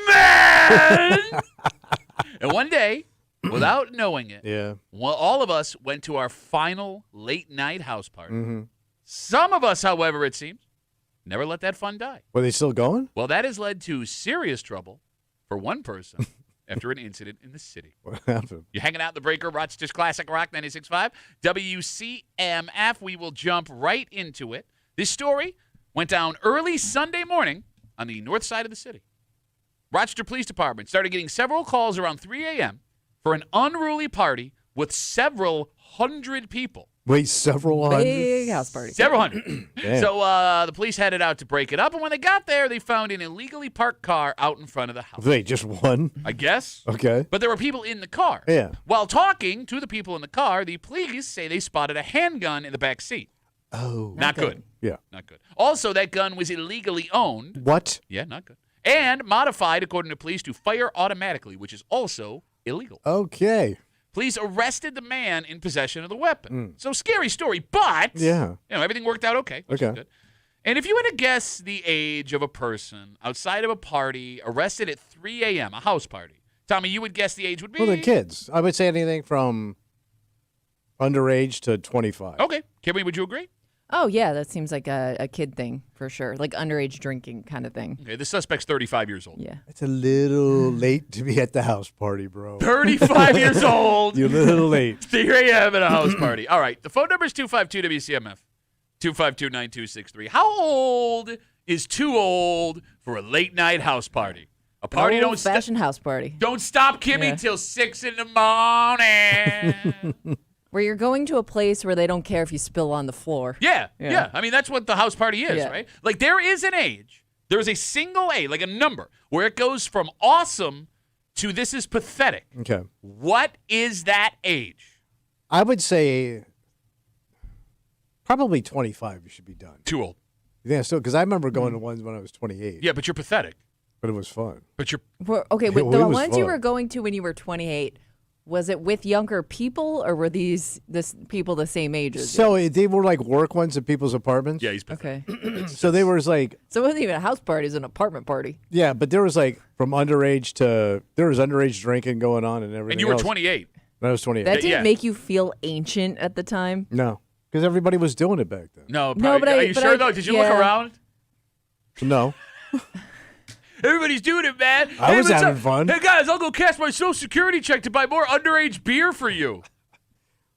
Man! And one day, without knowing it, Yeah. well, all of us went to our final late-night house party. Mm-hmm. Some of us, however, it seems, never let that fun die. Were they still going? Well, that has led to serious trouble for one person after an incident in the city. What happened? You're hanging out in the breaker, Rochester's Classic Rock 96.5, WCMF. We will jump right into it. This story went down early Sunday morning on the north side of the city. Rochester Police Department started getting several calls around 3 a.m. for an unruly party with several hundred people. Wait, several hundred? Big house party. Several hundred. Damn. So the police headed out to break it up, and when they got there, they found an illegally parked car out in front of the house. Wait, just one? I guess. Okay. But there were people in the car. Yeah. While talking to the people in the car, the police say they spotted a handgun in the back seat. Oh. Not good. Yeah. Not good. Also, that gun was illegally owned. What? Yeah, not good. And modified, according to police, to fire automatically, which is also illegal. Okay. Police arrested the man in possession of the weapon. So scary story, but Yeah. everything worked out okay. Which is Okay. good. And if you had to guess the age of a person outside of a party arrested at 3 a.m., a house party, Tommy, you would guess the age would be? Well, they're kids. I would say anything from underage to 25. Okay. Kimmy, would you agree? Oh, yeah, that seems like a kid thing for sure. Like underage drinking kind of thing. Okay, the suspect's 35 years old. Yeah. It's a little late to be at the house party, bro. 35 years old. You're a little late. 3 a.m. at a house party. All right. The phone number is 252-WCMF, 252-9263. How old is too old for a late-night house party? A party don't Old-fashioned house party. Don't stop Kimmy till 6 in the morning. Where you're going to a place where they don't care if you spill on the floor. Yeah. Yeah. I mean, that's what the house party is, Yeah. right? Like, there is an age. There is a single age, like a number, where it goes from awesome to this is pathetic. Okay. What is that age? I would say probably 25 you should be done. Too old. Yeah, still, because I remember going to ones when I was 28. Yeah, but you're pathetic. But it was fun. But you're Okay, It but the was ones you fun. were going to when you were 28, was it with younger people or were these people the same age as you? So they were like work ones at people's apartments? yeah, he's pathetic. Okay. So they was like, So it wasn't even a house party, it was an apartment party. yeah, but there was like from underage to, there was underage drinking going on and everything And you were else. 28. When I was 28. That didn't yeah. make you feel ancient at the time? No, because everybody was doing it back then. No, No, but are you sure, though? Did you look yeah. around? No. Everybody's doing it, man. I was what's having up? fun. Hey, guys, I'll go cash my Social Security check to buy more underage beer for you.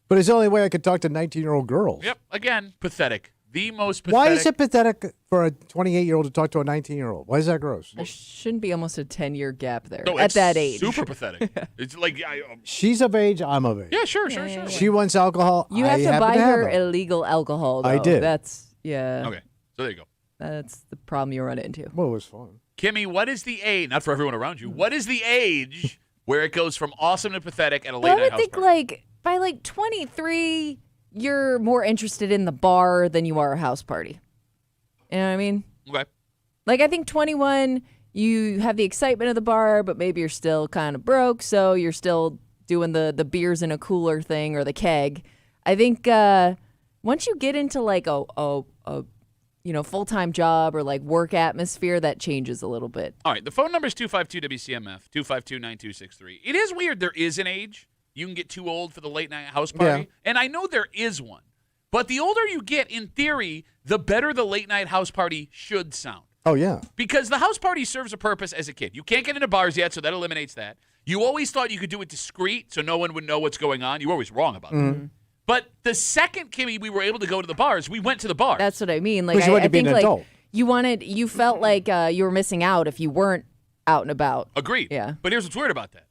But it's the only way I could talk to 19-year-old girls. Yep. Again, pathetic. The most pathetic. Why is it pathetic for a 28-year-old to talk to a 19-year-old? Why is that gross? There shouldn't be almost a 10-year gap there No, at it's that age. super pathetic. It's like, She's of age, I'm of age. yeah, sure. She wants alcohol. You I have to happen buy have her it. illegal alcohol, though. I did. That's, yeah. Okay, so there you go. That's the problem you run into. Well, it was fun. Kimmy, what is the age, not for everyone around you, what is the age where it goes from awesome to pathetic at a late Well, I night would house think party? like by like 23, you're more interested in the bar than you are a house party. You know what I mean? Okay. Like I think 21, you have the excitement of the bar, but maybe you're still kind of broke, so you're still doing the beers in a cooler thing or the keg. I think once you get into like a full-time job or like work atmosphere, that changes a little bit. All right, the phone number is 252-WCMF, 252-9263. It is weird there is an age you can get too old for the late night house party, and I know there is one. But the older you get, in theory, the better the late night house party should sound. Oh, yeah. Because the house party serves a purpose as a kid. You can't get into bars yet, so that eliminates that. You always thought you could do it discreet so no one would know what's going on. You were always wrong about that. But the second, Kimmy, we were able to go to the bars, we went to the bars. That's what I mean. Like Because you wanted I to be think an like adult. you felt like you were missing out if you weren't out and about. Agreed. Yeah. But here's what's weird about that.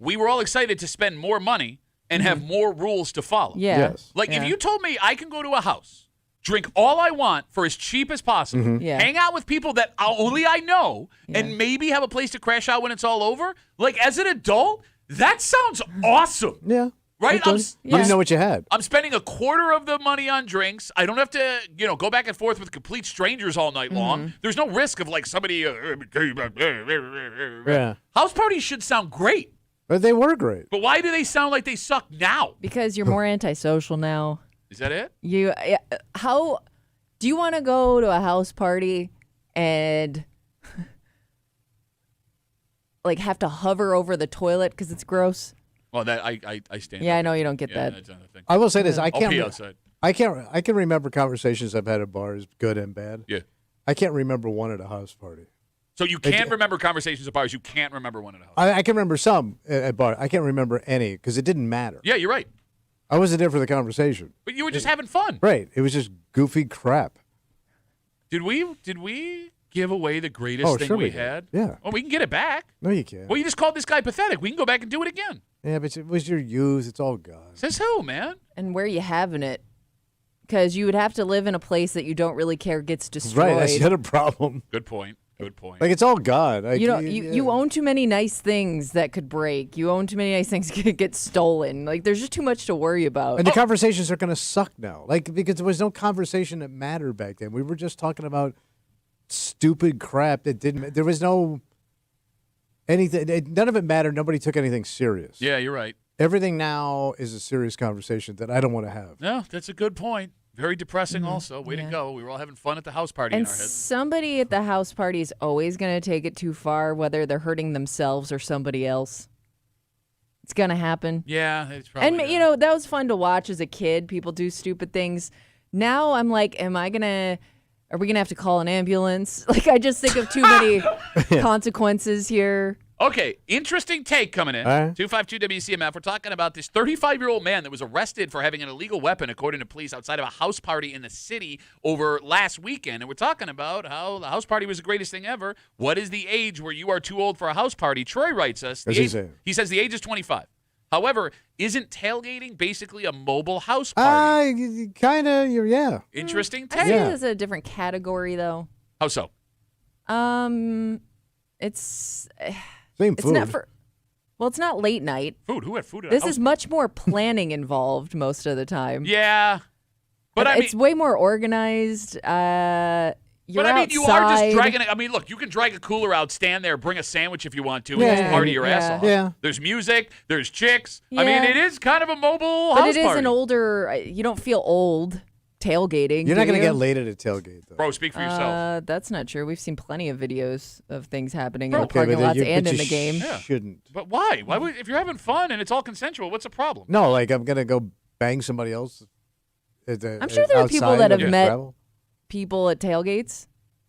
We were all excited to spend more money and have more rules to follow. Yeah. Yes. Like, Yeah. if you told me I can go to a house, drink all I want for as cheap as possible, Yeah. hang out with people that only I know, and maybe have a place to crash out when it's all over, like, as an adult, that sounds awesome. Yeah. Right? You didn't know what you had. I'm spending a quarter of the money on drinks. I don't have to, go back and forth with complete strangers all night long. There's no risk of like somebody. Yeah. House parties should sound great. But they were great. But why do they sound like they suck now? Because you're more antisocial now. Is that it? How do you want to go to a house party and like have to hover over the toilet because it's gross? Well, that I stand. Yeah, I know you don't get that. That's another thing. I will say this: I I'll can't. pee outside. I can remember conversations I've had at bars, good and bad. Yeah. I can't remember one at a house party. So you can't remember conversations at bars. You can't remember one at a house. I can remember some at bars. I can't remember any because it didn't matter. Yeah, you're right. I wasn't there for the conversation. But you were just having fun. Right. It was just goofy crap. Did we give away the greatest thing we had? Yeah. Well, we can get it back. No, you can't. Well, you just called this guy pathetic. We can go back and do it again. Yeah, but it was your youth. It's all gone. Says who, man? And where you having it? Because you would have to live in a place that you don't really care gets destroyed. Right. That's the other problem. Good point. Good point. Like, it's all gone. Like, You own too many nice things that could break. You own too many nice things that could get stolen. Like, there's just too much to worry about. And the conversations are going to suck now. Like, because there was no conversation that mattered back then. We were just talking about stupid crap that didn't. There was no anything. None of it mattered. Nobody took anything serious. Yeah, you're right. Everything now is a serious conversation that I don't want to have. No, that's a good point. Very depressing also. Way to go. We were all having fun at the house party and in our heads. Somebody at the house party is always going to take it too far, whether they're hurting themselves or somebody else. It's going to happen. Yeah, it's probably. And, that was fun to watch as a kid. People do stupid things. Now I'm like, are we going to have to call an ambulance? Like, I just think of too many consequences here. Okay, interesting take coming in. 252 WCMF. We're talking about this 35-year-old man that was arrested for having an illegal weapon, according to police, outside of a house party in the city over last weekend. And we're talking about how the house party was the greatest thing ever. What is the age where you are too old for a house party? Troy writes us. He says the age is 25. However, isn't tailgating basically a mobile house party? Kind of, yeah. Interesting take. I think it's a different category, though. How so? It's same it's food. not for. Well, it's not late night. Food. Who had food at a This house is much more planning involved most of the time. Yeah, but it's way more organized. You're outside. You are just dragging it. I mean, look, you can drag a cooler out, stand there, bring a sandwich if you want to, and just party your ass off. Yeah. There's music, there's chicks. Yeah. I mean, it is kind of a mobile house party. But it is party. an older. You don't feel old tailgating. You're not going to get laid at a tailgate, though. Bro, speak for yourself. That's not true. We've seen plenty of videos of things happening Okay, in the parking lots and in the game. Shouldn't. But why? Why would, if you're having fun and it's all consensual, what's the problem? No, like I'm gonna go bang somebody else. I'm sure there are people that have met people at tailgates.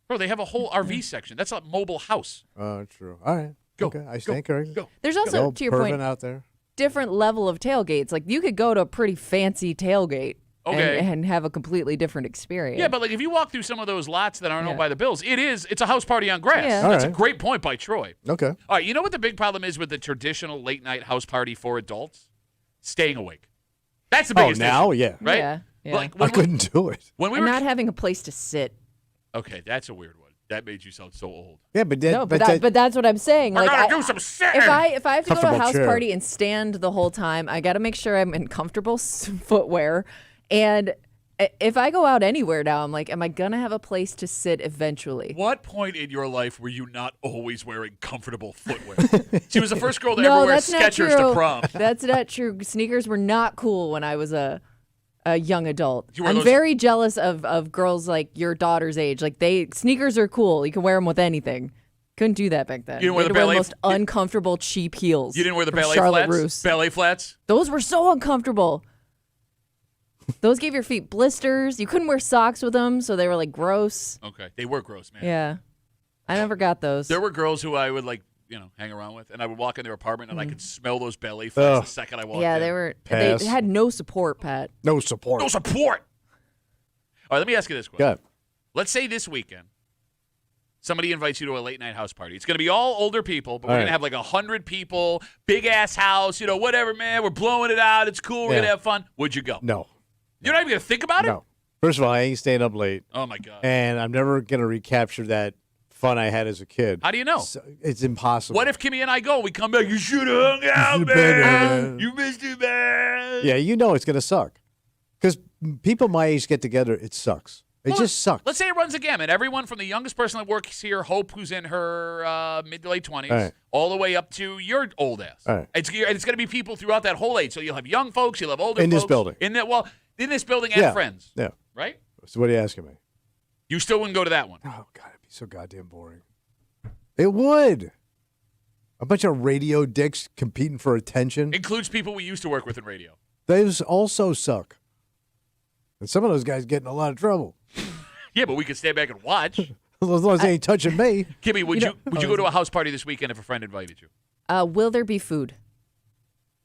Bro, they have a whole RV section. That's a mobile house. Oh, true. All right. Go. Okay. I stand corrected. Go. There's also, to your point, out there. different level of tailgates. Like you could go to a pretty fancy tailgate. Okay. And have a completely different experience. Yeah, but like if you walk through some of those lots that aren't owned by the Bills, it's a house party on grass. Yeah. That's a great point by Troy. Okay. All right, you know what the big problem is with the traditional late night house party for adults? Staying awake. That's the biggest now, issue. yeah. Right? Yeah. Like, I couldn't do it. When we and were not having a place to sit. Okay, that's a weird one. That made you sound so old. Yeah, but but that's what I'm saying. I Like gotta do some sitting. if I have to go to a house chair. party and stand the whole time, I got to make sure I'm in comfortable footwear. And if I go out anywhere now, I'm like, am I going to have a place to sit eventually? What point in your life were you not always wearing comfortable footwear? She was the first girl to ever wear that's not Skechers true. to prom. That's not true. Sneakers were not cool when I was a young adult. You wear I'm those- very jealous of girls like your daughter's age. Like sneakers are cool. You can wear them with anything. Couldn't do that back then. You didn't wear They the had to ballet- most uncomfortable cheap heels. You didn't wear the from ballet Charlotte flats? Russe. Ballet flats? Those were so uncomfortable. Those gave your feet blisters. You couldn't wear socks with them, so they were like gross. Okay. They were gross, man. Yeah. I never got those. There were girls who I would hang around with, and I would walk in their apartment and I could smell those ballet flats the second I walked in. yeah, they Pass. had no support, Pat. No support. No support. All right, let me ask you this question. Good. Let's say this weekend somebody invites you to a late night house party. It's going to be all older people, but we're going to have like 100 people, big ass house, whatever, man. We're blowing it out. It's cool. We're going to have fun. Would you go? No. You're not even going to think about it? No. First of all, I ain't staying up late, Oh, my God. and I'm never gonna recapture that fun I had as a kid. How do you know? It's impossible. What if Kimmy and I go? We come back. You should have hung out, man. You missed it, man. Yeah, you know it's going to suck. Because people my age get together, it sucks. It just sucks. Let's say it runs a gamut. Everyone from the youngest person that works here, Hope, who's in her mid to late 20s, all the way up to your old ass. All right. It's going to be people throughout that whole age. So you'll have young folks, you'll have older folks. In this building. In this building and friends. Yeah. Right? So what are you asking me? You still wouldn't go to that one? Oh, God, it'd be so goddamn boring. It would. A bunch of radio dicks competing for attention. Includes people we used to work with in radio. Those also suck. And some of those guys get in a lot of trouble. Yeah, but we could stand back and watch. As long as they ain't touching me. Kimmy, would you go to a house party this weekend if a friend invited you? Will there be food?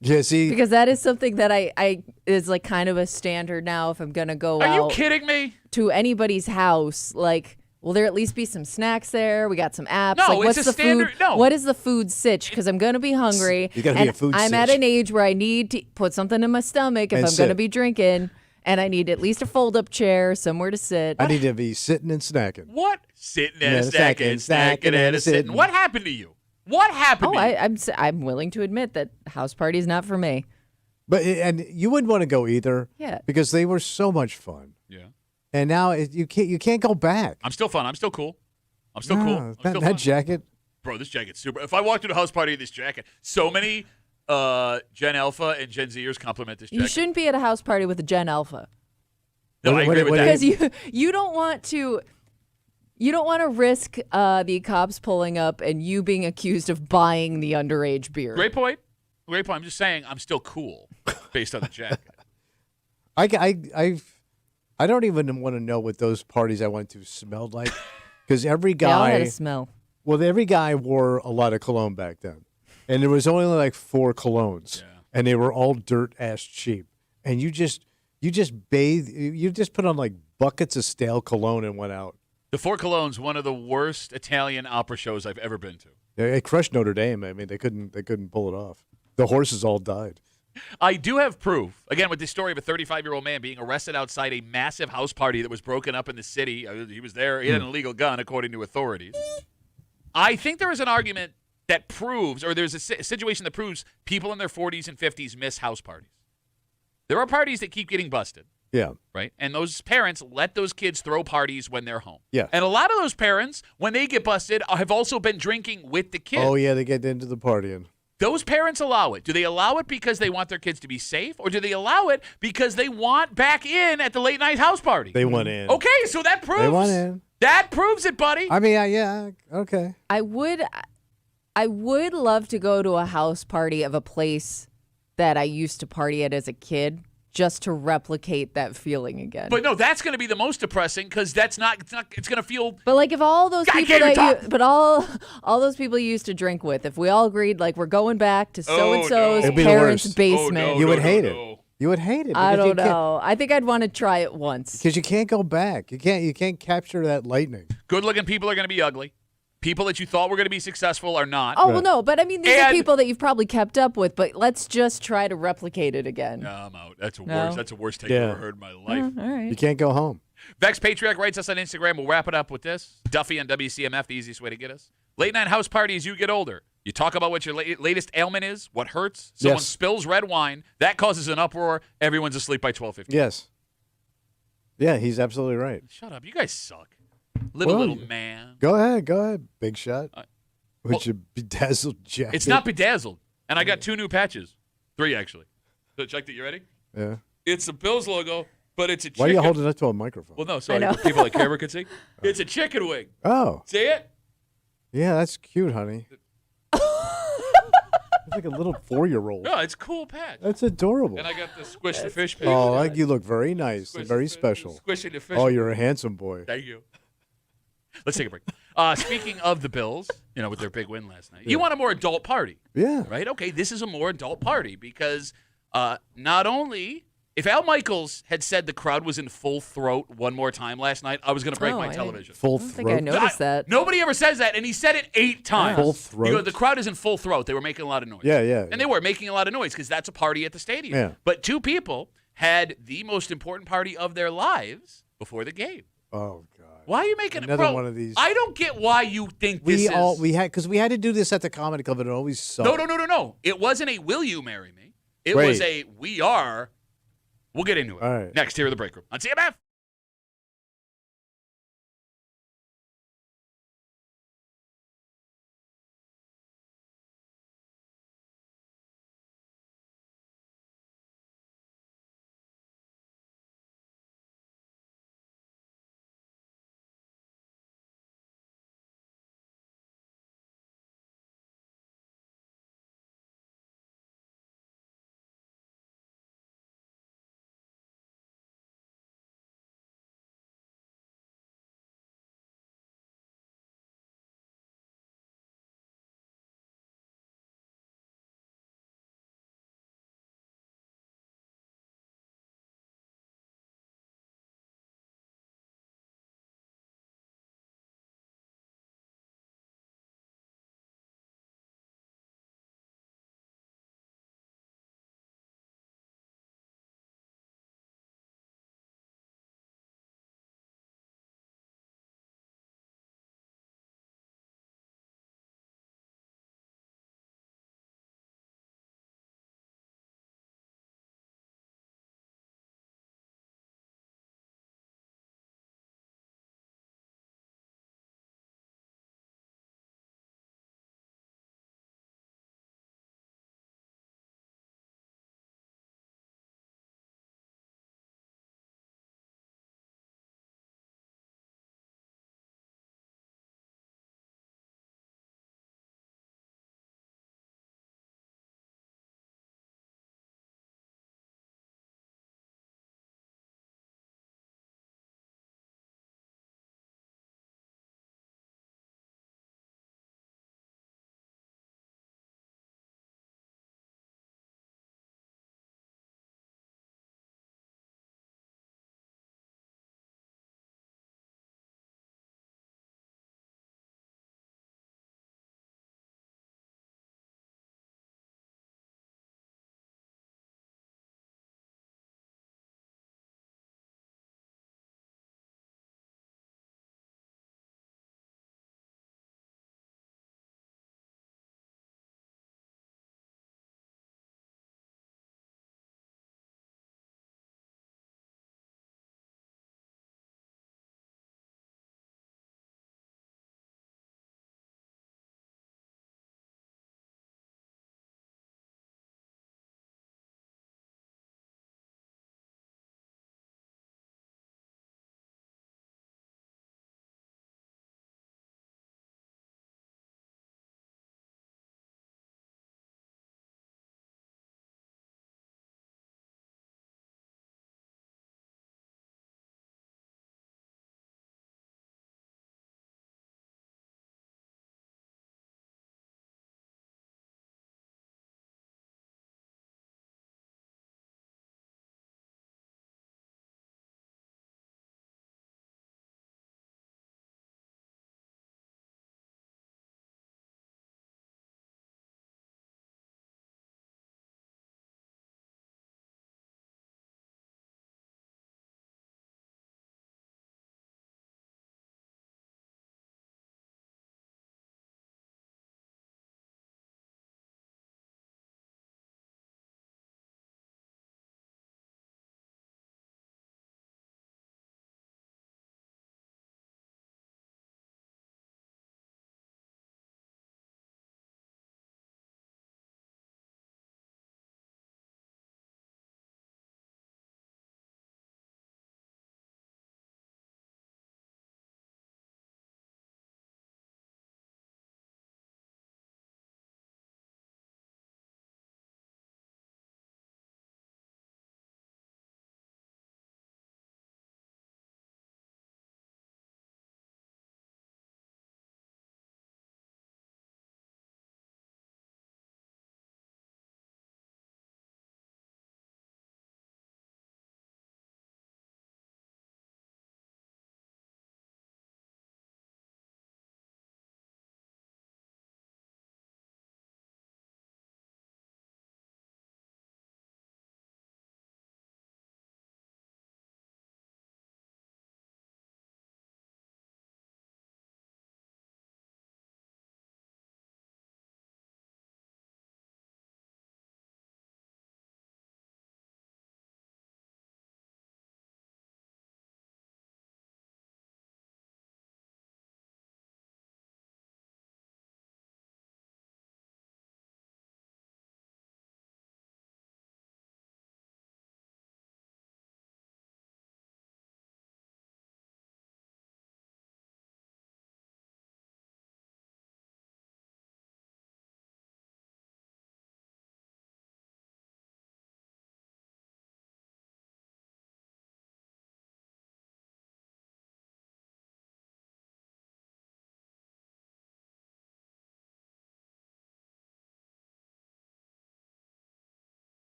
Yeah, see. Because that is something that I is like kind of a standard now if I'm going to go out. Are you kidding me? To anybody's house, like, will there at least be some snacks there? We got some apps. No, like, it's what's a the standard. Food? No. What is the food sitch? Because I'm going to be hungry. You got to be a food I'm sitch. at an age where I need to put something in my stomach if And I'm going to sit. be drinking. And I need at least a fold-up chair, somewhere to sit. I need to be sitting and snacking. What? Sitting and Yeah, snacking, snacking and a sitting. What happened to you? What happened to you? I'm willing to admit that house party is not for me. But and you wouldn't want to go either. Yeah. Because they were so much fun. Yeah. And now you can't go back. I'm still fun. I'm still cool. I'm still cool. I'm still That fun. jacket. Bro, this jacket's super. If I walked into a house party in this jacket, so many Gen Alpha and Gen Zers compliment this jacket. You shouldn't be at a house party with a Gen Alpha. No, I agree with that. Because you don't want to risk the cops pulling up and you being accused of buying the underage beer. Great point. Great point. I'm just saying I'm still cool based on the jacket. I don't even want to know what those parties I went to smelled like, because every They all guy had a smell. Well, every guy wore a lot of cologne back then, and there was only like 4 colognes, and they were all dirt ass cheap. And you just put on like buckets of stale cologne and went out. The Four Colognes, one of the worst Italian opera shows I've ever been to. It crushed Notre Dame. I mean, they couldn't pull it off. The horses all died. I do have proof, again, with this story of a 35-year-old man being arrested outside a massive house party that was broken up in the city. He was there. He had an illegal gun, according to authorities. I think there is an argument that proves, or there's a situation that proves people in their 40s and 50s miss house parties. There are parties that keep getting busted. Yeah. Right? And those parents let those kids throw parties when they're home. Yeah. And a lot of those parents, when they get busted, have also been drinking with the kids. Oh, yeah, they get into the partying. Those parents allow it. Do they allow it because they want their kids to be safe, or do they allow it because they want back in at the late night house party? They want in. Okay, so that proves. They want in. That proves it, buddy. I mean, yeah, okay. I would love to go to a house party of a place that I used to party at as a kid, just to replicate that feeling again. But no, that's going to be the most depressing because it's going to feel. But like if all those people all those people you used to drink with, if we all agreed like we're going back to so and so's parents' basement, you would hate it. You would hate it. I don't know. I think I'd want to try it once because you can't go back. You can't capture that lightning. Good-looking people are going to be ugly. People that you thought were going to be successful are not. Oh, well, no, but I mean, these are people that you've probably kept up with, but let's just try to replicate it again. No, I'm out. That's the worst take I've ever heard in my life. All right. You can't go home. Vex Patriarch writes us on Instagram. We'll wrap it up with this. Duffy on WCMF, the easiest way to get us. Late night house party as you get older. You talk about what your latest ailment is, what hurts. Someone spills red wine. That causes an uproar. Everyone's asleep by 12:15. Yes. Yeah, he's absolutely right. Shut up. You guys suck. Little man. Go ahead. Big shot. With your bedazzled jacket. It's not bedazzled. And I got 2 new patches. 3, actually. So check that. You ready? Yeah. It's the Bills logo, but it's a chicken. Why are you holding it to a microphone? Well, no, sorry. People like camera can see. It's a chicken wing. Oh. See it? Yeah, that's cute, honey. It's like a little 4-year-old. No, it's a cool patch. That's adorable. And I got the Squish the Fish patch. Oh, you look very nice and very special. Squishing the fish. Oh, you're a handsome boy. Thank you. Let's take a break. Speaking of the Bills, with their big win last night, you want a more adult party. Yeah. Right? Okay, this is a more adult party because not only, if Al Michaels had said the crowd was in full throat one more time last night, I was going to break my television. Full I don't think I noticed that. Nobody ever says that, and he said it 8 times. Full throat? The crowd is in full throat. They were making a lot of noise. Yeah. And they were making a lot of noise because that's a party at the stadium. Yeah. But 2 people had the most important party of their lives before the game. Oh, God. Why are you making another one of these? I don't get why you think we had to do this at the comedy club, and it always sucked. No. It wasn't a "Will you marry me?" It Wait. was a "We are." We'll get into it All right. next here in the break room on CMF.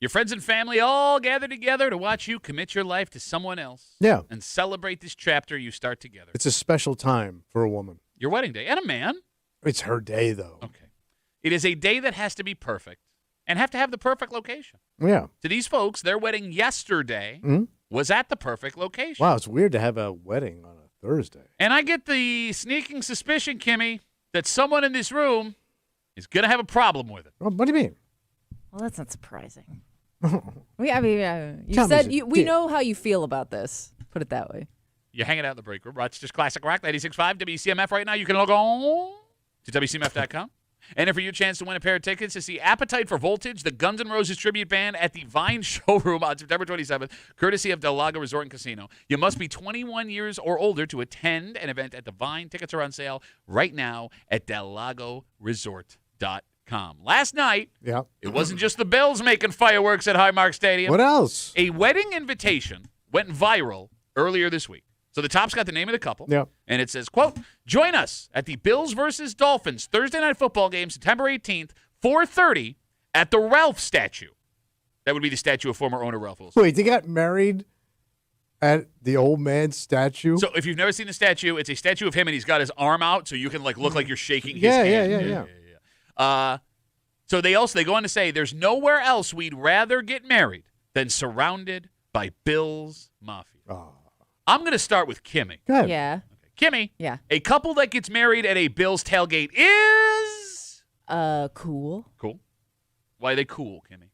Your friends and family all gather together to watch you commit your life to someone else. Yeah. And celebrate this chapter you start together. It's a special time for a woman. Your wedding day. And a man. It's her day, though. Okay. It is a day that has to be perfect and have to have the perfect location. Yeah. To these folks, their wedding yesterday was at the perfect location. Wow, it's weird to have a wedding on a Thursday. And I get the sneaking suspicion, Kimmy, that someone in this room is going to have a problem with it. What do you mean? Well, that's not surprising. Tell You said me, we know how you feel about this. Put it that way. You're hanging out in the break room. Rochester's Classic Rock, 96.5 WCMF right now. You can log on to WCMF.com. Enter for your chance to win a pair of tickets to see Appetite for Voltage, the Guns N' Roses tribute band at the Vine Showroom on September 27th, courtesy of Del Lago Resort and Casino. You must be 21 years or older to attend an event at the Vine. Tickets are on sale right now at DelLagoResort.com. Last night, it wasn't just the Bills making fireworks at Highmark Stadium. What else? A wedding invitation went viral earlier this week. So the top's got the name of the couple, and it says, quote, join us at the Bills versus Dolphins Thursday night football game, September 18th, 4:30 at the Ralph statue. That would be the statue of former owner Ralph Wilson. Wait, they got married at the old man's statue? So if you've never seen the statue, it's a statue of him, and he's got his arm out, so you can like look like you're shaking his hand. Yeah. So they go on to say, there's nowhere else we'd rather get married than surrounded by Bills Mafia. Oh. I'm going to start with Kimmy. Go ahead. Yeah. Okay. Kimmy. Yeah. A couple that gets married at a Bills tailgate is cool. Cool. Why are they cool, Kimmy?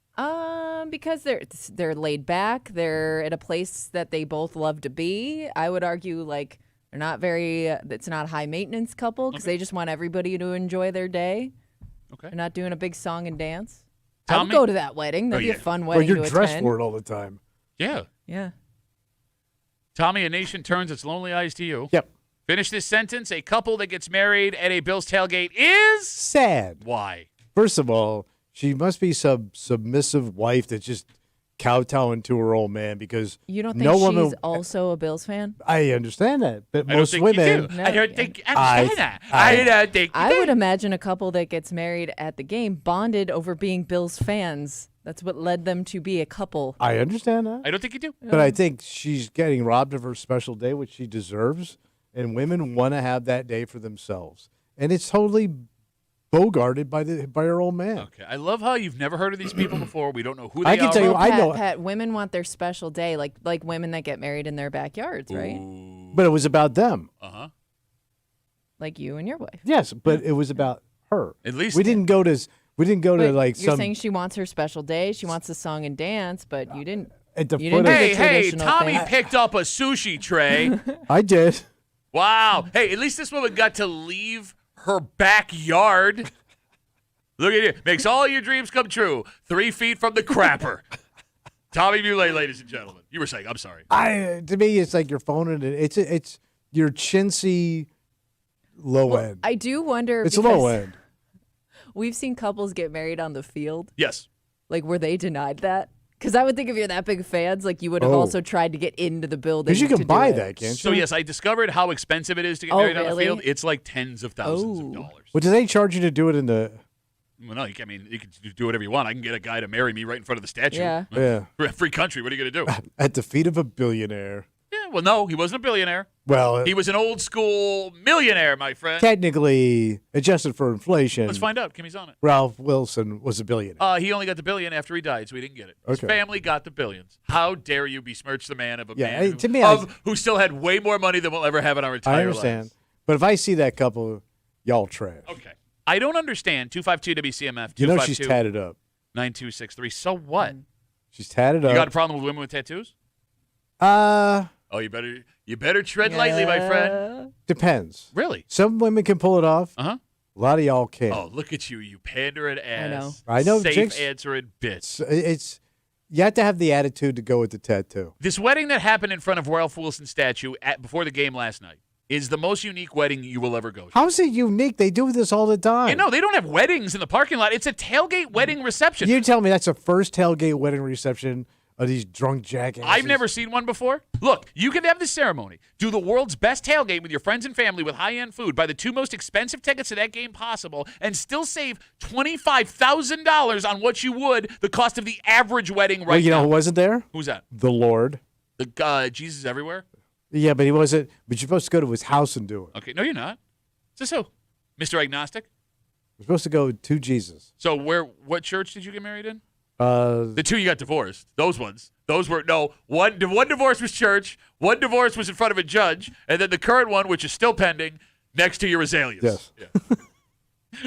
Because they're laid back. They're at a place that they both love to be. I would argue like they're not it's not a high maintenance couple because they just want everybody to enjoy their day. Okay. They're not doing a big song and dance. I Tommy? would go to that wedding. That'd be a fun Well, wedding you're to dressed attend. for it all the time. Yeah. Yeah. Tommy, a nation turns its lonely eyes to you. Yep. Finish this sentence. A couple that gets married at a Bills tailgate is Sad. why? First of all, she must be some submissive wife that's just kowtowing to her old man because You don't think no she's woman. also a Bills fan? I understand that, but I don't most think women. you do. No, I don't yeah. think I understand that. I don't think you I do. would imagine a couple that gets married at the game bonded over being Bills fans. That's what led them to be a couple. I understand that. I don't think you do. But I think she's getting robbed of her special day, which she deserves. And women want to have that day for themselves. And it's totally bogarted by her old man. Okay. I love how you've never heard of these people before. We don't know who they I can are. tell you, Well, I Pat, know. Pat, women want their special day, like women that get married in their backyards, right? But it was about them. Uh-huh. Like you and your wife. Yes, but it was about her. At least we didn't go to But like you're some saying she wants her special day. She wants a song and dance, but you didn't. at the you foot didn't of do the Hey, traditional Tommy thing. picked up a sushi tray. I did. Wow. Hey, at least this woman got to leave her backyard. Look at you. Makes all your dreams come true. 3 feet from the crapper. Tommy Muley, ladies and gentlemen. You were saying, I'm sorry. To me, it's like you're phoning it. It's your chintzy low end. I do wonder. It's because low end. We've seen couples get married on the field. Yes. Like, were they denied that? Because I would think if you're that big fans, like you would have Oh. also tried to get into the building. Because you to can do buy it. that, can't you? So, yes, I discovered how expensive it is to get Oh, married on the really? field. It's like tens of thousands of Oh. dollars. Well, do they charge you to do it in the? Well, no, you can do whatever you want. I can get a guy to marry me right in front of the statue. Yeah. Yeah. We're a free country. What are you going to do? At the feet of a billionaire. Yeah, well, no, he wasn't a billionaire. Well, He was an old school millionaire, my friend. technically, adjusted for inflation, Let's find out. Kimmy's on it. Ralph Wilson was a billionaire. He only got the billion after he died, so he didn't get it. His Okay. family got the billions. How dare you besmirch the man of a Yeah, man to me, I- who still had way more money than we'll ever have in our entire I understand. lives. But if I see that couple, y'all trash. Okay. I don't understand. 252 WCMF. You know she's tatted up. 9263. So what? She's tatted You up. got a problem with women with tattoos? Oh, you better tread lightly, my friend. Depends. Really? Some women can pull it off. Uh-huh. A lot of y'all can't. Oh, look at you, you pandering ass. I know, Safe chicks- answering bitch. It's you have to have the attitude to go with the tattoo. This wedding that happened in front of Ralph Wilson's statue before the game last night is the most unique wedding you will ever go to. How is it unique? They do this all the time. You know, they don't have weddings in the parking lot. It's a tailgate wedding reception. You tell me that's the first tailgate wedding reception of these drunk jackasses. I've never seen one before. Look, you can have the ceremony, do the world's best tailgate with your friends and family with high-end food, buy the 2 most expensive tickets to that game possible, and still save $25,000 on what you would the cost of the average wedding right Well, you now. know who wasn't there? Who's that? The Lord. The Jesus everywhere? Yeah, but he wasn't. But you're supposed to go to his house and do it. Okay, no, you're not. Is this who? Mr. Agnostic? You're supposed to go to Jesus. So what church did you get married in? The The 2 you got divorced. Those ones. Those were, no, one divorce was church, one divorce was in front of a judge, and then the current one, which is still pending, next to your azaleas. Yes. Yeah.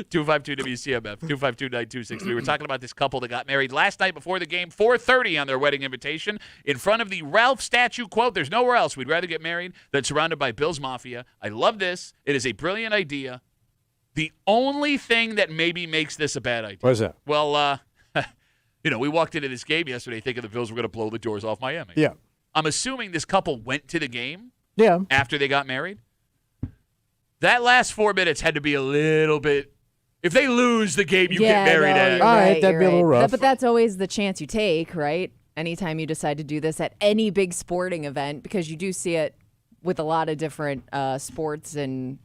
252 WCMF, 252-9263. We're talking about this couple that got married last night before the game, 4:30 on their wedding invitation, in front of the Ralph statue. Quote, "There's nowhere else we'd rather get married than surrounded by Bill's Mafia. I love this. It is a brilliant idea. The only thing that maybe makes this a bad idea." What is that? Well, we walked into this game yesterday thinking the Bills were going to blow the doors off Miami. Yeah. I'm assuming this couple went to the game Yeah. after they got married. That last 4 minutes had to be a little bit. If they lose the game, you get married no, at. you're All right, right, that'd you're be a little right. rough. But that's always the chance you take, right? Anytime you decide to do this at any big sporting event, because you do see it with a lot of different sports, and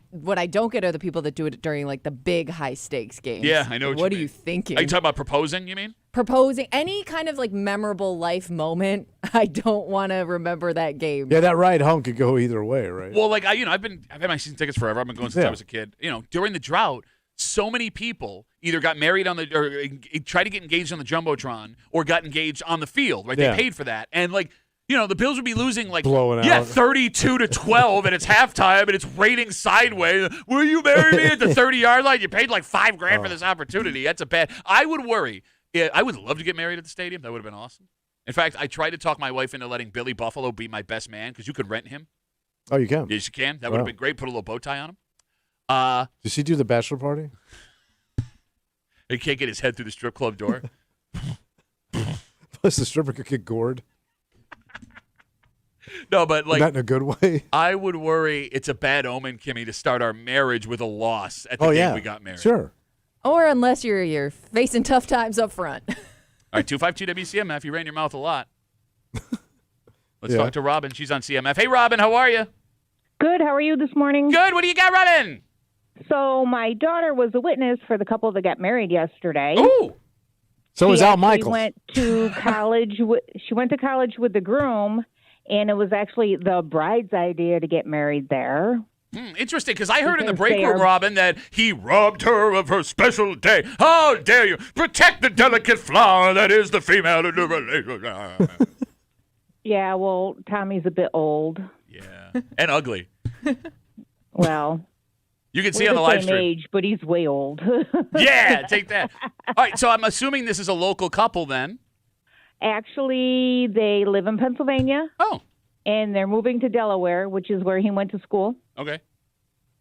what I don't get are the people that do it during like the big high stakes games. Yeah, I know what you What are mean. you thinking? Are you talking about proposing, you mean? Proposing any kind of like memorable life moment. I don't want to remember that game. Yeah, that ride home could go either way, right? Well, like I've had my season tickets forever. I've been going since I was a kid. During the drought, so many people either got married or tried to get engaged on the jumbotron or got engaged on the field. Right? Yeah. They paid for that, and the Bills would be losing Blowing out. 32-12, and it's halftime, and it's raining sideways. Will you marry me at the 30-yard line? You paid like $5,000 for this opportunity. That's a bad. I would worry. Yeah, I would love to get married at the stadium. That would have been awesome. In fact, I tried to talk my wife into letting Billy Buffalo be my best man because you could rent him. Oh, you can. Yes, you can. That would have been great. Put a little bow tie on him. Does he do the bachelor party? He can't get his head through the strip club door. Plus, the stripper could get gored. No, but Not in a good way. I would worry it's a bad omen, Kimmy, to start our marriage with a loss at the game we got married. Sure. Or unless you're facing tough times up front. All right, 252 WCMF. You ran your mouth a lot. Let's Yeah. talk to Robin. She's on CMF. Hey, Robin, how are you? Good. How are you this morning? Good. What do you got, Robin? So my daughter was a witness for the couple that got married yesterday. Ooh. So was Al Michaels. Went to college. She went to college with the groom, and it was actually the bride's idea to get married there. Interesting, because I heard in the Because break they room, are- Robin, that he robbed her of her special day. How dare you protect the delicate flower that is the female in the relationship. Yeah, well, Tommy's a bit old. Yeah, and ugly. Well, You can see we're on the the live same stream. age, but he's way old. Yeah, take that. All right, so I'm assuming this is a local couple then. Actually, they live in Pennsylvania, Oh, and they're moving to Delaware, which is where he went to school. okay.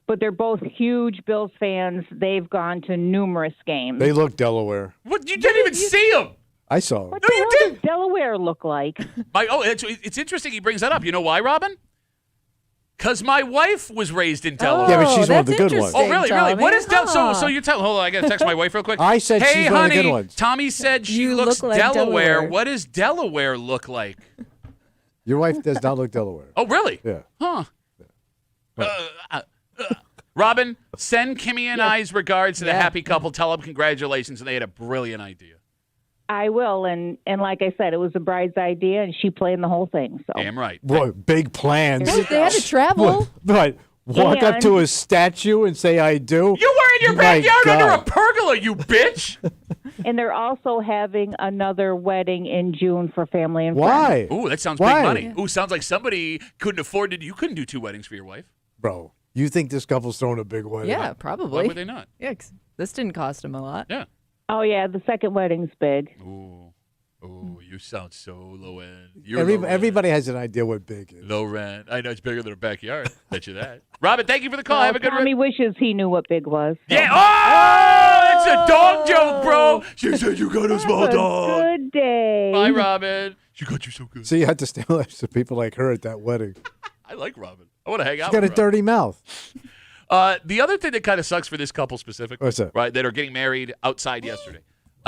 But they're both huge Bills fans. They've gone to numerous games. They look Delaware. What? You didn't even see him. I saw him. What No, the you hell didn't. does Delaware look like? It's interesting he brings that up. You know why, Robin? Because my wife was raised in Delaware. Yeah, but she's one of that's the good ones. Oh, really? Really? Tommy. What is Delaware? So Huh. you tell. Hold on, I gotta text my wife real quick. I said hey, she's one of honey, the good ones. Tommy said she You looks look like Delaware. Delaware. What does Delaware look like? Your wife does not look Delaware. Oh, really? Yeah. Huh. Robin, send Kimmy and I's regards to the Yeah. happy couple. Tell them congratulations, and they had a brilliant idea. I will, and like I said, it was the bride's idea, and she planned the whole thing. So Damn right. Boy, big plans. Well, they had to travel. But walk up And- to a statue and say, I do? You were in your My backyard under a God. pergola, you bitch. and they're also having another wedding in June for family and friends. Why? Ooh, that sounds Why? big money. Ooh, sounds like somebody couldn't afford it. You couldn't do 2 weddings for your wife. Bro, you think this couple's throwing a big wedding? Yeah, Why probably. would they not? Yeah, 'cause this didn't cost him a lot. Yeah. Oh yeah, the second wedding's big. Ooh, you sound so low end. You're low rent. Everybody has an idea what big is. Low rent. I know it's bigger than a backyard. Bet you that. Robin, thank you for the call. Have a good Tommy wishes he knew what big was. So. Yeah. Oh, it's a dog joke, bro. She said you got a small Have a dog. good day. Bye, Robin. She got you so good. So you had to stand next to people like her at that wedding. I like Robin. I want to hang out She's got a with Robin. dirty mouth. The other thing that kind of sucks for this couple specifically, What's that? right, that are getting married outside yesterday,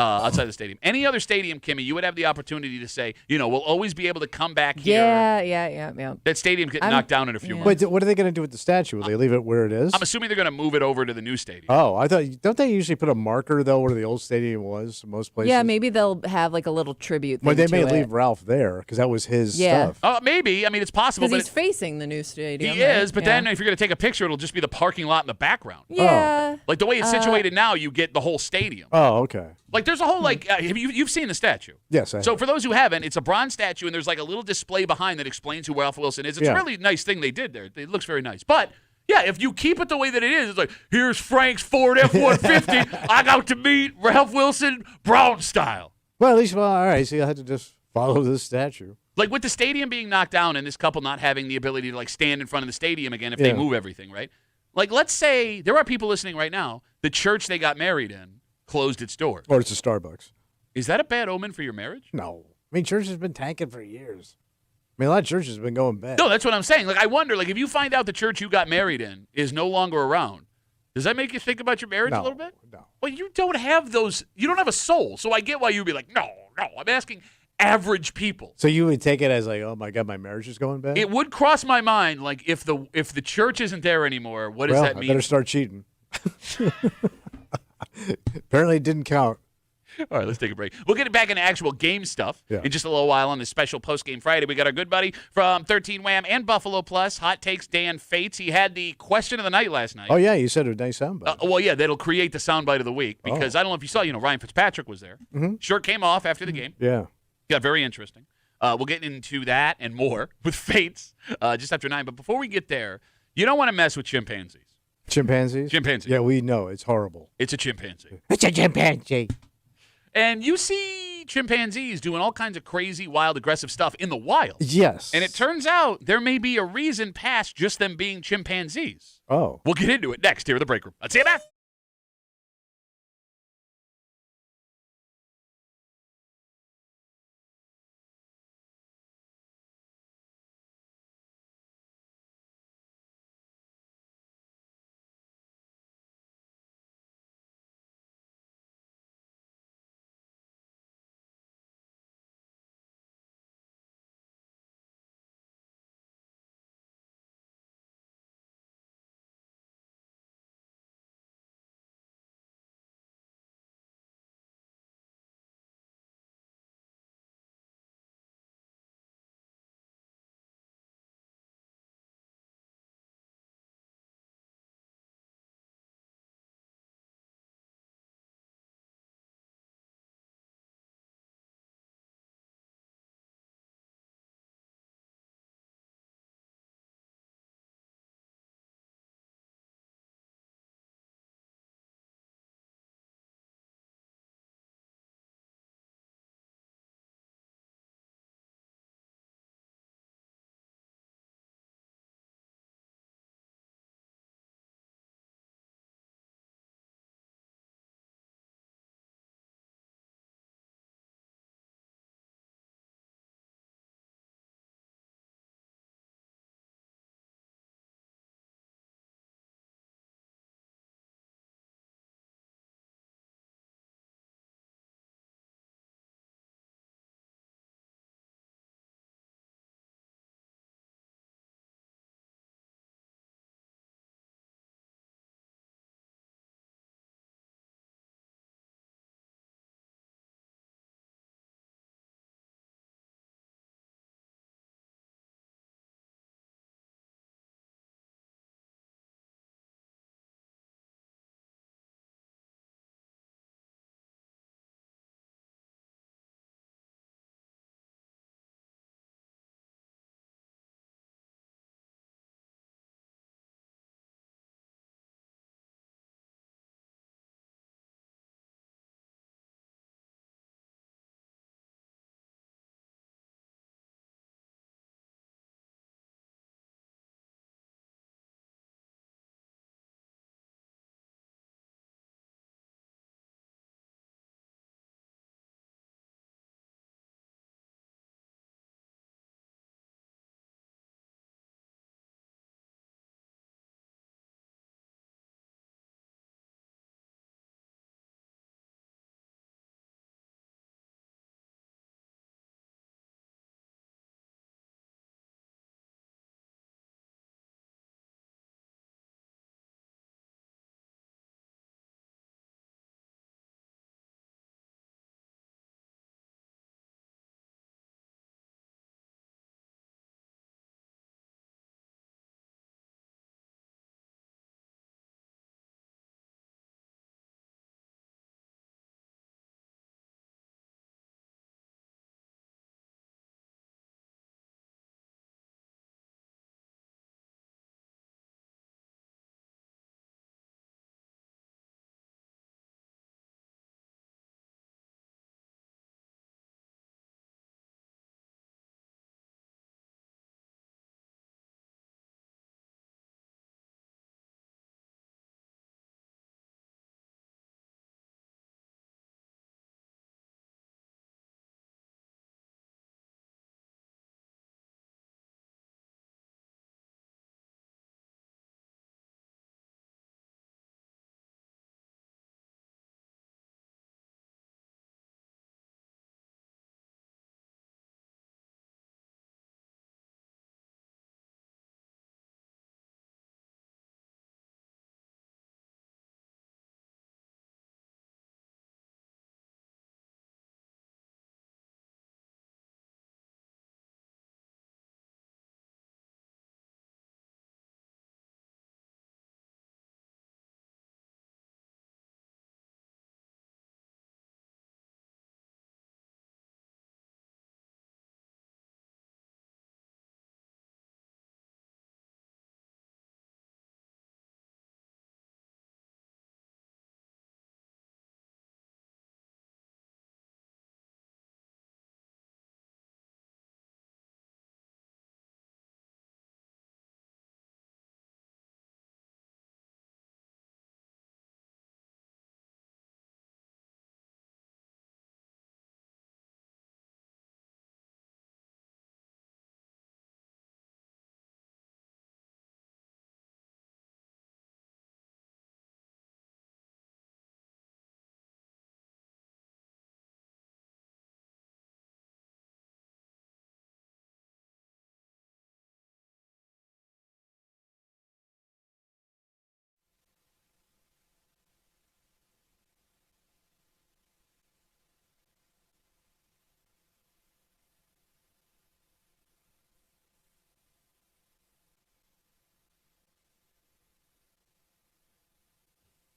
outside the stadium. Any other stadium, Kimmy, you would have the opportunity to say, we'll always be able to come back here. Yeah. That stadium's getting knocked down in a few months. But what are they going to do with the statue? Will they leave it where it is? I'm assuming they're going to move it over to the new stadium. Oh, I thought, don't they usually put a marker, though, where the old stadium was in most places? Yeah, maybe they'll have like a little tribute thing But they may to leave it. Ralph there because that was his stuff. Oh, maybe. I mean, it's possible. Because But he's facing the new stadium. he right? is, but then if you're going to take a picture, it'll just be the parking lot in the background. Yeah. Like the way it's situated now, you get the whole stadium. Oh, okay. Like there's a whole you've seen the statue. Yes, I have. So for those who haven't, it's a bronze statue, and there's like a little display behind that explains who Ralph Wilson is. It's a really nice thing they did there. It looks very nice. But yeah, if you keep it the way that it is, it's like, here's Frank's Ford F-150. I got to meet Ralph Wilson Brown style. Well, at least, all right, so you'll have to just follow this statue. Like with the stadium being knocked down and this couple not having the ability to like stand in front of the stadium again if they move everything, right? Like let's say there are people listening right now, the church they got married in closed its doors. Or it's a Starbucks. Is that a bad omen for your marriage? No. I mean, church has been tanking for years. I mean, a lot of churches have been going bad. No, that's what I'm saying. Like, I wonder, like, if you find out the church you got married in is no longer around, does that make you think about your marriage a little bit? No. Well, you don't have those. You don't have a soul. So I get why you'd be like, no. I'm asking average people. So you would take it as like, oh my God, my marriage is going bad? It would cross my mind, like, if the church isn't there anymore, what does that mean? I better start cheating. Apparently it didn't count. All right, let's take a break. We'll get back into actual game stuff in just a little while on this special post-game Friday. We got our good buddy from 13 Wham and Buffalo Plus, Hot Takes Dan Fates. He had the question of the night last night. Oh, yeah, you said a nice soundbite. Well, yeah, that'll create the soundbite of the week because I don't know if you saw, Ryan Fitzpatrick was there. Mm-hmm. Short came off after the game. Yeah. Got very interesting. We'll get into that and more with Fates just after 9. But before we get there, you don't want to mess with chimpanzees. Chimpanzees? Chimpanzees. Yeah, we know. It's horrible. It's a chimpanzee. It's a chimpanzee. And you see chimpanzees doing all kinds of crazy, wild, aggressive stuff in the wild. Yes. And it turns out there may be a reason past just them being chimpanzees. Oh. We'll get into it next here in the break room. Let's see you back.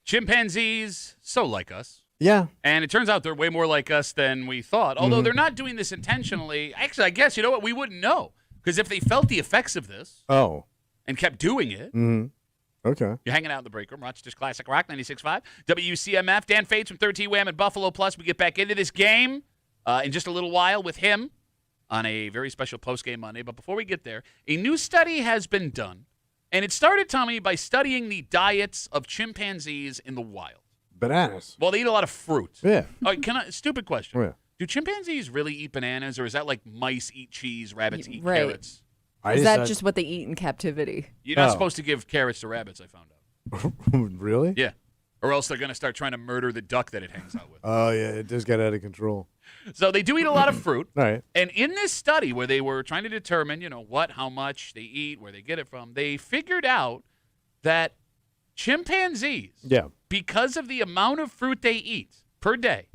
Chimpanzees, so like us. Yeah. And it turns out they're way more like us than we thought. Although they're not doing this intentionally. Actually, I guess, you know what? We wouldn't know. Because if they felt the effects of this and kept doing it. Okay. You're hanging out in the break room. Rochester's Classic Rock 96.5. WCMF. Dan Fates from 13 Wham and Buffalo Plus. We get back into this game in just a little while with him on a very special post-game Monday. But before we get there, a new study has been done. And it started, Tommy, by studying the diets of chimpanzees in the wild. Bananas. Well, they eat a lot of fruit. Yeah. All right, stupid question. Yeah. Do chimpanzees really eat bananas, or is that like mice eat cheese, rabbits eat Right. carrots? Is that just what they eat in captivity? You're not supposed to give carrots to rabbits, I found out. Really? Yeah. Or else they're going to start trying to murder the duck that it hangs out with. Oh, yeah. It just got out of control. So they do eat a lot of fruit. All right. And in this study where they were trying to determine, how much they eat, where they get it from, they figured out that chimpanzees, because of the amount of fruit they eat per day,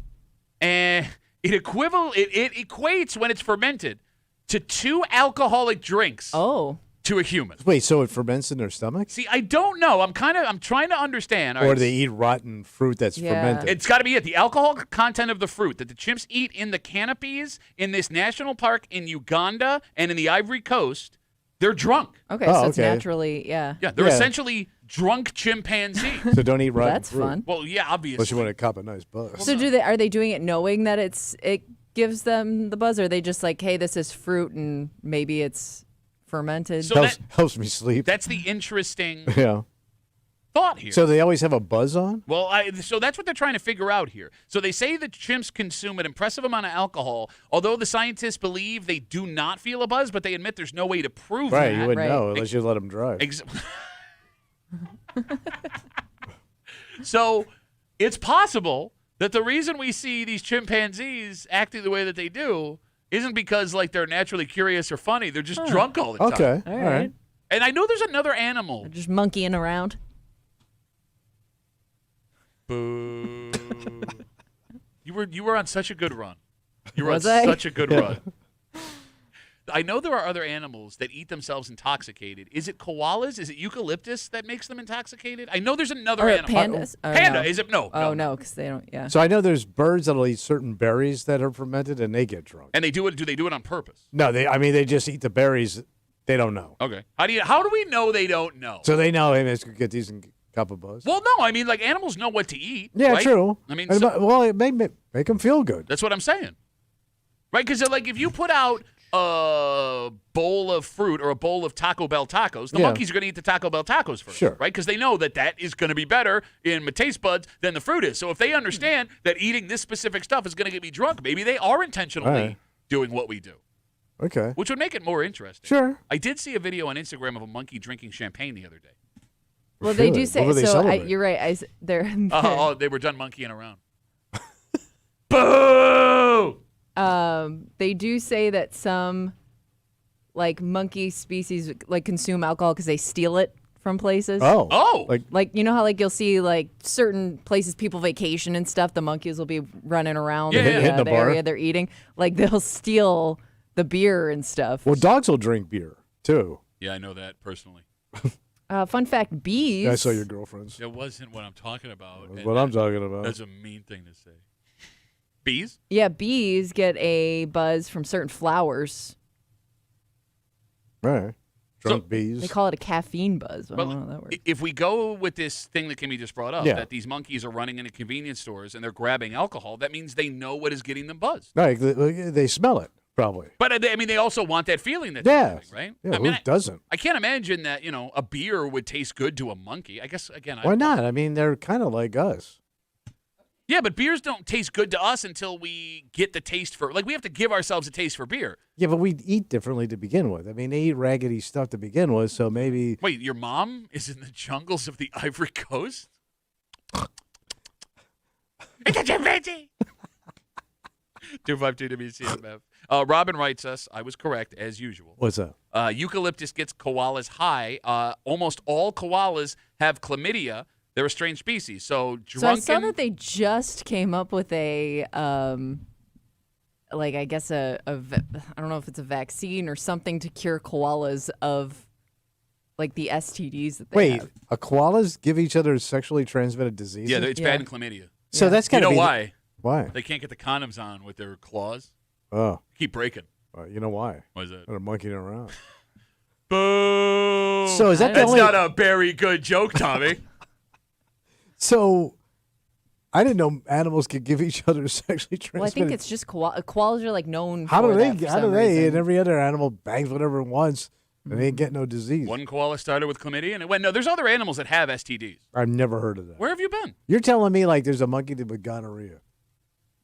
and it equates when it's fermented to 2 alcoholic drinks to a human. Wait, so it ferments in their stomach? See, I don't know. I'm trying to understand. All Or right, they eat rotten fruit that's fermented? It's got to be it. The alcohol content of the fruit that the chimps eat in the canopies in this national park in Uganda and in the Ivory Coast, they're drunk. Okay, so it's naturally, Yeah, they're essentially drunk chimpanzees. So don't eat rotten That's fruit. fun. Well, yeah, obviously. Unless you want to cop a nice buzz. So are they doing it knowing that it gives them the buzz, or are they just like, hey, this is fruit and maybe it's fermented? So helps me sleep. That's the interesting thought here. So they always have a buzz on? Well, so that's what they're trying to figure out here. So they say that chimps consume an impressive amount of alcohol, although the scientists believe they do not feel a buzz, but they admit there's no way to prove that. Right, you wouldn't know unless you let them drive. So it's possible that the reason we see these chimpanzees acting the way that they do isn't because they're naturally curious or funny. They're just drunk all the time. Okay, all right. And I know there's another animal. They're just monkeying around. Boo. You were on such a good run. You were Was on I? such a good run. I know there are other animals that eat themselves intoxicated. Is it koalas? Is it eucalyptus that makes them intoxicated? I know there's another animal. Pandas? Panda. No. Is it? No. Oh, no, because they don't, yeah. So I know there's birds that'll eat certain berries that are fermented and they get drunk. And they do it. Do they do it on purpose? No, they just eat the berries. They don't know. Okay. How do we know they don't know? So they know, hey, man, it's going to get these in cup of buzz. Well, no. I mean, animals know what to eat. Yeah, right? true. I mean, well, it make them feel good. that's what I'm saying. Right? Because if you put out a bowl of fruit or a bowl of Taco Bell tacos, the monkeys are going to eat the Taco Bell tacos first. Sure. Right? Because they know that is going to be better in my taste buds than the fruit is. So if they understand that eating this specific stuff is going to get me drunk, maybe they are intentionally doing what we do. Okay. Which would make it more interesting. Sure. I did see a video on Instagram of a monkey drinking champagne the other day. Well, they do say, What were they celebrating? you're right. They were done monkeying around. Boo! They do say that some monkey species consume alcohol because they steal it from places. Oh. Like you know how you'll see certain places people vacation and stuff, the monkeys will be running around Hitting the bar. area they're eating. They'll steal the beer and stuff. Well, dogs will drink beer, too. Yeah, I know that personally. Fun fact, bees. I saw your girlfriends. It wasn't what I'm talking about. That's what I'm talking about. That's a mean thing to say. Bees? Yeah, bees get a buzz from certain flowers. Right. Drunk So- bees. They call it a caffeine buzz. I Well, don't know how that works. if we go with this thing that Kimmy just brought up, Yeah. that these monkeys are running into convenience stores and they're grabbing alcohol, that means they know what is getting them buzzed. Right, they smell it, probably. But they also want that feeling that Yeah. they're having, right? Yeah, I mean, who doesn't? I can't imagine that, a beer would taste good to a monkey. I guess, again, Why not? I mean, they're kind of like us. Yeah, but beers don't taste good to us until we get the taste for, we have to give ourselves a taste for beer. Yeah, but we eat differently to begin with. I mean, they eat raggedy stuff to begin with, so maybe. Wait, your mom is in the jungles of the Ivory Coast? It's a chimpanzee! 252 WCMF. Robin writes us, I was correct, as usual. What's up? Eucalyptus gets koalas high. Almost all koalas have chlamydia. They're a strange species. So I saw that they just came up with I guess I don't know if it's a vaccine or something to cure koalas of like the STDs that they Wait, have. koalas give each other sexually transmitted diseases? Yeah, it's bad in chlamydia. So that's You gotta know be why? Why? They can't get the condoms on with their claws. Oh, Keep breaking. you know why? Why is that? They're monkeying around. Boo! So is that the That's only? not a very good joke, Tommy. So I didn't know animals could give each other sexually transmitted. Well, I think it's just koalas are like known. How for do they? that for How do some they? reason. And every other animal bangs whatever it wants, and they ain't get no disease. One koala started with chlamydia, and it went. No, there's other animals that have STDs. I've never heard of that. Where have you been? You're telling me like there's a monkey with gonorrhea?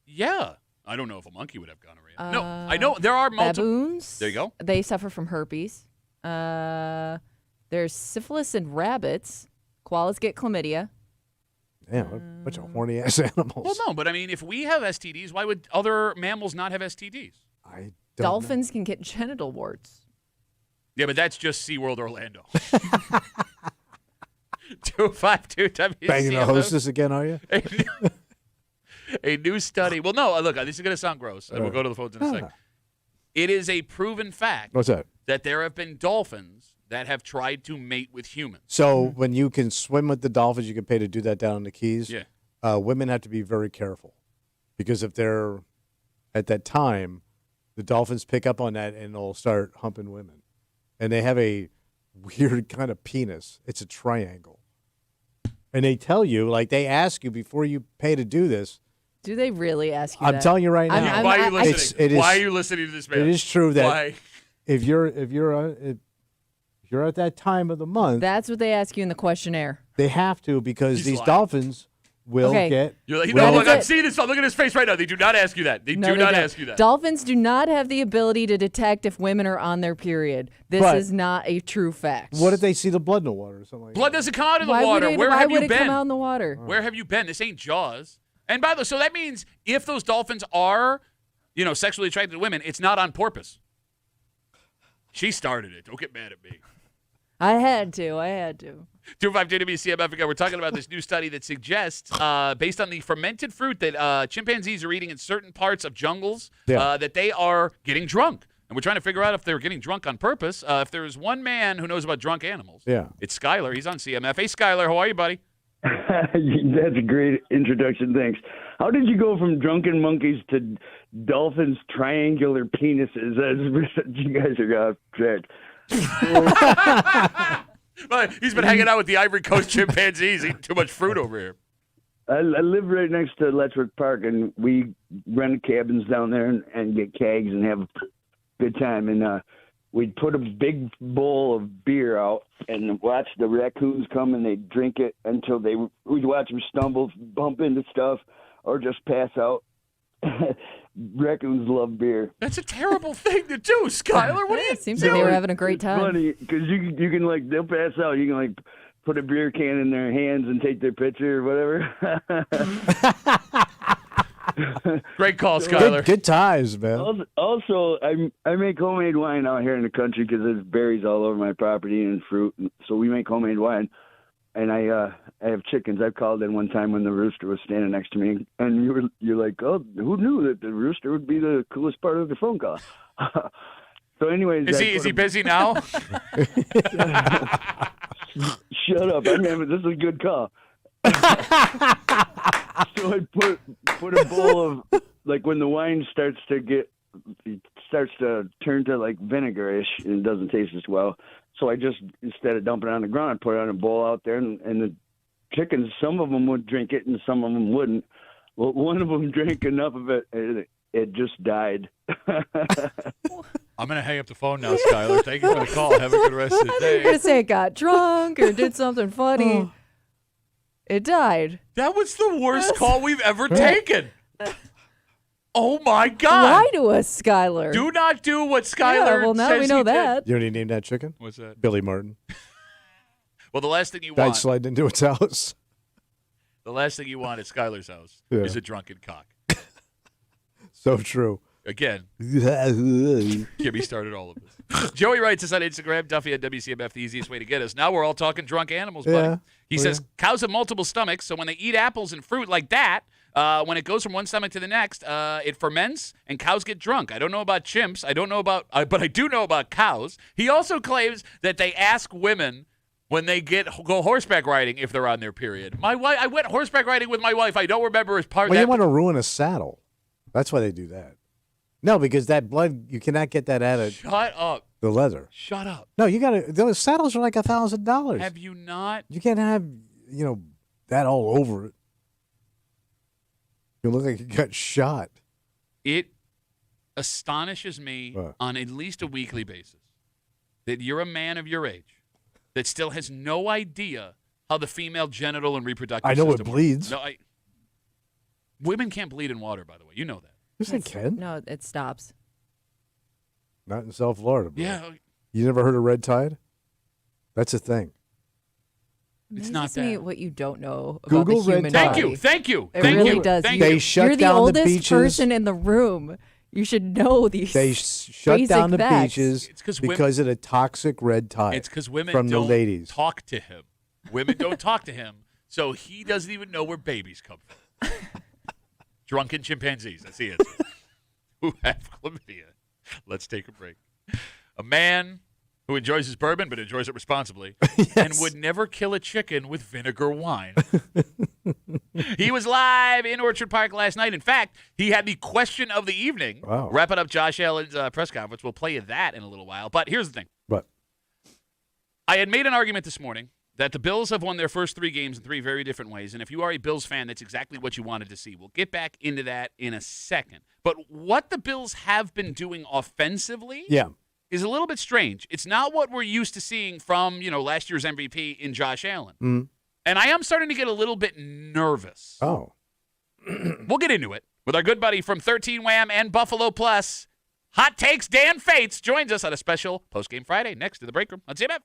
Yeah. I don't know if a monkey would have gonorrhea. No, I know there are multiple. Baboons. There you go. They suffer from herpes. There's syphilis in rabbits. Koalas get chlamydia. Damn, a bunch of horny ass animals. Well, no, but I mean, if we have STDs, why would other mammals not have STDs? I don't Dolphins can get genital warts. Yeah, but that's just SeaWorld Orlando. 252 WCMF. Banging the hostess again, are you? A new study. Well, no, look, this is going to sound gross, and we'll go to the phones in a second. It is a proven fact What's that? that there have been dolphins that have tried to mate with humans. So when you can swim with the dolphins, you can pay to do that down in the Keys. Yeah. Women have to be very careful because if they're at that time, the dolphins pick up on that and they'll start humping women. And they have a weird kind of penis. It's a triangle. And they tell you, like they ask you before you pay to do this. Do they really ask you I'm that? telling you right now. Why are you listening? Why are is- you listening to this man? It is true that Why? if you're at that time of the month, That's what they ask you in the questionnaire. they have to because He's these lying. dolphins will Okay. get. You're like, Well, no, look, is I'm it- seeing this. Look at his face right now. They do not ask you that. They No, do they not don't. ask you that. Dolphins do not have the ability to detect if women are on their period. This But- is not a true fact. What if they see the blood in the water or something like Blood that? doesn't come out of the Why water. would it, Where why have would you it been? come out in the water? Where have you been? This ain't Jaws. And by the way, so that means if those dolphins are, sexually attracted to women, it's not on porpoise. She started it. Don't get mad at me. I had to. 252 WCMF. Again, we're talking about this new study that suggests, based on the fermented fruit that chimpanzees are eating in certain parts of jungles, that they are getting drunk. And we're trying to figure out if they're getting drunk on purpose. If there's one man who knows about drunk animals, it's Skyler. He's on CMF. Hey, Skyler, how are you, buddy? That's a great introduction. Thanks. How did you go from drunken monkeys to dolphins' triangular penises? You guys are off track. He's been hanging out with the Ivory Coast chimpanzees, eating too much fruit over here. I live right next to Letchworth Park, and we rent cabins down there and get kegs and have a good time. And we'd put a big bowl of beer out and watch the raccoons come, and they'd drink it until we'd watch them stumble, bump into stuff, or just pass out. Raccoons love beer. That's a terrible thing to do, Skyler. What do you Seems doing? like they were having a great time. It's funny because you can they'll pass out. You can put a beer can in their hands and take their picture or whatever. Great call, Skyler. Good times, man. Also, I make homemade wine out here in the country because there's berries all over my property and fruit, so we make homemade wine. And I have chickens. I've called in one time when the rooster was standing next to me, and you're like, oh, who knew that the rooster would be the coolest part of the phone call? So, anyways, is he busy now? Shut up! This is a good call. So I put a bowl of when the wine starts to turn to like vinegarish and it doesn't taste as well. So I just, instead of dumping it on the ground, I put it on a bowl out there, and the chickens, some of them would drink it and some of them wouldn't. Well, one of them drank enough of it, it just died. I'm going to hang up the phone now, Skyler. Thank you for the call. Have a good rest of the day. You're going to say it got drunk or did something funny. It died. That was the worst call we've ever taken. Oh, my God. Lie to us, Skyler. Do not do what Skyler well, now says we know he that. You know what he named that chicken? What's that? Billy Martin. Well, the last thing you Died want. sliding into its house. The last thing you want at Skyler's house Yeah. is a drunken cock. So true. Again, get me started all of this. Joey writes us on Instagram, Duffy at WCMF, the easiest way to get us. Now we're all talking drunk animals, buddy. Yeah. He says cows have multiple stomachs, so when they eat apples and fruit like that, When it goes from one stomach to the next, it ferments and cows get drunk. I don't know about chimps. I don't know about, but I do know about cows. He also claims that they ask women when they go horseback riding if they're on their period. My wife, I went horseback riding with my wife. I don't remember his part. Well, you want to ruin a saddle. That's why they do that. No, because that blood, you cannot get that out of Shut up. the leather. Shut up. No, you got to. Those saddles are like $1,000. Have you not? You can't have, that all over it. You look like you got shot. It astonishes me on at least a weekly basis that you're a man of your age that still has no idea how the female genital and reproductive system it bleeds. No, women can't bleed in water, by the way. You know that. Yes, they can. No, it stops. Not in South Florida. Bro. Yeah. You never heard of red tide? That's a thing. It's not Amazes me that. what you don't know about Google the human red body. tide. Thank you. It Thank really you. does. Thank They you. shut You're the down oldest the beaches. person in the room. You should know these. They shut basic down the facts. beaches It's 'cause because of the toxic red tide. It's because women from don't the ladies. talk to him. Women don't talk to him, so he doesn't even know where babies come from. Drunken chimpanzees. That's the answer. Who have chlamydia. Let's take a break. A man who enjoys his bourbon but enjoys it responsibly and would never kill a chicken with vinegar wine. He was live in Orchard Park last night. In fact, he had the question of the evening. Wow. Wrapping up Josh Allen's press conference. We'll play you that in a little while. But here's the thing. But I had made an argument this morning that the Bills have won their first 3 games in 3 very different ways. And if you are a Bills fan, that's exactly what you wanted to see. We'll get back into that in a second. But what the Bills have been doing offensively is a little bit strange. It's not what we're used to seeing from, last year's MVP in Josh Allen. Mm. And I am starting to get a little bit nervous. Oh. We'll get into it with our good buddy from 13 Wham and Buffalo Plus. Hot Takes Dan Fates joins us on a special postgame Friday next to the break room on CMF.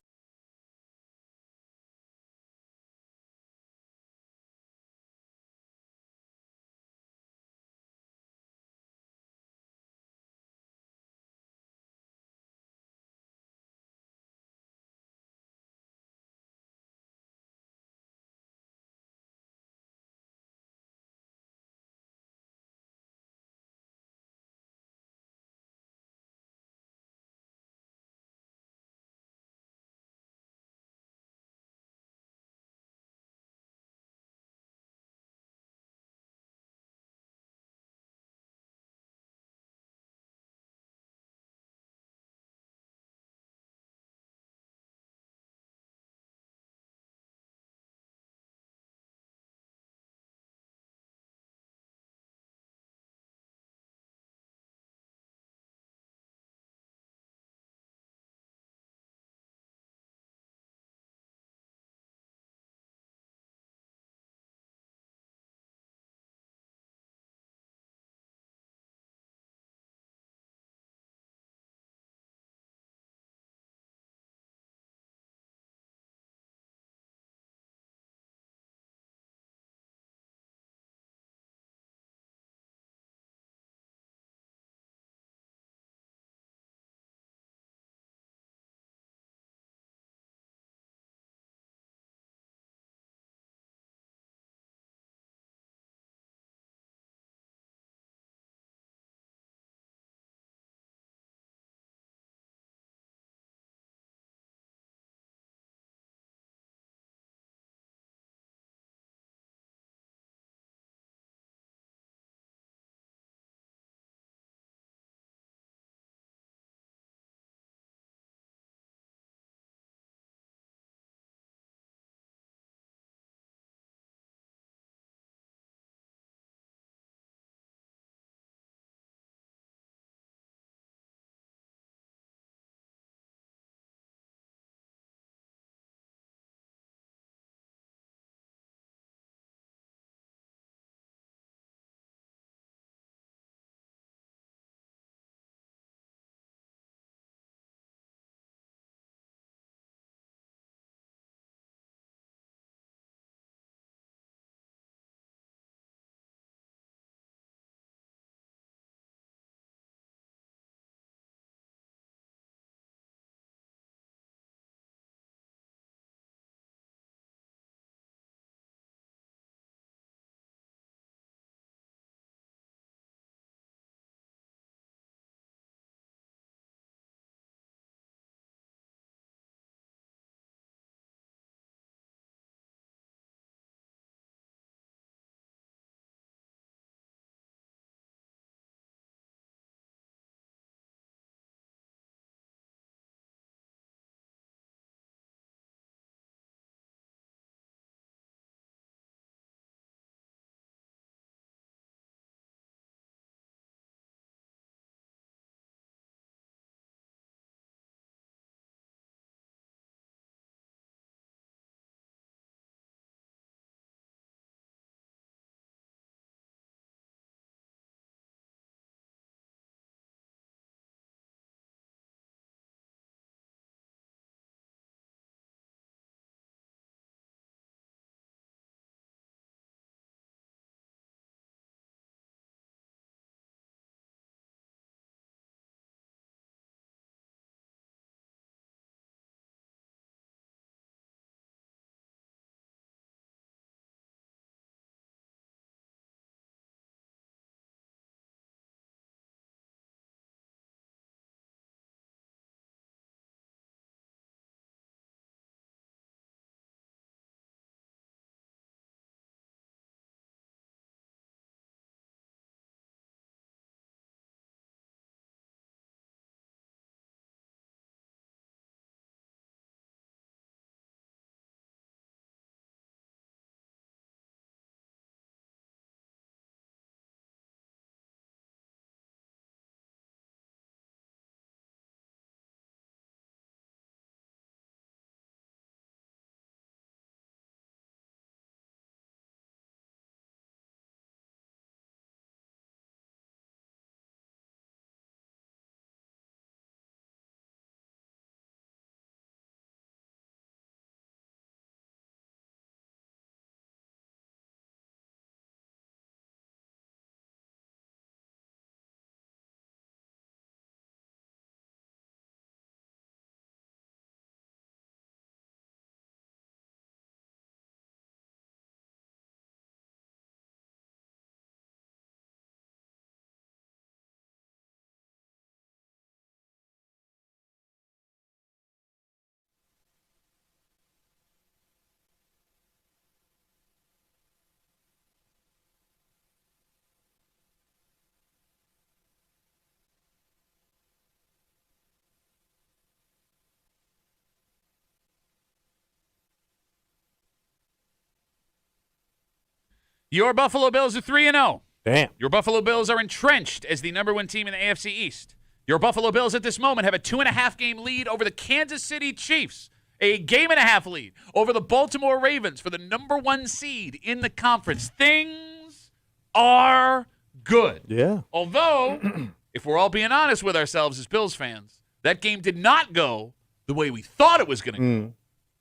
Your Buffalo Bills are 3-0. Damn. Your Buffalo Bills are entrenched as the number 1 team in the AFC East. Your Buffalo Bills at this moment have a 2.5-game lead over the Kansas City Chiefs, a 1.5-game lead over the Baltimore Ravens for the number 1 seed in the conference. Things are good. Yeah. Although, if we're all being honest with ourselves as Bills fans, that game did not go the way we thought it was going to go.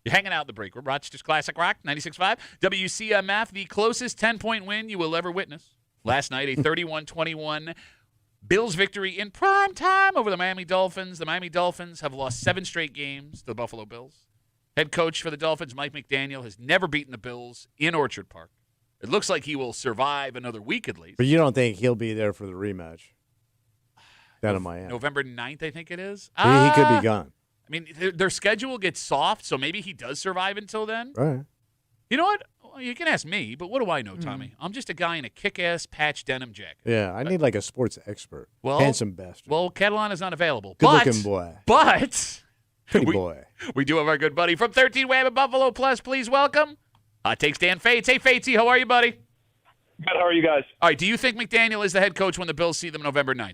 You're hanging out in the break room. Rochester's Classic Rock, 96.5. WCMF, the closest 10-point win you will ever witness. Last night, a 31-21 Bills victory in prime time over the Miami Dolphins. The Miami Dolphins have lost 7 straight games to the Buffalo Bills. Head coach for the Dolphins, Mike McDaniel, has never beaten the Bills in Orchard Park. It looks like he will survive another week at least. But you don't think he'll be there for the rematch down in Miami? November 9th, I think it is. He could be gone. I mean, their schedule gets soft, so maybe he does survive until then. Right. You know what? Well, you can ask me, but what do I know, Tommy? I'm just a guy in a kick-ass patch denim jacket. Yeah, I need like a sports expert. Well, handsome bastard. Well, Catalan is not available. Good-looking boy. But pretty boy. We do have our good buddy from 13 Wham at Buffalo Plus. Please welcome. Takes Dan Fates. Hey, Fatesy, how are you, buddy? Good. How are you guys? All right. Do you think McDaniel is the head coach when the Bills see them November 9th?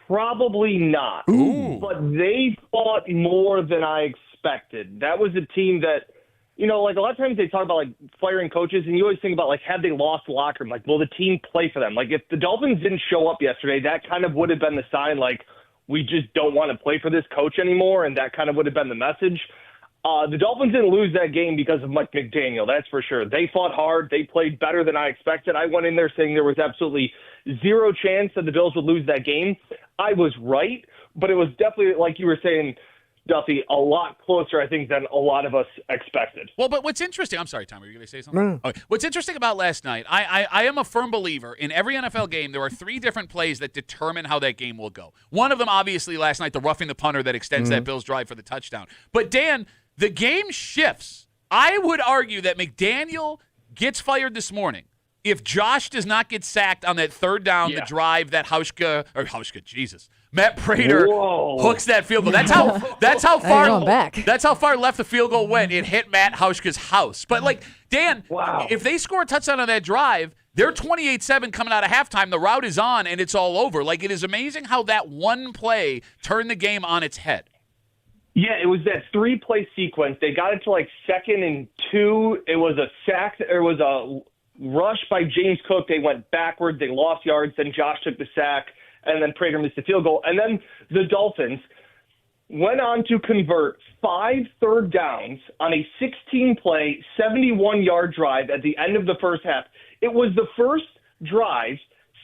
Probably not. Ooh. But they fought more than I expected. That was a team that, like a lot of times they talk about like firing coaches, and you always think about like, have they lost the locker room? Like, will the team play for them? Like, if the Dolphins didn't show up yesterday, that kind of would have been the sign, like, we just don't want to play for this coach anymore, and that kind of would have been the message. The Dolphins didn't lose that game because of Mike McDaniel, that's for sure. They fought hard. They played better than I expected. I went in there saying there was absolutely zero chance that the Bills would lose that game. I was right, but it was definitely, like you were saying, Duffy, a lot closer, I think, than a lot of us expected. Well, but what's interesting, I'm sorry, Tom, were you going to say something? No. Okay. What's interesting about last night, I am a firm believer in every NFL game, there are 3 different plays that determine how that game will go. One of them, obviously, last night, the roughing the punter that extends that Bills drive for the touchdown. But, Dan, the game shifts. I would argue that McDaniel gets fired this morning if Josh does not get sacked on that 3rd down, the drive that Matt Prater hooks that field goal. That's how far That's how far left the field goal went. It hit Matt Hauschka's house. But like Dan, if they score a touchdown on that drive, they're 28-7 coming out of halftime. The route is on and it's all over. Like, it is amazing how that one play turned the game on its head. Yeah, it was that 3-play sequence. They got it to like 2nd and 2. It was a sack. There was a rush by James Cook. They went backwards. They lost yards. Then Josh took the sack, and then Prater missed the field goal. And then the Dolphins went on to convert 5 third downs on a 16-play, 71-yard drive at the end of the first half. It was the first drive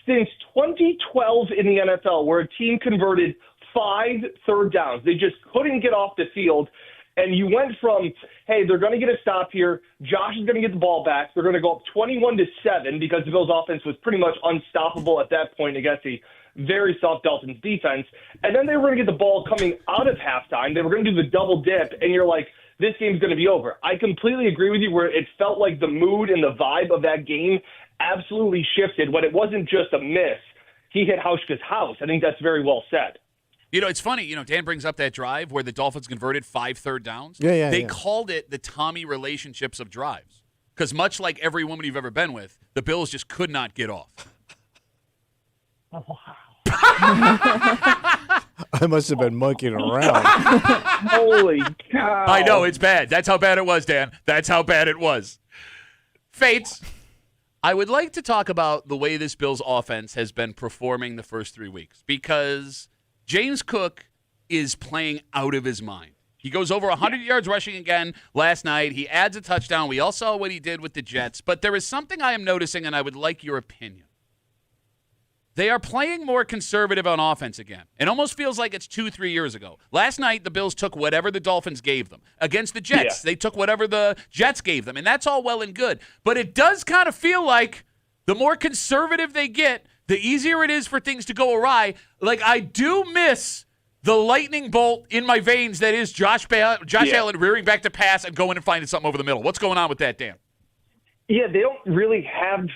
since 2012 in the NFL where a team converted 5 third downs. They just couldn't get off the field. And you went from, hey, they're going to get a stop here. Josh is going to get the ball back. They're going to go up 21-7 because the Bills' offense was pretty much unstoppable at that point against a very soft Dolphins defense. And then they were going to get the ball coming out of halftime. They were going to do the double dip, and you're like, this game's going to be over. I completely agree with you where it felt like the mood and the vibe of that game absolutely shifted when it wasn't just a miss. He hit Hauschka's house. I think that's very well said. You know, it's funny. Dan brings up that drive where the Dolphins converted 5 third downs. They called it the Tommy relationships of drives because much like every woman you've ever been with, the Bills just could not get off. Oh, wow. I must have been monkeying around. Holy cow. I know, it's bad. That's how bad it was, Dan. That's how bad it was. Fates, I would like to talk about the way this Bills offense has been performing the first 3 weeks because James Cook is playing out of his mind. He goes over 100 yards rushing again last night. He adds a touchdown. We all saw what he did with the Jets. But there is something I am noticing, and I would like your opinion. They are playing more conservative on offense again. It almost feels like it's 2-3 years ago. Last night, the Bills took whatever the Dolphins gave them. Against the Jets, they took whatever the Jets gave them, and that's all well and good. But it does kind of feel like the more conservative they get, the easier it is for things to go awry. Like, I do miss the lightning bolt in my veins that is Josh Allen rearing back to pass and going and finding something over the middle. What's going on with that, Dan? Yeah, they don't really have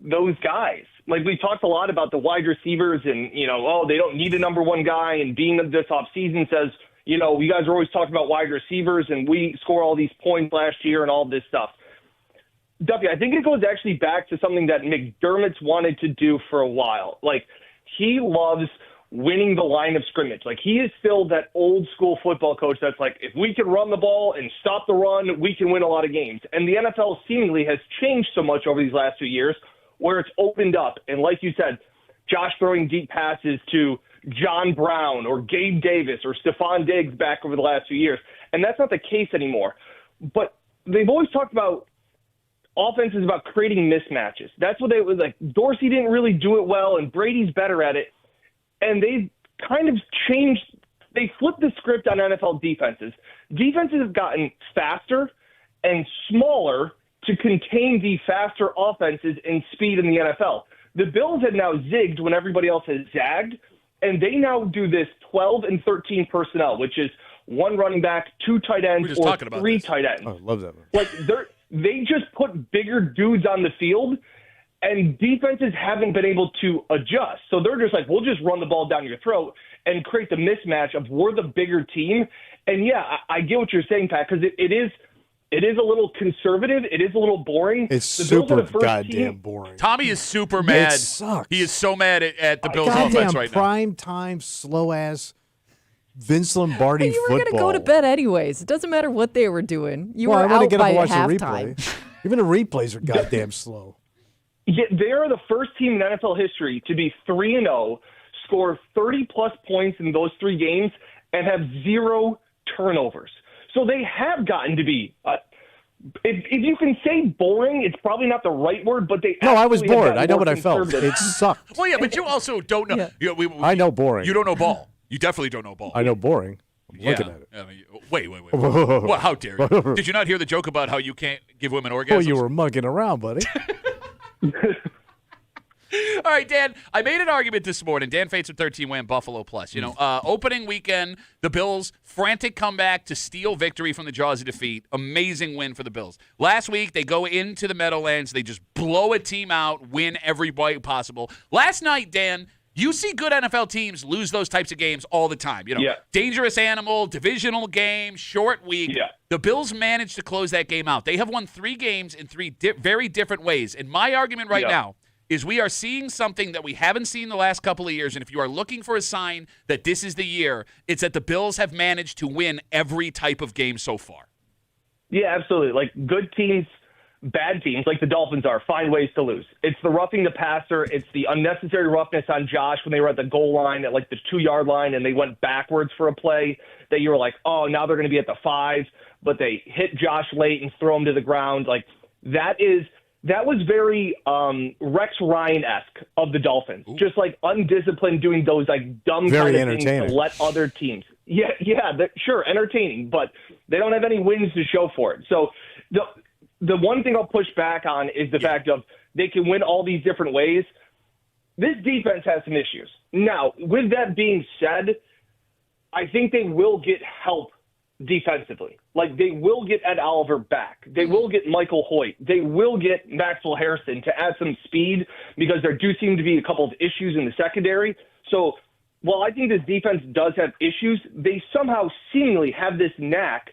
those guys. Like, we talked a lot about the wide receivers and, they don't need a number one guy. And being this offseason says, you guys are always talking about wide receivers and we score all these points last year and all this stuff. Duffy, I think it goes actually back to something that McDermott's wanted to do for a while. Like, he loves winning the line of scrimmage. Like, he is still that old school football coach that's like, if we can run the ball and stop the run, we can win a lot of games. And the NFL seemingly has changed so much over these last 2 years where it's opened up. And like you said, Josh throwing deep passes to John Brown or Gabe Davis or Stephon Diggs back over the last few years. And that's not the case anymore. But they've always talked about offense is about creating mismatches. That's what they was like. Dorsey didn't really do it well, and Brady's better at it. And they kind of changed. They flipped the script on NFL defenses. Defenses have gotten faster and smaller to contain the faster offenses and speed in the NFL. The Bills have now zigged when everybody else has zagged, and they now do this 12 and 13 personnel, which is one running back, two tight ends, or three tight ends. Oh, I love that. Like they just put bigger dudes on the field, and defenses haven't been able to adjust. So they're just like, we'll just run the ball down your throat and create the mismatch of we're the bigger team. And yeah, I get what you're saying, Pat, because it is a little conservative. It is a little boring. It's super goddamn boring. Tommy is super mad. It sucks. He is so mad at the Bills offense right now. Prime time, slow ass Vince Lombardi you were football. going to go to bed anyways. It doesn't matter what they were doing. You I were want to out get up by and watch halftime. the replay. Even the replays are goddamn slow. Yeah, they are the first team in NFL history to be 3-0, score 30-plus points in those 3 games, and have 0 turnovers. So they have gotten to be if you can say boring, it's probably not the right word, but they I was bored. I know what I felt. It sucked. Well, yeah, but you also don't know. Yeah. You know, I know boring. You don't know ball. You definitely don't know ball. I know boring. I'm looking at it. I mean, wait. Well, how dare you? Did you not hear the joke about how you can't give women orgasms? Oh, you were mugging around, buddy. All right, Dan, I made an argument this morning. Dan Fates with 13 win Buffalo Plus. You know, opening weekend, the Bills, frantic comeback to steal victory from the jaws of defeat. Amazing win for the Bills. Last week, they go into the Meadowlands. They just blow a team out, win every way possible. Last night, Dan, you see good NFL teams lose those types of games all the time. You know, dangerous animal, divisional game, short week. Yeah. The Bills managed to close that game out. They have won 3 games in 3 very different ways. And my argument right now is we are seeing something that we haven't seen the last couple of years, and if you are looking for a sign that this is the year, it's that the Bills have managed to win every type of game so far. Yeah, absolutely. Like, good teams, bad teams, like the Dolphins are, find ways to lose. It's the roughing the passer. It's the unnecessary roughness on Josh when they were at the goal line at, like, the 2-yard line, and they went backwards for a play that you were like, oh, now they're going to be at the 5, but they hit Josh late and throw him to the ground. Like, that was very Rex Ryan-esque of the Dolphins. Ooh. Just like undisciplined, doing those like dumb kind of things to let other teams. Yeah, sure, entertaining, but they don't have any wins to show for it. So the one thing I'll push back on is the fact of they can win all these different ways. This defense has some issues. Now, with that being said, I think they will get help defensively. Like, they will get Ed Oliver back. They will get Michael Hoyt. They will get Maxwell Harrison to add some speed because there do seem to be a couple of issues in the secondary. So while I think this defense does have issues, they somehow seemingly have this knack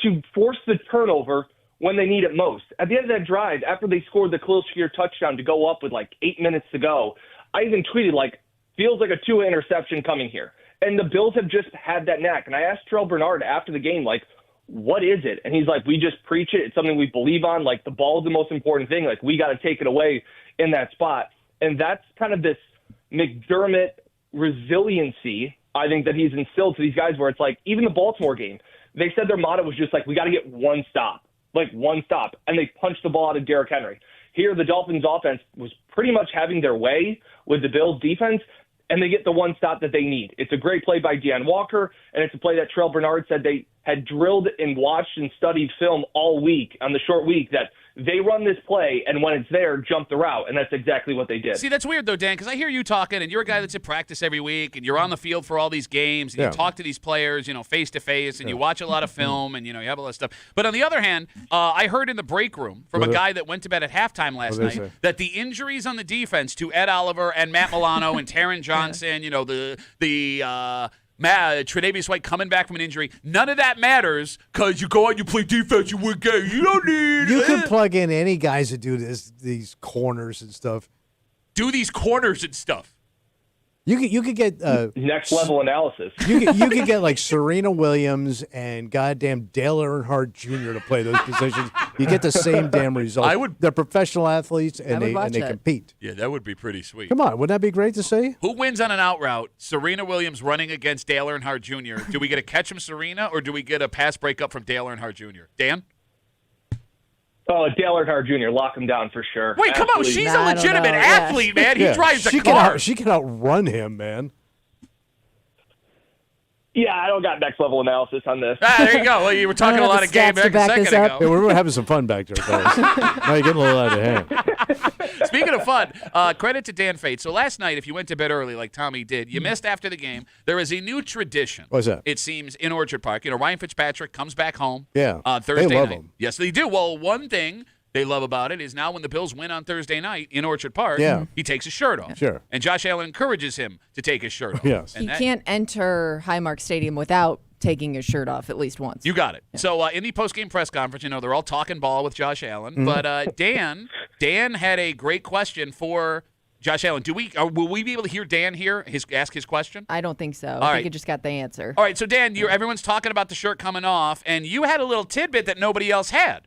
to force the turnover when they need it most. At the end of that drive, after they scored the Khalil Shakir touchdown to go up with like 8 minutes to go, I even tweeted, like, feels like a Tua interception coming here. And the Bills have just had that knack. And I asked Terrell Bernard after the game, like, what is it? And he's like, we just preach it. It's something we believe on. Like, the ball is the most important thing. Like, we got to take it away in that spot. And that's kind of this McDermott resiliency, I think, that he's instilled to these guys where it's like, even the Baltimore game, they said their motto was just like, we got to get one stop. Like, one stop. And they punched the ball out of Derrick Henry. Here, the Dolphins offense was pretty much having their way with the Bills defense, and they get the one stop that they need. It's a great play by Deanne Walker, and it's a play that Terrell Bernard said they had drilled and watched and studied film all week on the short week that they run this play, and when it's there, jump the route, and that's exactly what they did. See, that's weird, though, Dan, because I hear you talking, and you're a guy that's at practice every week, and you're on the field for all these games, and you talk to these players, you know, face-to-face, and you watch a lot of film, and, you know, you have all that stuff. But on the other hand, I heard in the break room from a guy that went to bed at halftime last night that the injuries on the defense to Ed Oliver and Matt Milano and Taron Johnson, you know, the Tre'Davious White coming back from an injury. None of that matters because you go out, you play defense, you win games. You don't need You can plug in any guys that do these corners and stuff. Do these corners and stuff. You could get next level analysis. You could get like Serena Williams and goddamn Dale Earnhardt Jr. to play those positions. You get the same damn results. They're professional athletes and they compete. Yeah, that would be pretty sweet. Come on, wouldn't that be great to see? Who wins on an out route? Serena Williams running against Dale Earnhardt Jr. Do we get a catch from Serena or do we get a pass breakup from Dale Earnhardt Jr.? Dan? Oh, Dale Earnhardt Jr. Lock him down for sure. Wait, come on. She's a legitimate athlete, man. He drives a car. She can outrun him, man. Yeah, I don't got next level analysis on this. There you go. Well, you were talking a lot of game back a second ago. Yeah, we were having some fun back there, fellas. Now you're getting a little out of hand. Speaking of fun, credit to Dan Fate. So last night, if you went to bed early like Tommy did, you missed after the game. There is a new tradition. What's that? It seems in Orchard Park. Ryan Fitzpatrick comes back home. Thursday they love night. him. Yes, they do. Well, one thing they love about it is now when the Bills win on Thursday night in Orchard Park, he takes his shirt off. Sure. And Josh Allen encourages him to take his shirt off. Yes. He can't enter Highmark Stadium without taking his shirt off at least once. You got it. Yeah. So in the post-game press conference, they're all talking ball with Josh Allen. But Dan had a great question for Josh Allen. Will we be able to hear Dan ask his question? I don't think so. All I right. think he just got the answer. All right, so Dan, everyone's talking about the shirt coming off, and you had a little tidbit that nobody else had.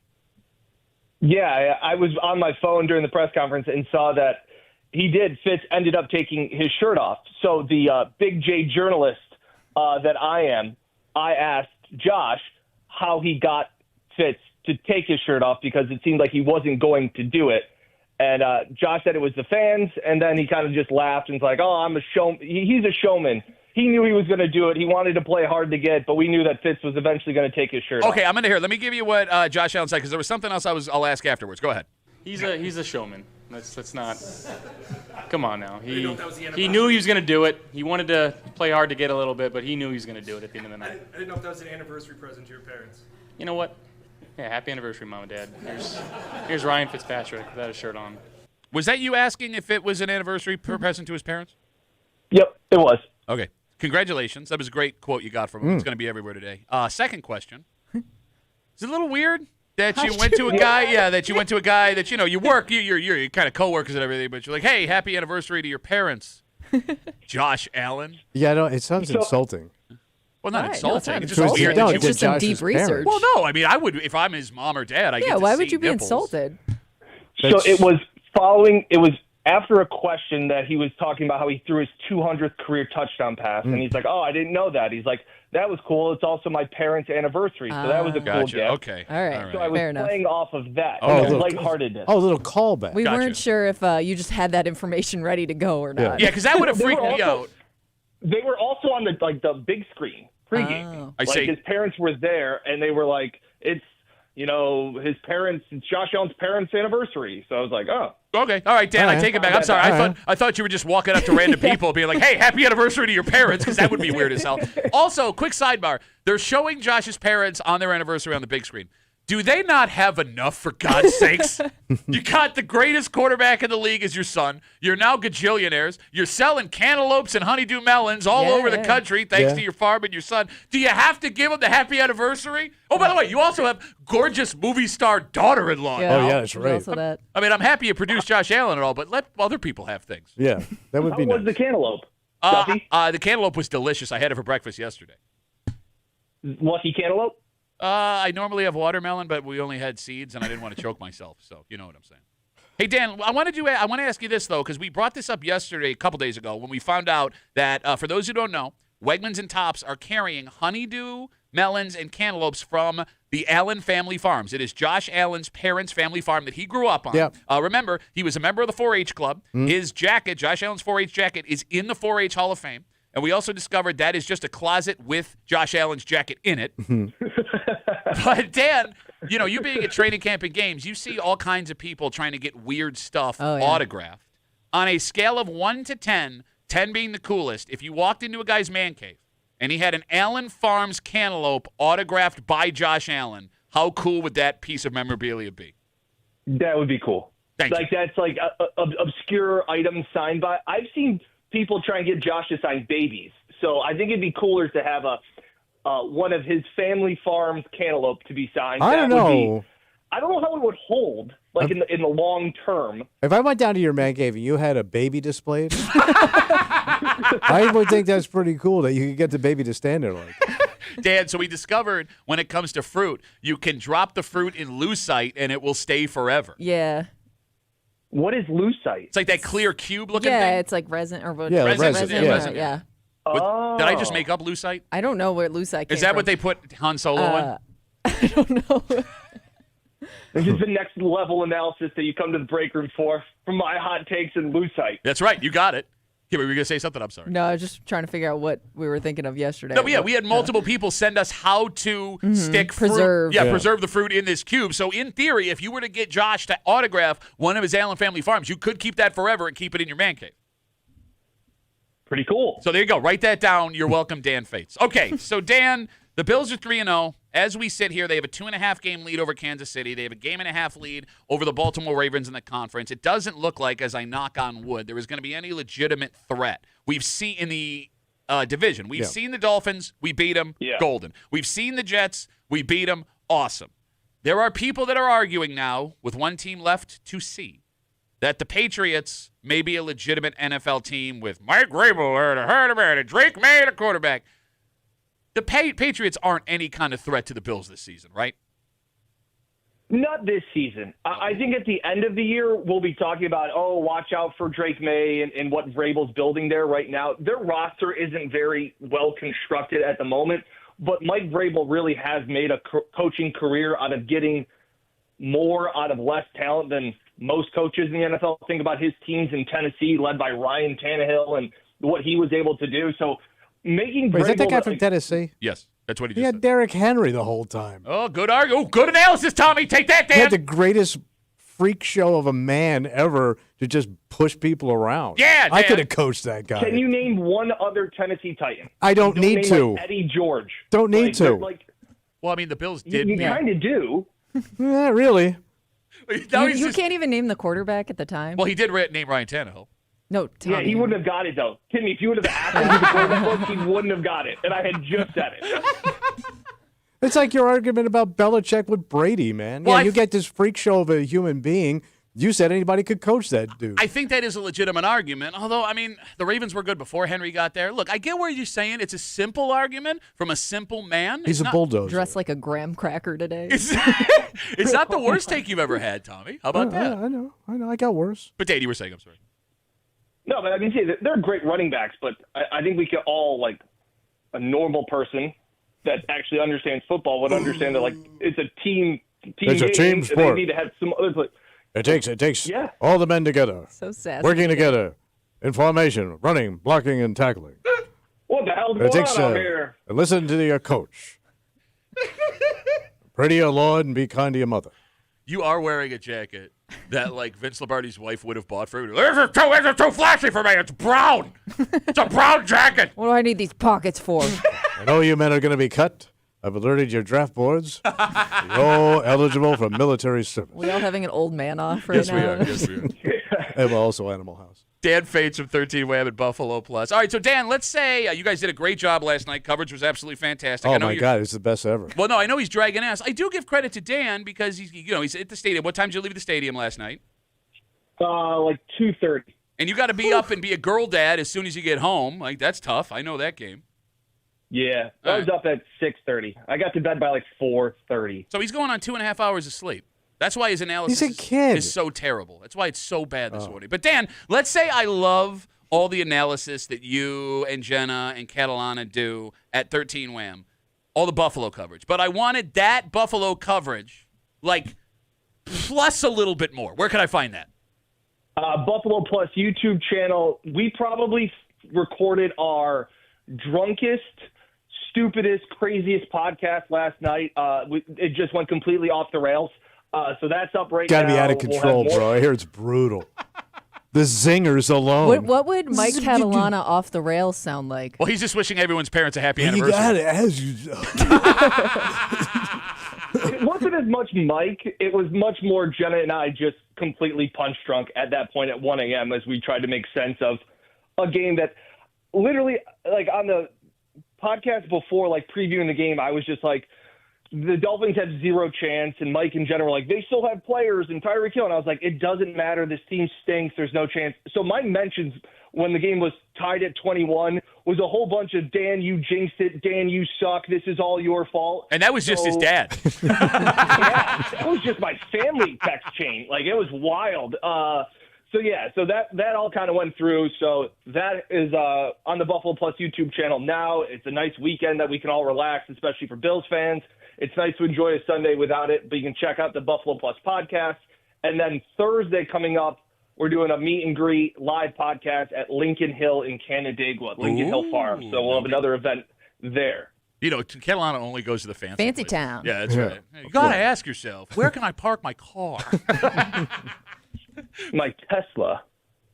Yeah, I was on my phone during the press conference and saw that Fitz ended up taking his shirt off. So the Big J journalist that I am, I asked Josh how he got Fitz to take his shirt off because it seemed like he wasn't going to do it. And Josh said it was the fans, and then he kind of just laughed and was like, oh, I'm a showman. He's a showman. He knew he was going to do it. He wanted to play hard to get, but we knew that Fitz was eventually going to take his shirt off. Okay, I'm going to hear. Let me give you what Josh Allen said because there was something else I'll ask afterwards. Go ahead. He's a showman. Let's not. Come on now. He knew he was going to do it. He wanted to play hard to get a little bit, but he knew he was going to do it at the end of the night. I didn't know if that was an anniversary present to your parents. You know what? Yeah, happy anniversary, Mom and Dad. Here's Ryan Fitzpatrick without a shirt on. Was that you asking if it was an anniversary present to his parents? Yep, it was. Okay. Congratulations. That was a great quote you got from him. It's going to be everywhere today. Second question. Is it a little weird that you went to a guy, that, you work, you're kind of coworkers and everything, but you're like, hey, happy anniversary to your parents, Josh Allen? Yeah, no, it sounds insulting. Well, not insulting. It's just weird. It's just some deep research. Well, no, I mean, I would, if I'm his mom or dad, I get to why see would you be nipples. insulted? So it was after a question that he was talking about how he threw his 200th career touchdown pass, and he's like, oh, I didn't know that. He's like, that was cool. It's also my parents' anniversary, so that was a cool gift. Okay. All right. So I was playing off of that. Lightheartedness. Oh, a little callback. We weren't sure if you just had that information ready to go or not. Yeah, because that would have freaked me out. They were also on the big screen pregame. I see. His parents were there, and they were like, it's Josh Allen's parents' anniversary. So I was like, oh. Okay. All right, Dan, I take it back. I'm sorry. I thought you were just walking up to random people being like, hey, happy anniversary to your parents, because that would be weird as hell. Also, quick sidebar. They're showing Josh's parents on their anniversary on the big screen. Do they not have enough, for God's sakes? You got the greatest quarterback in the league as your son. You're now gajillionaires. You're selling cantaloupes and honeydew melons all over the country thanks to your farm and your son. Do you have to give them the happy anniversary? Oh, by the way, you also have gorgeous movie star daughter-in-law. Yeah. Oh, yeah, that's right. Also that. I mean, I'm happy you produced Josh Allen and all, but let other people have things. Yeah, that would be nice. How was the cantaloupe? The cantaloupe was delicious. I had it for breakfast yesterday. Lucky cantaloupe? I normally have watermelon, but we only had seeds, and I didn't want to choke myself, so you know what I'm saying. Hey, Dan, I want to ask you this, though, because we brought this up yesterday, a couple days ago, when we found out that, for those who don't know, Wegmans and Tops are carrying honeydew, melons, and cantaloupes from the Allen family farms. It is Josh Allen's parents' family farm that he grew up on. Yep. Remember, he was a member of the 4-H club. His jacket, Josh Allen's 4-H jacket, is in the 4-H Hall of Fame. And we also discovered that is just a closet with Josh Allen's jacket in it. But, Dan, you being at training camp and games, you see all kinds of people trying to get weird stuff autographed. On a scale of 1 to 10, 10 being the coolest, if you walked into a guy's man cave and he had an Allen Farms cantaloupe autographed by Josh Allen, how cool would that piece of memorabilia be? That would be cool. Thank you. That's like obscure items signed by. I've seen people try and get Josh to sign babies. So I think it'd be cooler to have one of his family farms cantaloupe to be signed. I don't know. I don't know how it would hold, like in the long term. If I went down to your man cave and you had a baby displayed, I would think that's pretty cool that you could get the baby to stand there like that. Dan, so we discovered when it comes to fruit, you can drop the fruit in lucite and it will stay forever. Yeah. What is lucite? It's like that clear cube looking thing. Yeah, it's like resin or what? Yeah, resin. resin. Yeah. Did I just make up lucite? I don't know where lucite came Is that from. what they put Han Solo in? I don't know. This is the next level analysis that you come to the break room for, from my hot takes and lucite. That's right. You got it. Here, were you going to say something? I'm sorry. No, I was just trying to figure out what we were thinking of yesterday. No, but yeah, we had multiple people send us how to stick Preserve. fruit. Yeah, preserve the fruit in this cube. So in theory, if you were to get Josh to autograph one of his Allen family farms, you could keep that forever and keep it in your man cave. Pretty cool. So there you go. Write that down. You're welcome, Dan Fates. Okay, so Dan, the Bills are 3-0. As we sit here, they have a 2.5-game lead over Kansas City. They have a 1.5-game lead over the Baltimore Ravens in the conference. It doesn't look like, as I knock on wood, there is going to be any legitimate threat. We've seen in the division. We've seen the Dolphins. We beat them. Golden. We've seen the Jets. We beat them. Awesome. There are people that are arguing now, with one team left to see, that the Patriots may be a legitimate NFL team with Mike Vrabel and Drake May at quarterback. The Patriots aren't any kind of threat to the Bills this season, right? Not this season. I think at the end of the year, we'll be talking about, watch out for Drake May and what Vrabel's building there right now. Their roster isn't very well constructed at the moment, but Mike Vrabel really has made a coaching career out of getting more out of less talent than most coaches in the NFL. Think about his teams in Tennessee, led by Ryan Tannehill, and what he was able to do. So making Vrabel, is that the guy from Tennessee? Yes, that's what he He just had said. Derrick Henry the whole time. Oh, good argument. Oh, good analysis, Tommy. Take that, Dan. He had the greatest freak show of a man ever to just push people around. Yeah, I Dan. could have coached that guy. Can you name one other Tennessee Titan? I don't need name, to. like, Eddie George. Don't need to. Well, I mean, the Bills did. You kind of do. Not really. Now You can't even name the quarterback at the time. Well, he did name Ryan Tannehill. No, Tommy. Yeah, he wouldn't have got it, though. Timmy, if you would have asked him who the quarterback was, he wouldn't have got it. And I had just said it. It's like your argument about Belichick with Brady, man. Well, You get this freak show of a human being. You said anybody could coach that dude. I think that is a legitimate argument, although, I mean, the Ravens were good before Henry got there. Look, I get where you're saying it's a simple argument from a simple man. He's a bulldozer. Dressed like a graham cracker today. It's not the worst take you've ever had, Tommy. How about that? I know. I got worse. But, Dave, you were saying, I'm sorry. No, but I mean, see, they're great running backs, but I think we could all, like, a normal person that actually understands football would understand that, like, it's a team It's a game, team and sport. They need to have some other play. It takes Yeah. all the men together. So sassy. Working together in formation, running, blocking, and tackling. What the hell's It going takes on out here? listen to your coach. Pray to your Lord and be kind to your mother. You are wearing a jacket that, like, Vince Lombardi's wife would have bought for you. This is too flashy for me. It's brown. It's a brown jacket. What do I need these pockets for? I know you men are going to be cut. I've alerted your draft boards. You're all eligible for military service. We all having an old man off right now. Yes, we are. And also Animal House. Dan Fates from 13 Wham at Buffalo Plus. All right, so Dan, let's say you guys did a great job last night. Coverage was absolutely fantastic. Oh, I know my God. It's the best ever. Well, no, I know he's dragging ass. I do give credit to Dan because he's at the stadium. What time did you leave the stadium last night? Like 2:30. And you got to be up and be a girl dad as soon as you get home. Like, that's tough. I know that game. Yeah, I was up at 6:30. I got to bed by like 4:30. So he's going on 2.5 hours of sleep. That's why his analysis He's a kid. is so terrible. That's why it's so bad this morning. But Dan, let's say I love all the analysis that you and Jenna and Catalana do at 13 Wham, all the Buffalo coverage. But I wanted that Buffalo coverage, like, plus a little bit more. Where can I find that? Buffalo Plus YouTube channel. We probably recorded our drunkest, stupidest, craziest podcast last night. It just went completely off the rails. So that's up right now. Got to be out of control, bro. I hear it's brutal. The zingers alone. What would Mike Catalana off the rails sound like? Well, he's just wishing everyone's parents a happy You anniversary. got it. As you. It wasn't as much Mike. It was much more Jenna and I just completely punch drunk at that point at 1 a.m. as we tried to make sense of a game that literally, like, on the podcast before, like previewing the game, I was just like, the Dolphins had zero chance, and Mike and Jen were like, they still have players, and Tyreek Hill. And I was like, it doesn't matter. This team stinks. There's no chance. So my mentions when the game was tied at 21 was a whole bunch of, Dan, you jinxed it. Dan, you suck. This is all your fault. And that was just his dad. Yeah, it was just my family text chain. Like, it was wild. So that all kind of went through. So that is on the Buffalo Plus YouTube channel now. It's a nice weekend that we can all relax, especially for Bills fans. It's nice to enjoy a Sunday without it, but you can check out the Buffalo Plus podcast. And then Thursday coming up, we're doing a meet and greet live podcast at Lincoln Hill in Canandaigua, Lincoln Hill Farm. So we'll have another event there. You know, Carolina only goes to the fancy places. town. Yeah, that's right. You got to ask yourself, where can I park my car? My Tesla.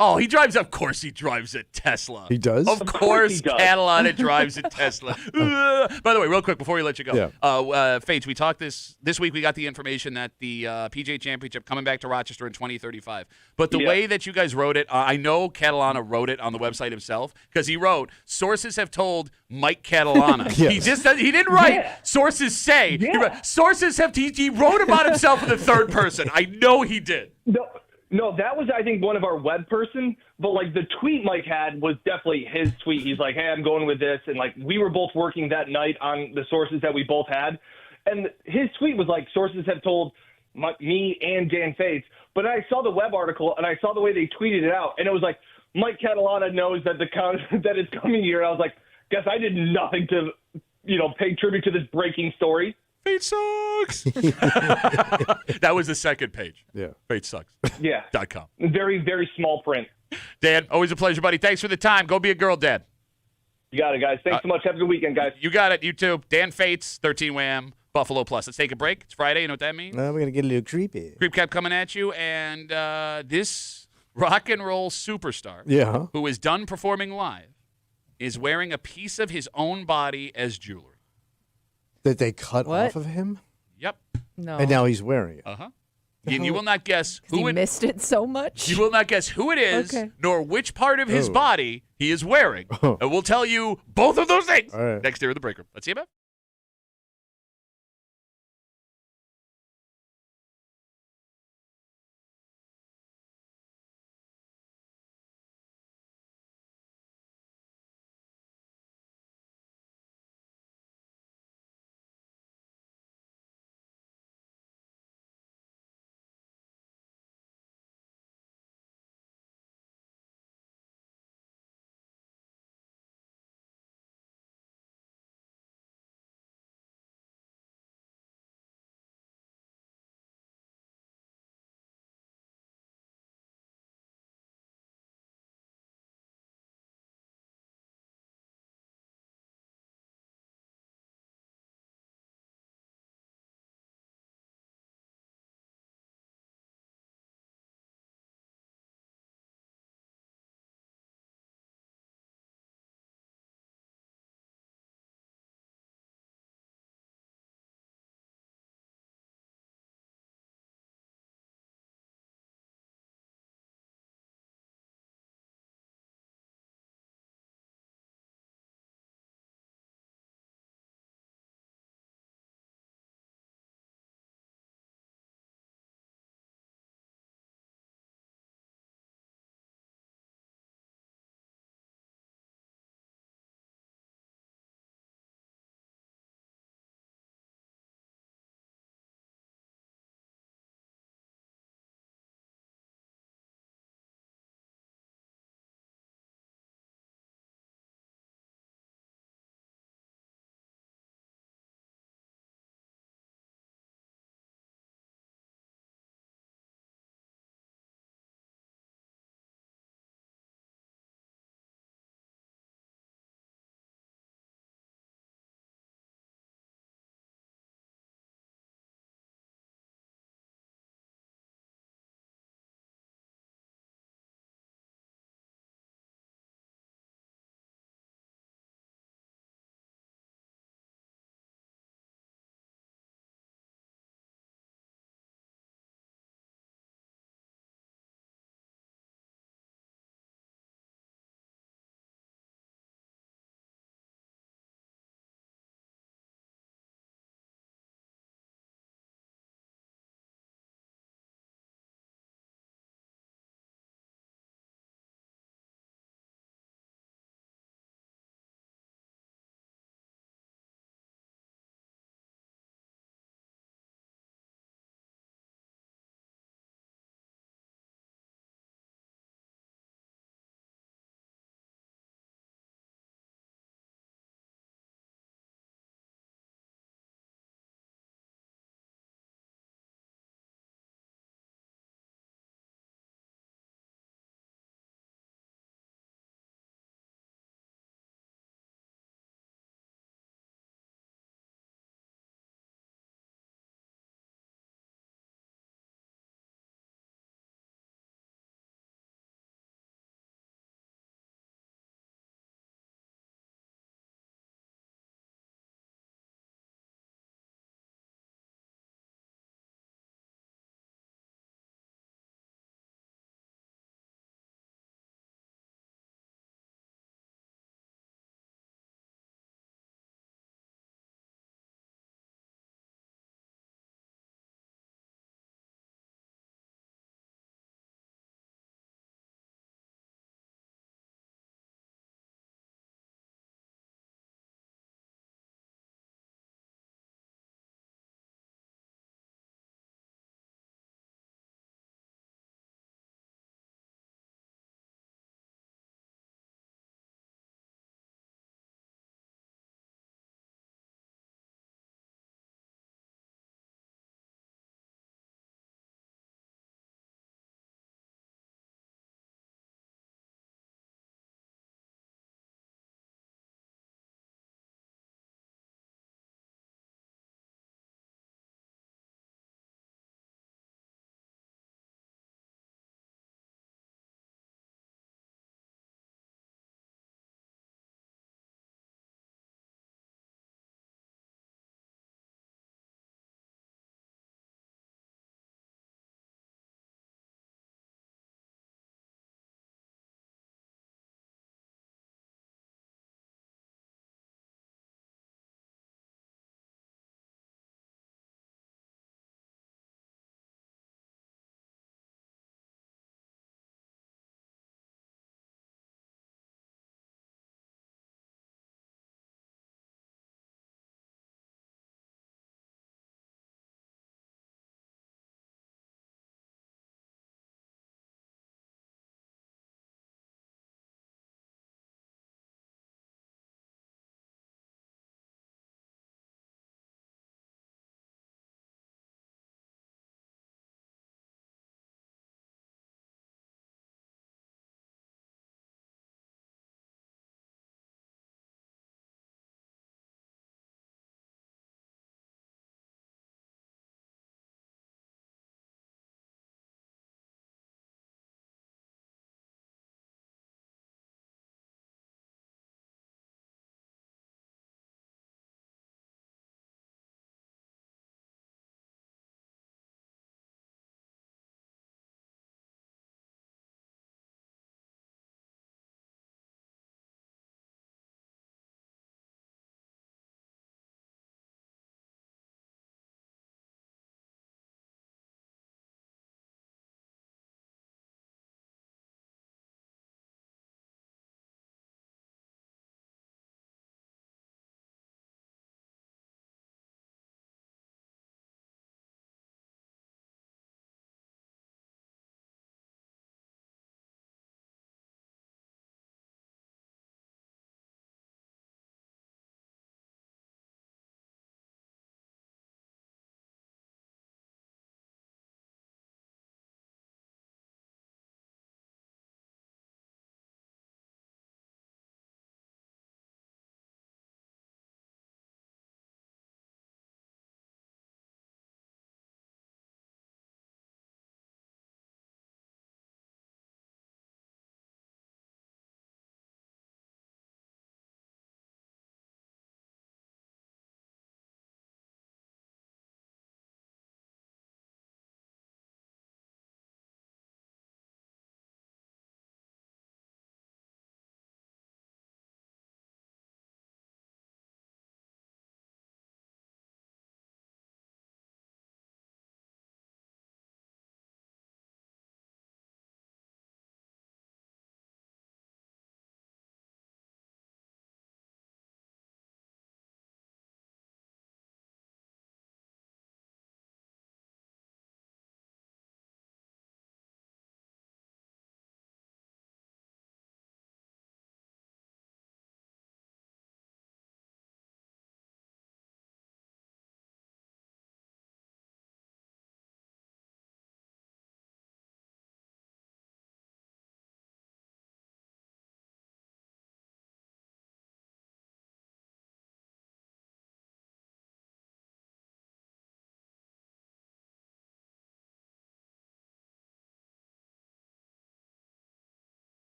Oh, he drives. Of course, he drives a Tesla. He does? Of course, he does. Catalana drives a Tesla. By the way, real quick before we let you go, Fates, we talked this week. We got the information that the PGA Championship coming back to Rochester in 2035. But the way that you guys wrote it, I know Catalana wrote it on the website himself because he wrote, "Sources have told Mike Catalana." Yes. He didn't write sources say. Yeah. He wrote, sources have. He wrote about himself in the third person. I know he did. No, that was, I think, one of our web person, but, like, the tweet Mike had was definitely his tweet. He's like, hey, I'm going with this, and, like, we were both working that night on the sources that we both had, and his tweet was like, sources have told me and Dan Fates, but I saw the web article, and I saw the way they tweeted it out, and it was like, Mike Catalana knows that that it's coming here, and I was like, guess I did nothing to, pay tribute to this breaking story. Fate sucks. That was the second page. Yeah. Fate sucks. Yeah. .com. Very, very small print. Dan, always a pleasure, buddy. Thanks for the time. Go be a girl, Dad. You got it, guys. Thanks so much. Have a good weekend, guys. You got it. You too. Dan Fates, 13 Wham, Buffalo Plus. Let's take a break. It's Friday. You know what that means? We're going to get a little creepy. Creep Cap coming at you. And this rock and roll superstar who is done performing live is wearing a piece of his own body as jewelry. That they cut off of him? Yep. No. And now he's wearing it. Uh-huh. You will not guess who he missed it so much. You will not guess who it is, nor which part of his body he is wearing. And we'll tell you both of those things next year in the break room. Let's see about.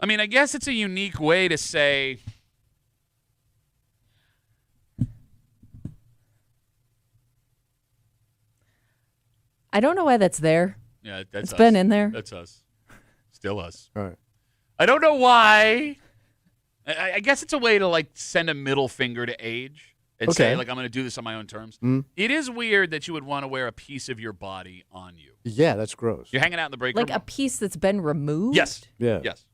I mean, I guess it's a unique way to say. I don't know why that's there. Yeah, that's It's us. been in there. That's us. Still us. All right. I don't know why. I guess it's a way to like send a middle finger to age and say like I'm going to do this on my own terms. It is weird that you would want to wear a piece of your body on you. Yeah, that's gross. You're hanging out in the break room. Like a piece that's been removed? Yes. Yeah. Yes.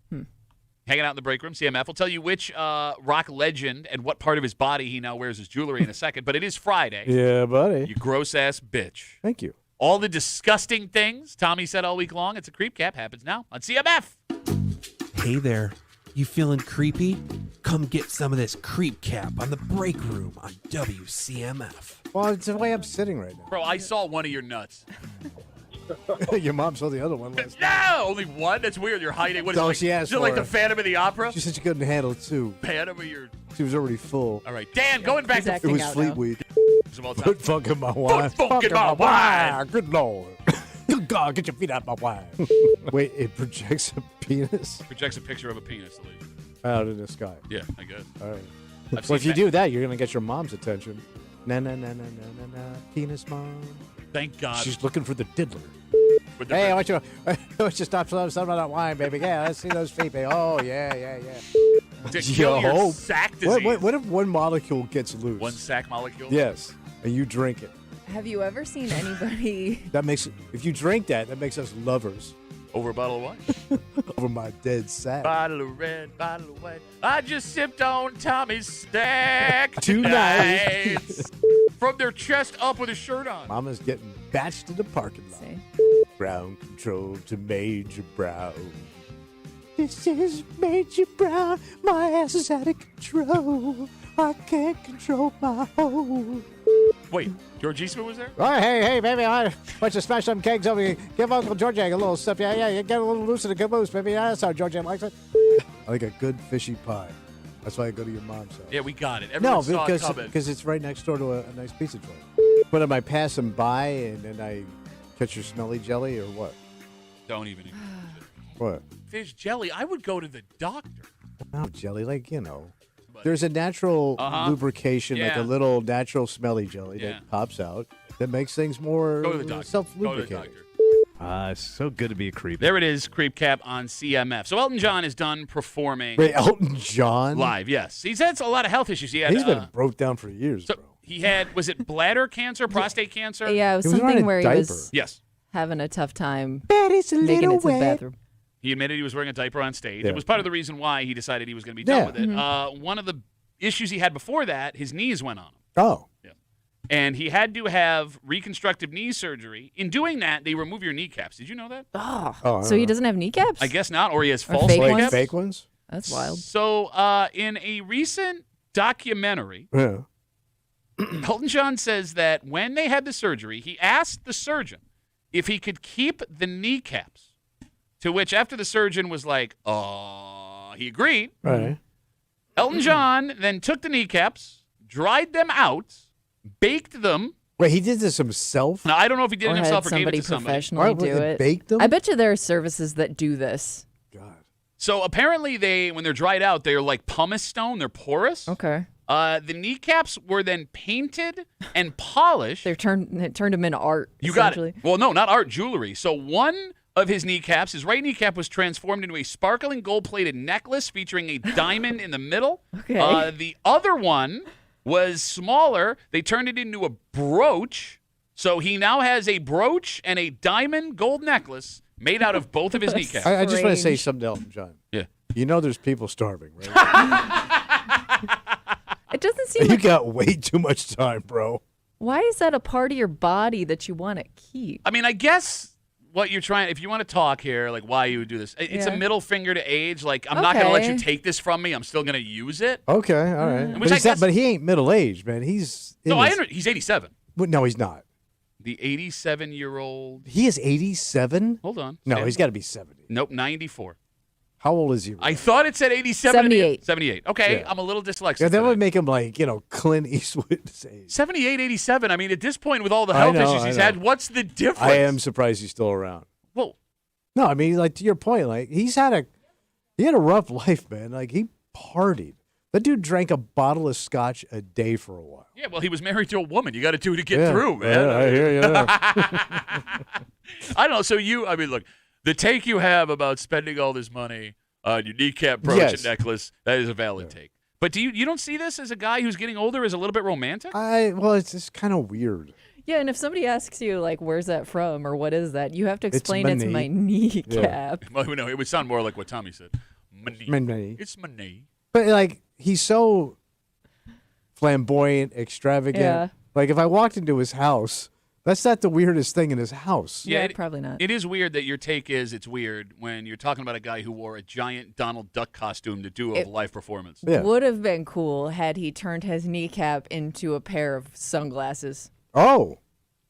Hanging out in the break room. CMF will tell you which rock legend and what part of his body he now wears as jewelry in a second. But it is Friday. Yeah, buddy. You gross ass bitch. Thank you. All the disgusting things Tommy said all week long. It's a creep cap. Happens now on CMF. Hey there. You feeling creepy? Come get some of this creep cap on the break room on WCMF. Well, it's the way I'm sitting right Bro, I saw one of your nuts. now. Your mom saw the other one last night. No, only one? That's weird. You're hiding. What is No, it like? she asked Is it like for the it. Phantom of the Opera? She said she couldn't handle it, too. Phantom of your... She was already full. All right. Dan, going back to... It was Fleet Week. Quit fucking my wine. Quit fucking my wine. Good Lord. Good God, get your feet out my wine. Wait, it projects a penis Projects a picture of a penis, Lee. out in the sky. Yeah, I guess. All right. I've Well, if seen you do that, you're going to get your mom's attention. Na na na na na na na. Penis mom. Thank God. She's looking for the diddler. With the Hey, red- I want you to stop some of that wine, baby. Yeah, let's see those feet, baby. Oh, yeah. To kill your Yo. sack disease. What if one molecule gets loose? One sack molecule? Yes, and you drink it. Have you ever seen anybody? That makes if you drink that makes us lovers. Over a bottle of wine? Over my dead sack. Bottle of red, bottle of white. I just sipped on Tommy's stack Tonight. From their chest up with a shirt on. Mama's getting batched in the parking lot. Ground control to Major Brown. This is Major Brown. My ass is out of control. I can't control my hole. Wait, George Eastman was there? Oh, hey, baby, I want you to smash some kegs over here. Give Uncle George a little stuff. Yeah, you get a little loose in a good moose, baby. Yeah, that's how George likes it. I like a good fishy pie. That's why I go to your mom's house. Yeah, we got it. No, Everyone saw it coming. because it's right next door to a nice pizza joint. But am I passing by and then I catch your smelly jelly or what? Don't even. What? Fish jelly. I would go to the doctor. No, jelly, like, there's a natural lubrication, like Yeah. a little natural smelly jelly Yeah. that pops out that makes things more Go to the doctor. Go to the self-lubricated. doctor. It's so good to be a creep. There it is, Creep Cap on CMF. So Elton John is done performing Wait, Elton John? live. Yes, he's had a lot of health issues. He had. He's been broke down for years, so bro. he had. Was it bladder cancer, prostate cancer? Yeah, it was He was wearing something a where he diaper. was Yes. having a tough time Betty's a making little it to the wet. bathroom. He admitted he was wearing a diaper on stage. Yeah. It was part of the reason why he decided he was going to be done Yeah. with it. One of the issues he had before that, his knees went on him. Oh. Yeah. And he had to have reconstructive knee surgery. In doing that, they remove your kneecaps. Did you know that? I So don't he know. doesn't have kneecaps? I guess not, or he has Or false fake kneecaps. ones? Fake ones? That's wild. So in a recent documentary, Yeah. Elton John says that when they had the surgery, he asked the surgeon if he could keep the kneecaps, to which after the surgeon was like, he agreed. Right. Elton John then took the kneecaps, dried them out, baked them. Wait, he did this himself? Now, I don't know if he did Or it had himself or gave it somebody to somebody. professionally Why, do they it. baked them? I bet you there are services that do this. God. So apparently when they're dried out, they're like pumice stone. They're porous. Okay. The kneecaps were then painted and polished. It turned them into art. You got essentially. it. Well, no, not art, jewelry. So one of his kneecaps, his right kneecap, was transformed into a sparkling gold-plated necklace featuring a diamond in the middle. Okay. The other one was smaller. They turned it into a brooch. So he now has a brooch and a diamond gold necklace made out of both of his kneecaps. I just want to say Strange. something to Elton John. Yeah. You know there's people starving, right? It doesn't seem You like. got way too much time, bro. Why is that a part of your body that you want to keep? I mean, I guess what you're trying, if you want to talk here, like why you would do this, it's a Yeah. middle finger to age. Like, I'm not going to let you Okay. take this from me. I'm still going to use it. Okay, all right. Which But, I he's not- guess- but he ain't middle-aged, man. He's in No, his- he's 87. Well, no, he's not. The 87-year-old. He is 87? Hold on. No, Stand- he's got to be 70. Nope, 94. How old is he? I thought it said 87. 78. 78. Okay, Yeah. I'm a little dyslexic. Yeah, that today. would make him like, Clint Eastwood's age. 78, 87. I mean, at this point, with all the I health know, issues I he's know. had, what's the difference? I am surprised he's still around. Well, No, I mean, like, to your point, like, he's had He had a rough life, man. Like, he partied. That dude drank a bottle of scotch a day for a while. Yeah, well, he was married to a woman. You got to do it to get through, man. Yeah, I hear you there. I don't know. So look, the take you have about spending all this money on your kneecap brooch and necklace, that is a valid take. But you don't see this as a guy who's getting older as a little bit romantic? Well, it's just kind of weird. Yeah, and if somebody asks you, like, where's that from or what is that, you have to explain it's my kneecap. Yeah. Well, no, it would sound more like what Tommy said. My knee. It's my knee. But, like, he's so flamboyant, extravagant. Yeah. Like, if I walked into his house, that's not the weirdest thing in his house. Yeah, probably not. It is weird that your take is it's weird when you're talking about a guy who wore a giant Donald Duck costume to do a live performance. Would have been cool had he turned his kneecap into a pair of sunglasses. Oh.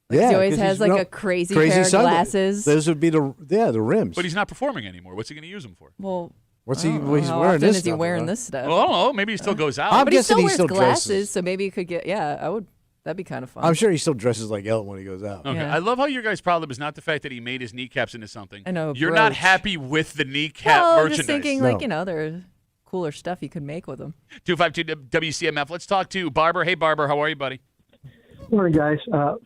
He always has like a crazy pair of glasses. Those would be the rims. But he's not performing anymore. What's he going to use them for? Well, he's wearing how this often is stuff. he wearing this stuff? Well, I don't know. Maybe he still goes out. But he still wears glasses, dresses. so maybe he could get. Yeah, I would. That'd be kind of fun. I'm sure he still dresses like Ellen when he goes out. Okay. Yeah. I love how your guys' problem is not the fact that he made his kneecaps into something. I know. You're not brooch. happy with the kneecap Well, I'm merchandise. just thinking, like, there's cooler stuff you could make with them. 252 WCMF. Let's talk to Barber. Hey, Barber. How are you, buddy? Morning, guys.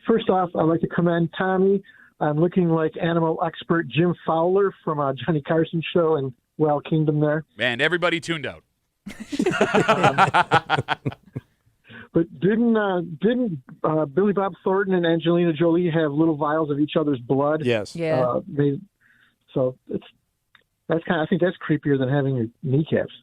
First off, I'd like to commend Tommy on looking like animal expert Jim Fowler from Johnny Carson show and Wild Kingdom there. Man, everybody tuned out. But didn't Billy Bob Thornton and Angelina Jolie have little vials of each other's blood? Yes. Yeah. That's kind of, I think that's creepier than having your kneecaps.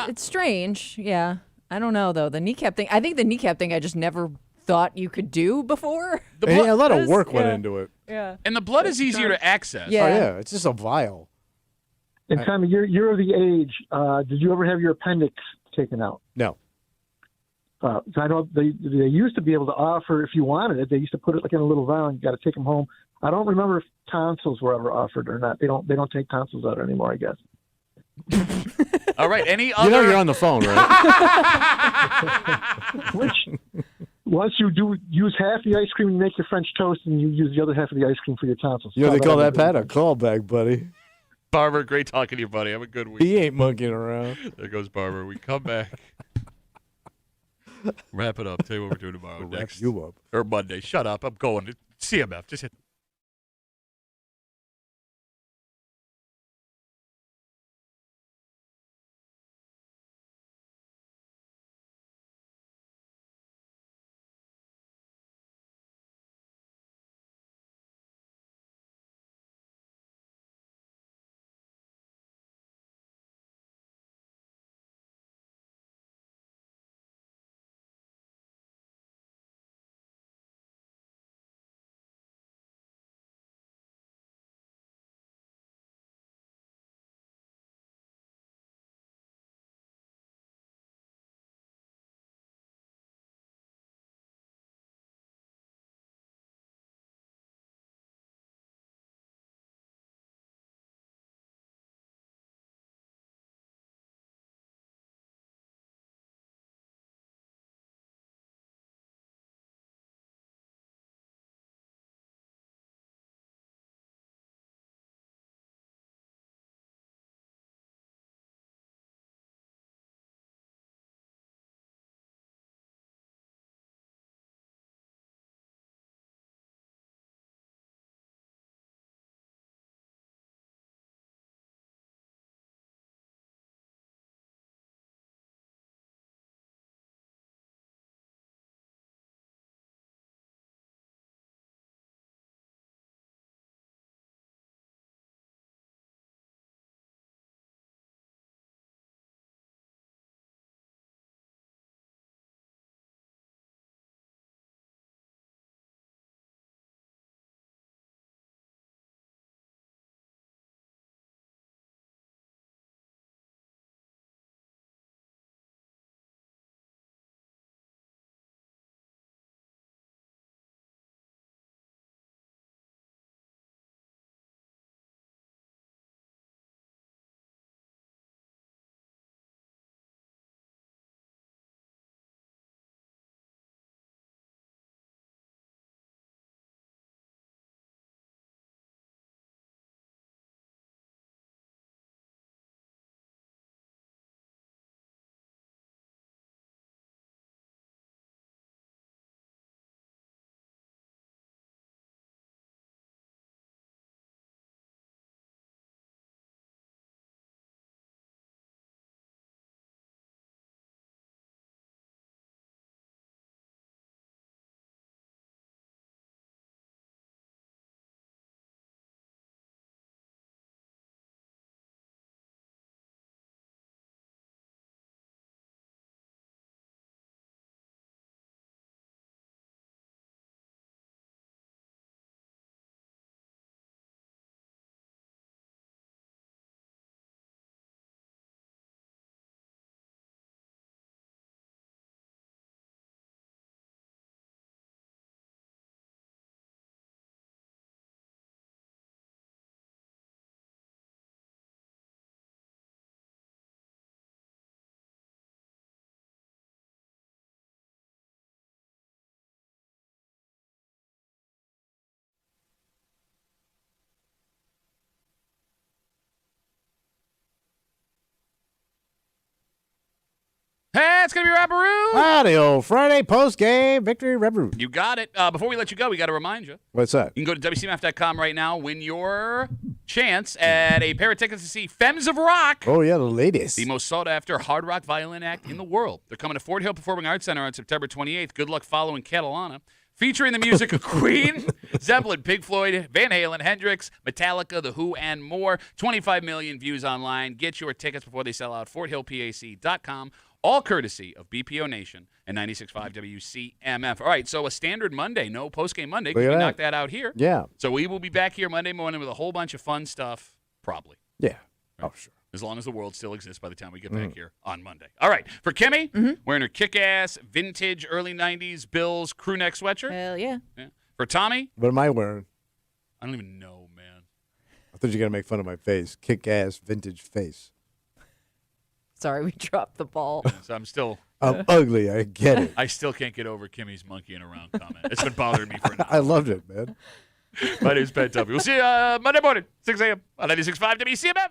It's strange. Yeah. I don't know though. The kneecap thing. I think the kneecap thing I just never thought you could do before. A lot of work went into it. Yeah. And the blood is easier to access. Yeah. Oh, yeah. It's just a vial. And Tommy, you're of the age. Did you ever have your appendix taken out? No. I know they used to be able to offer, if you wanted it, they used to put it like in a little vial and you got to take them home. I don't remember if tonsils were ever offered or not. They don't take tonsils out anymore, I guess. All right. Any other? You know you're on the phone, right? Which, once you do use half the ice cream and make your French toast, and you use the other half of the ice cream for your tonsils. They call that, Pat, a callback, buddy. Barber, great talking to you, buddy. Have a good week. He ain't monkeying around. There goes Barber. We come back. Wrap it up. Tell you what we're doing tomorrow. Wrap Next. you up. Or Monday. Shut up. I'm going to CMF. Just hit Hey, it's going to be Rapparoo. Howdy, old Friday post-game victory Rapparoo. You got it. Before we let you go, we got to remind you. What's that? You can go to WCMF.com right now, win your chance at a pair of tickets to see Femmes of Rock. Oh, yeah, the latest. The most sought-after hard rock violin act in the world. They're coming to Fort Hill Performing Arts Center on September 28th. Good luck following Catalana. Featuring the music of Queen, Zeppelin, Pink Floyd, Van Halen, Hendrix, Metallica, The Who, and more. 25 million views online. Get your tickets before they sell out. FortHillPAC.com. All courtesy of BPO Nation and 96.5 WCMF. All right, so a standard Monday, no postgame Monday. Look at We that. knocked that out here. Yeah. So we will be back here Monday morning with a whole bunch of fun stuff, probably. Yeah. Oh, sure. As long as the world still exists by the time we get back here on Monday. All right, for Kimmy, wearing her kick-ass, vintage, early 90s Bills crew neck sweatshirt. Hell yeah. For Tommy, What am I wearing? I don't even know, man. I thought you were going to make fun of my face. Kick-ass vintage face. Sorry, we dropped the ball. So I'm still... I'm ugly. I get it. I still can't get over Kimmy's monkeying around comment. It's been bothering me for an hour. I loved it, man. My name's Ben Tuffy. We'll see you Monday morning, 6 a.m. on 96.5 WCMF.